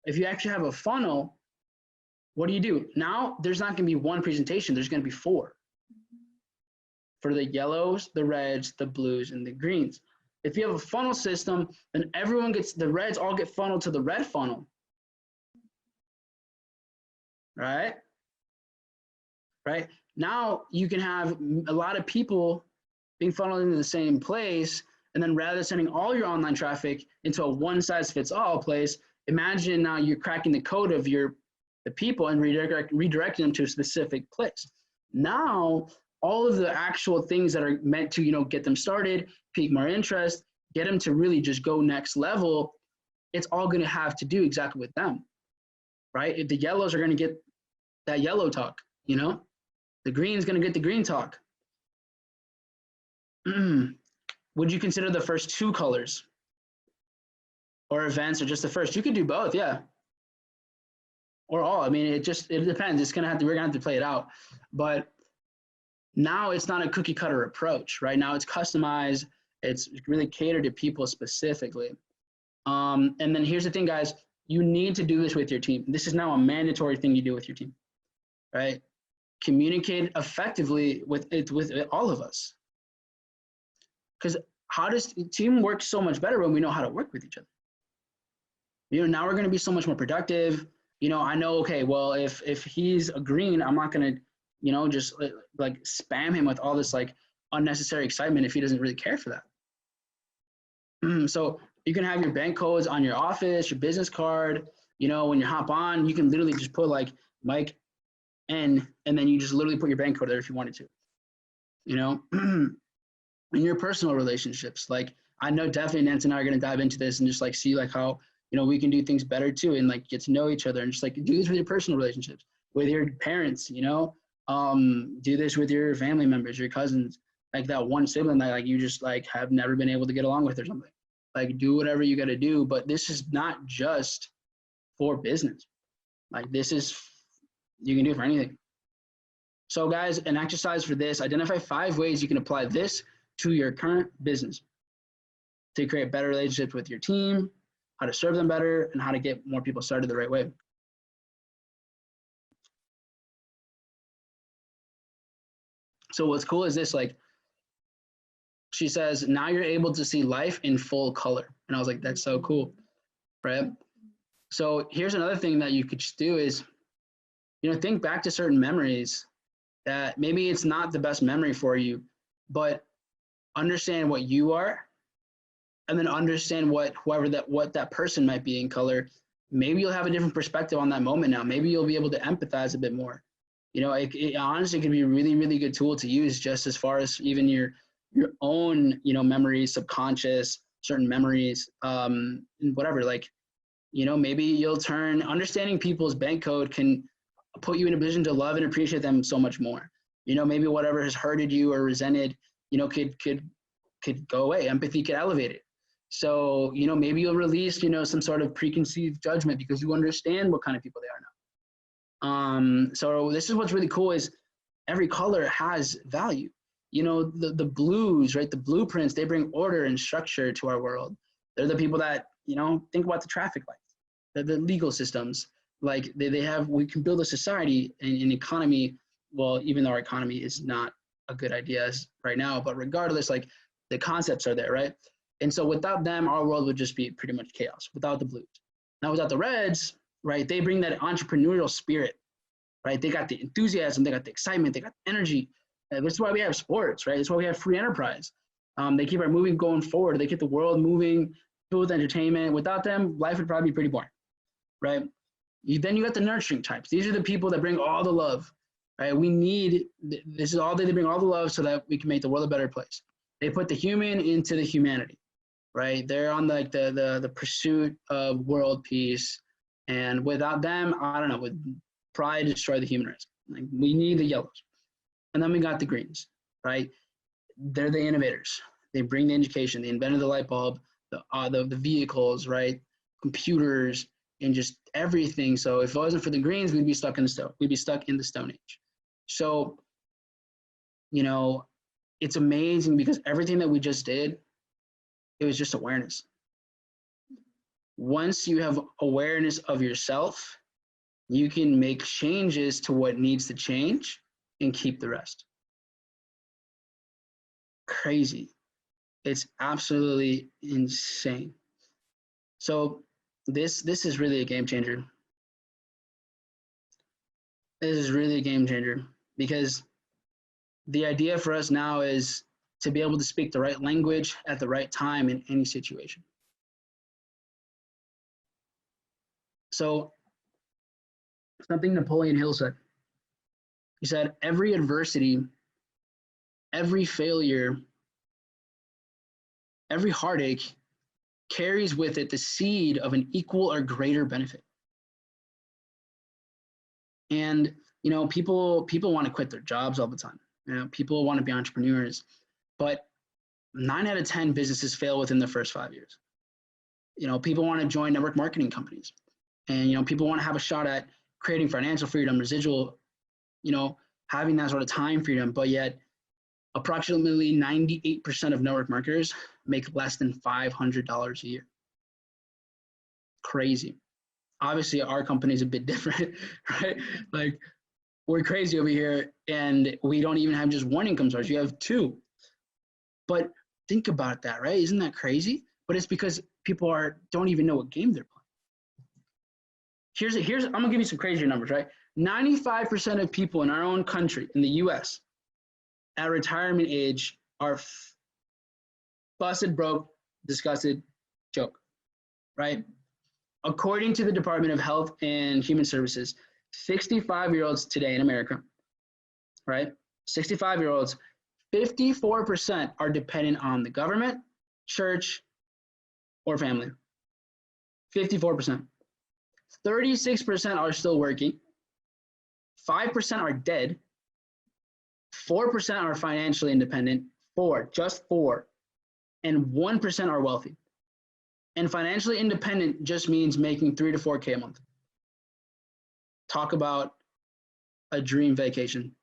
if you actually have a funnel, what do? Now there's not going to be one presentation, there's going to be 4. For the yellows, the reds, the blues, and the greens. If you have a funnel system, then everyone gets, the reds all get funneled to the red funnel. Right? Right? Now you can have a lot of people being funneled into the same place, and then rather than sending all your online traffic into a one-size-fits-all place, imagine now you're cracking the code of the people and redirecting them to a specific place. Now, all of the actual things that are meant to, get them started, pique more interest, get them to really just go next level, it's all going to have to do exactly with them, right? If the yellows are going to get that yellow talk, the green's going to get the green talk. Would you consider the first 2 colors or events or just the first? You could do both, yeah. Or all. I mean, it depends. We're gonna have to play it out. But now it's not a cookie cutter approach, right? Now it's customized. It's really catered to people specifically. And then here's the thing, guys. You need to do this with your team. This is now a mandatory thing you do with your team, right? Communicate effectively with all of us. Because how does team work so much better when we know how to work with each other? Now we're going to be so much more productive. I know, okay, well, if he's a green, I'm not going to, just like spam him with all this like unnecessary excitement if he doesn't really care for that. So you can have your bank codes on your office, your business card. You know, when you hop on, you can literally just put like Mike N, and then you just literally put your bank code there if you wanted to. You know, in your personal relationships, like I know definitely Nancy and I are going to dive into this and just like see like how, you know, we can do things better too, and like get to know each other and just like do this with your personal relationships, with your parents, you know, do this with your family members, your cousins, like that one sibling that like you just like have never been able to get along with or something. Like do whatever you got to do, but this is not just for business. Like this is, you can do it for anything. So guys, an exercise for this, identify 5 ways you can apply this to your current business to create better relationships with your team, how to serve them better, and how to get more people started the right way. So what's cool is this, like, she says, now you're able to see life in full color. And I was like, that's so cool, right? So here's another thing that you could just do is, you know, think back to certain memories that maybe it's not the best memory for you, but understand what you are, and then understand what that person might be in color. Maybe you'll have a different perspective on that moment now. Maybe you'll be able to empathize a bit more. You know, it honestly can be a really, really good tool to use just as far as even your own, you know, memories, subconscious, certain memories, whatever. Like, you know, maybe you'll turn, understanding people's bank code can put you in a position to love and appreciate them so much more. You know, maybe whatever has hurted you or resented, you know, could go away. Empathy could elevate it. So, you know, maybe you'll release, you know, some sort of preconceived judgment because you understand what kind of people they are now. So this is what's really cool is every color has value. You know, the blues, right? The blueprints, they bring order and structure to our world. They're the people that, you know, think about the traffic lights, the legal systems. Like they have, we can build a society and an economy. Well, even though our economy is not a good idea right now, but regardless, like the concepts are there, right? And so without them, our world would just be pretty much chaos without the blues. Now without the reds, right? They bring that entrepreneurial spirit, right? They got the enthusiasm, they got the excitement, they got the energy. That's why we have sports, right? That's why we have free enterprise. They keep our moving going forward. They keep the world moving, filled with entertainment. Without them, life would probably be pretty boring, right? Then you got the nurturing types. These are the people that bring all the love, right? We need, this is all they bring all the love so that we can make the world a better place. They put the human into the humanity, right? They're on like the pursuit of world peace. And without them, I don't know, would probably destroy the human race. Like we need the yellows. And then we got the greens, right? They're the innovators. They bring the education. They invented the light bulb, the vehicles, right? Computers and just everything. So if it wasn't for the greens, we'd be stuck in the stone. We'd be stuck in the Stone Age. So, you know, it's amazing because everything that we just did, it was just awareness. Once you have awareness of yourself, you can make changes to what needs to change and keep the rest. Crazy. It's absolutely insane. So this is really a game changer. This is really a game changer because the idea for us now is to be able to speak the right language at the right time in any situation. So something Napoleon Hill said. He said, every adversity, every failure, every heartache carries with it the seed of an equal or greater benefit. And, you know, people want to quit their jobs all the time. You know, people want to be entrepreneurs, but 9 out of 10 businesses fail within the first 5 years. You know, people want to join network marketing companies, and, you know, people want to have a shot at creating financial freedom, residual, you know, having that sort of time freedom, but yet approximately 98% of network marketers make less than $500 a year. Crazy. Obviously, our company is a bit different, right? Like, we're crazy over here, and we don't even have just one income source. You have 2. But think about that, right? Isn't that crazy? But it's because people don't even know what game they're playing. Here's I'm gonna give you some crazy numbers, right? 95% of people in our own country, in the US, at retirement age are busted, broke, disgusted joke, right? According to the Department of Health and Human Services, 65-year-olds today in America, right? 65-year-olds, 54% are dependent on the government, church, or family. 54%. 36% are still working. 5% are dead. 4% are financially independent. Just 4. And 1% are wealthy. And financially independent just means making $3 to $4K a month. Talk about a dream vacation.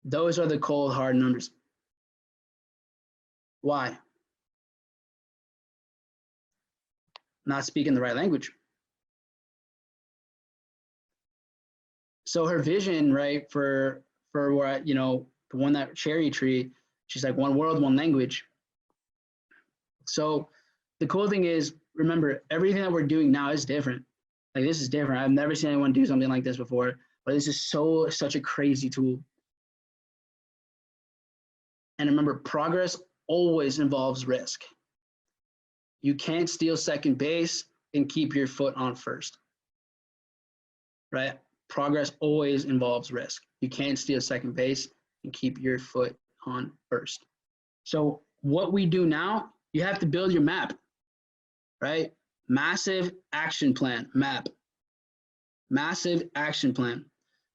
Those are the cold, hard numbers. Why? Not speaking the right language. So her vision, right, for what, you know, the one, that cherry tree, she's like, one world, one language. So the cool thing is, remember, everything that we're doing now is different. Like, this is different. I've never seen anyone do something like this before, but this is such a crazy tool. And remember, progress always involves risk. You can't steal second base and keep your foot on first, right? Progress always involves risk. You can't steal second base and keep your foot on first. So what we do now, you have to build your map, right? Massive action plan, map. Massive action plan.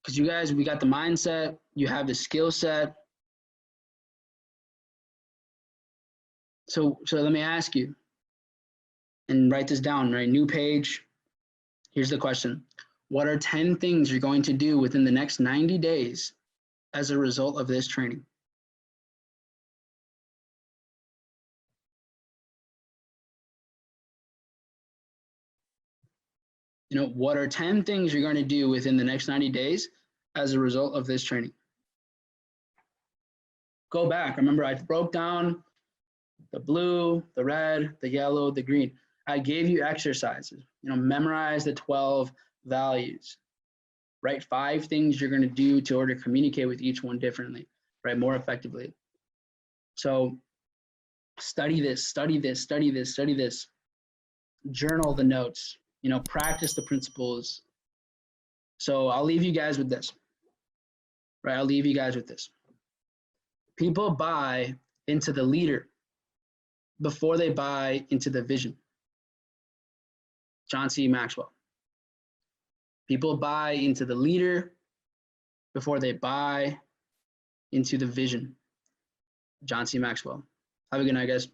Because you guys, we got the mindset, you have the skill set. So let me ask you, and write this down, right? New page. Here's the question. What are 10 things you're going to do within the next 90 days as a result of this training? You know, what are 10 things you're going to do within the next 90 days as a result of this training? Go back. Remember, I broke down the blue, the red, the yellow, the green. I gave you exercises. You know, memorize the 12 values. Write 5 things you're going to do to order to communicate with each one differently, right? More effectively. So study this, study this, study this, study this. Journal the notes, you know, practice the principles. So I'll leave you guys with this, right? I'll leave you guys with this. People buy into the leader before they buy into the vision. John C. Maxwell. People buy into the leader before they buy into the vision. John C. Maxwell. Have a good night, guys.